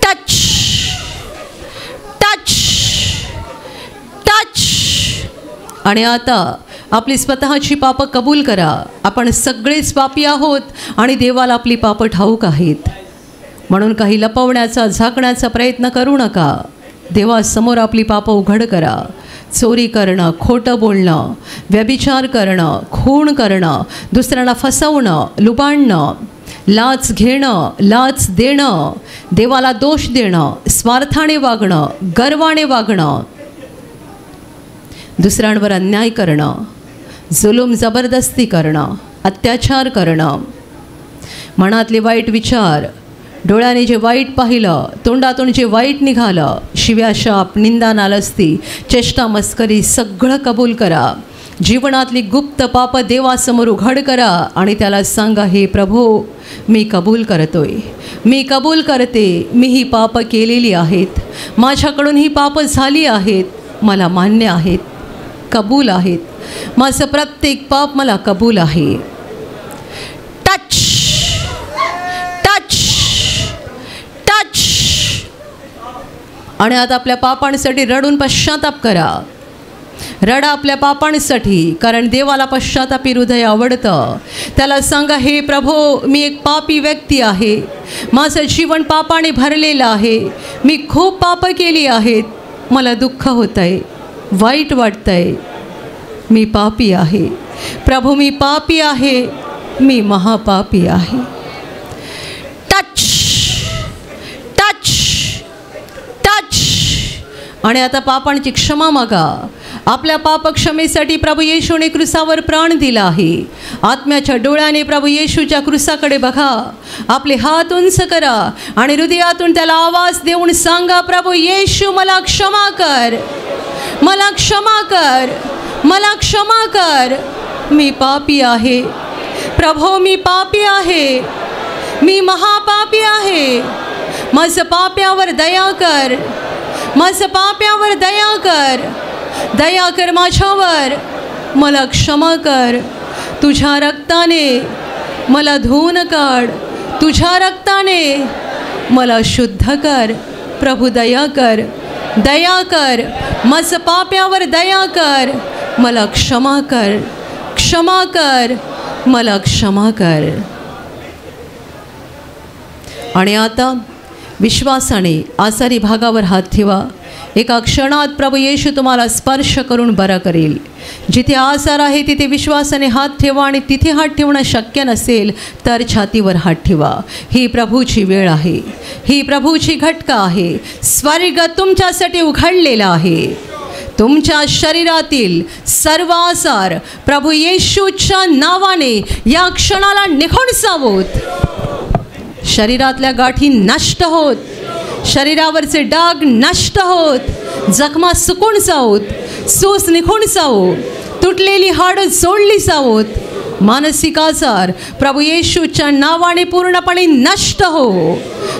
Touch touch touch. आणि आता आपली स्वतःची पापं कबूल करा. आपण सगळेच पापी आहोत आणि देवाला आपली पापं ठाऊक आहेत, म्हणून काही लपवण्याचा, झाकण्याचा प्रयत्न करू नका. देवासमोर आपली पापं उघड करा. चोरी करणं, खोटं बोलणं, व्यभिचार करणं, खून करणं, दुसऱ्यांना फसवणं, लुबाडणं, लाच घेणं, लाच देणं, देवाला दोष देणं, स्वार्थाने वागणं, गर्वाने वागणं, दुसऱ्यांवर अन्याय करणं, जुलूम जबरदस्ती करणं, अत्याचार करणं, मनातले वाईट विचार, डोळ्याने जे वाईट पाहिलं, तोंडातून जे वाईट निघालं, शिव्या, शाप, निंदा, नालस्ती, चेष्टा, मस्करी सगळं कबूल करा. जीवनातली गुप्त पाप देवासमोर उघड करा आणि त्याला सांगा, हे प्रभू मी कबूल करतोय, मी कबूल करते, मी ही पापं केलेली आहेत, माझ्याकडून ही पापं झाली आहेत, मला मान्य आहेत, कबूल आहेत, माझं प्रत्येक पाप मला कबूल आहे. Touch touch touch. आणि आता आपल्या पापांसाठी रडून पश्चाताप करा. रडा आपल्या पापांसाठी, कारण देवाला पश्चातापी हृदय आवडतं. त्याला सांगा, हे प्रभो मी एक पापी व्यक्ती आहे, माझं जीवन पापाने भरलेलं आहे, मी खूप पापं केली आहेत, मला दुःख होतं आहे, वाईट वाटतं आहे, मी पापी आहे. प्रभू मी पापी आहे, मी महापापी आहे. Touch touch touch. आणि आता पापांची क्षमा मागा. आपल्या पापक्षमेसाठी प्रभू येशूने क्रुसावर प्राण दिला आहे. आत्म्याच्या डोळ्याने प्रभू येशूच्या क्रुसाकडे बघा. आपले हात उंच करा आणि हृदयातून त्याला आवाज देऊन सांगा, प्रभू येशू मला क्षमा कर, मला क्षमा कर, मला क्षमा कर, मी पापी आहे. प्रभो मी पापी आहे, मी महापापी आहे, माझं पाप्यावर दया कर, माझं पाप्यावर दया कर, दया कर माझ्यावर, मला क्षमा कर. तुझ्या रक्ताने मला धुवून काढ, तुझ्या रक्ताने मला शुद्ध कर. प्रभू दया कर, दया कर, माझं पाप्यावर दया कर, मला क्षमा कर, क्षमा कर, मला क्षमा कर. आणि आता विश्वासाने आजारी भागावर हात ठेवा. एका क्षणात प्रभू येशू तुम्हाला स्पर्श करून बरा करेल. जिथे आजार आहे तिथे विश्वासाने हात ठेवा आणि तिथे हात ठेवणं शक्य नसेल तर छातीवर हात ठेवा. ही प्रभूची वेळ आहे, ही प्रभूची घटका आहे. स्वर्ग तुमच्यासाठी उघडलेला आहे. तुमच्या शरीरातील सर्व आजार प्रभू येशूच्या नावाने या क्षणाला निघून जावोत. शरीरातल्या गाठी नष्ट होत, शरीरावरचे डाग नष्ट होत, जखमा सुकून जावोत, सूज निघून जावो, तुटलेली हाडं जोडली जावोत. मानसिक आजार प्रभू येशूच्या नावाने पूर्णपणे नष्ट हो.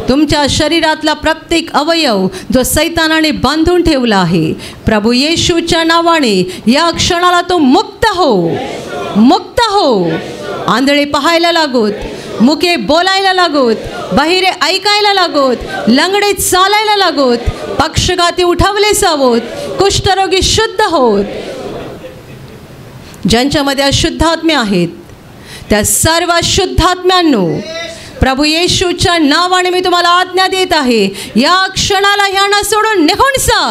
तुमच्या शरीरातला प्रत्येक अवयव जो सैतानाने बांधून ठेवला आहे, प्रभू येशूच्या नावाने या क्षणाला तो मुक्त हो, मुक्त हो, आंधळे पाहायला लागोत, मुके बोलायला लागोत, बहिरे ऐकायला लागोत, लंगडे चालायला लागोत, पक्षघाती उठवले जावोत, कुष्ठरोगी शुद्ध होत. ज्यांच्यामध्ये अशुद्धात्मे आहेत त्या सर्व शुद्धात्म्यांनो प्रभू येशूच्या नावाने मी तुम्हाला आज्ञा देत आहे, या क्षणाला ह्यांना सोडून निघून जा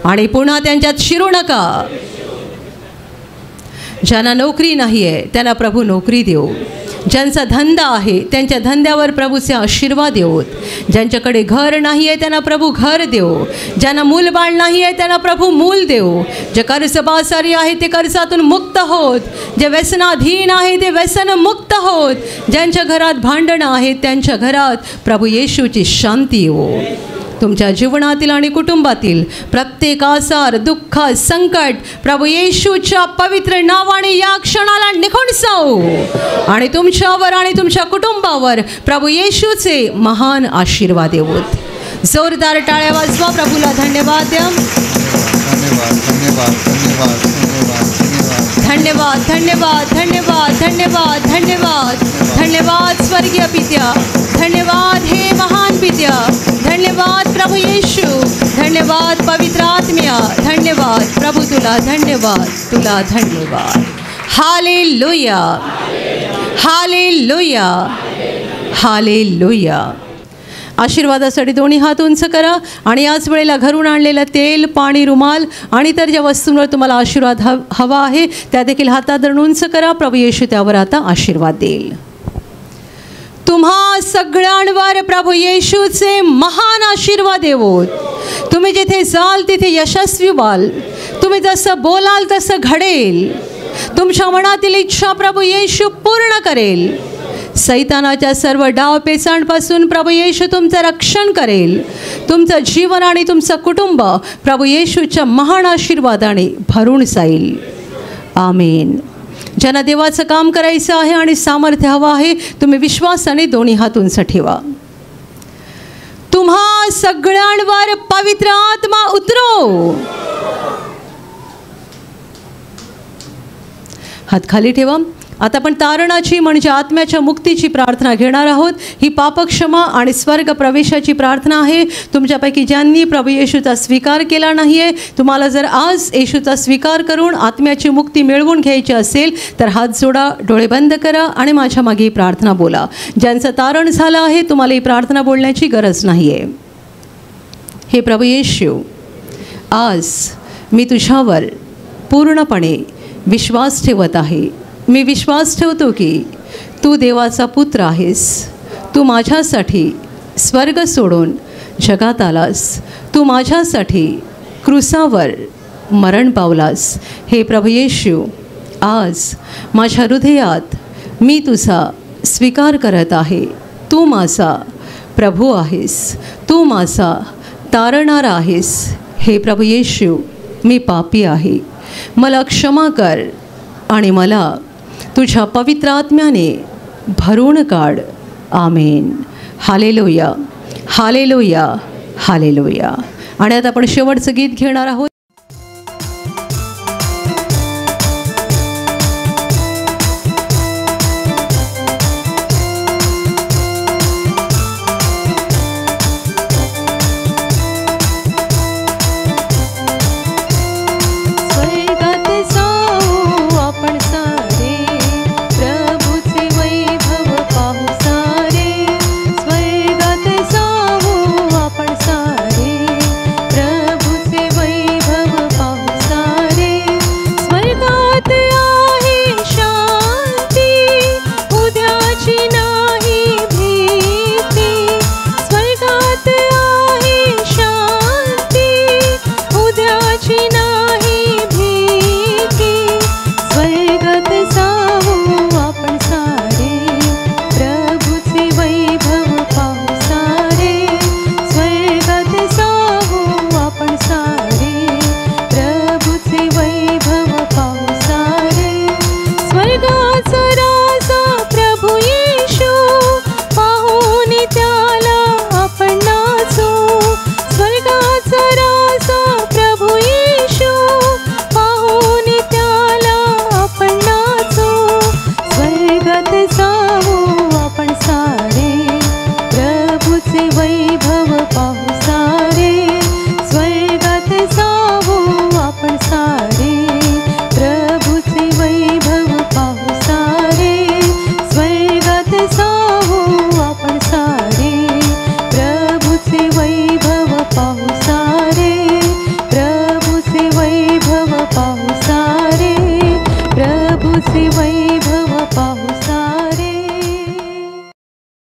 आणि पुन्हा त्यांच्यात शिरू नका. ज्यांना नोकरी नाही आहे त्यांना प्रभू नोकरी देऊ. ज्यांचा धंदा आहे त्यांच्या धंद्यावर प्रभूचे आशीर्वाद देऊत. ज्यांच्याकडे घर नाही आहे त्यांना प्रभू घर देऊ. ज्यांना मूलबाळ नाही आहे त्यांना प्रभू मूल देऊ. जे कर्जबाजारी आहे ते कर्जातून मुक्त होत. जे व्यसनाधीन आहे ते व्यसन मुक्त होत. ज्यांच्या घरात भांडणं आहेत त्यांच्या घरात प्रभू येशूची शांती येऊ. तुमच्या जीवनातील आणि कुटुंबातील प्रत्येक आजार, दुःख, संकट प्रभू येशूच्या पवित्र नावाने या क्षणाला निघून जाऊ आणि तुमच्यावर आणि तुमच्या कुटुंबावर प्रभू येशूचे महान आशीर्वाद देऊत. जोरदार टाळ्या वाजवा, प्रभूला धन्यवाद द्या. धन्यवाद धन्यवाद धन्यवाद धन्यवाद धन्यवाद धन्यवाद स्वर्गीय पित्या. धन्यवाद हे महान पित्या. धन्यवाद प्रभू येशू. धन्यवाद पवित्र आत्म्या. धन्यवाद प्रभू, तुला धन्यवाद, तुला धन्यवाद. Hallelujah, hallelujah, hallelujah. आशीर्वादासाठी दोन्ही हात उंच करा आणि याच वेळेला घरून आणलेलं तेल, पाणी, रुमाल आणि इतर ज्या वस्तूंवर तुम्हाला आशीर्वाद हवा आहे त्या देखील हातात धरून उंच करा. प्रभू येशू त्यावर आता आशीर्वाद देईल. तुम्हा सगळ्यांवर प्रभू येशूचे महान आशीर्वाद देवोत. तुम्ही जिथे जाल तिथे यशस्वी व्हाल. तुम्ही जसं बोलाल तसं घडेल. तुमच्या मनातील इच्छा प्रभू येशू पूर्ण करेल. सैतानाच्या सर्व डाव पेचांपासून प्रभू येशू तुमचं रक्षण करेल. तुमचं जीवन आणि तुमचं कुटुंब प्रभू येशूच्या महान आशीर्वादाने भरून जाईल. आमेन. ज्यांना देवाचं काम करायचं आहे आणि सामर्थ्य हवं आहे तुम्ही विश्वासाने दोन्ही हात उंच ठेवा. तुम्हा सगळ्यांवर पवित्र आत्मा उतरो. हात खाली ठेवा. आता आपण तारणाची म्हणजे आत्म्याच्या मुक्तीची प्रार्थना घेणार आहोत. ही पापक्षमा आणि स्वर्ग प्रवेशाची प्रार्थना आहे. तुमच्यापैकी ज्यांनी प्रभू येशूचा स्वीकार केला नाही आहे, तुम्हाला जर आज येशूचा स्वीकार करून आत्म्याची मुक्ती मिळवून घ्यायची असेल तर हात जोडा, डोळे बंद करा आणि माझ्या मागे ही प्रार्थना बोला. ज्यांचं तारण झालं आहे तुम्हाला ही प्रार्थना बोलण्याची गरज नाही आहे. हे प्रभू येशू, आज मी तुझ्यावर पूर्णपणे विश्वास ठेवत आहे. मी विश्वास ठेवतो की तू देवाचा पुत्र आहेस. तू माझ्यासाठी स्वर्ग सोडून जगात आलास. तू माझ्यासाठी क्रूसावर मरण पावलास. हे प्रभू येशू, आज माझ्या हृदयात मी तुझा स्वीकार करत आहे. तू माझा प्रभू आहेस. तू माझा तारणारा आहेस. हे प्रभू येशू, मी पापी आहे. मला क्षमा कर आणि मला तुझ्या पवित्र आत्म्याने भरून काढ. आमेन. Hallelujah, hallelujah, hallelujah. आणि आता आपण शेवटचं गीत घेणार आहोत. वैभव सारे प्रभूचे वैभव पाहू सारे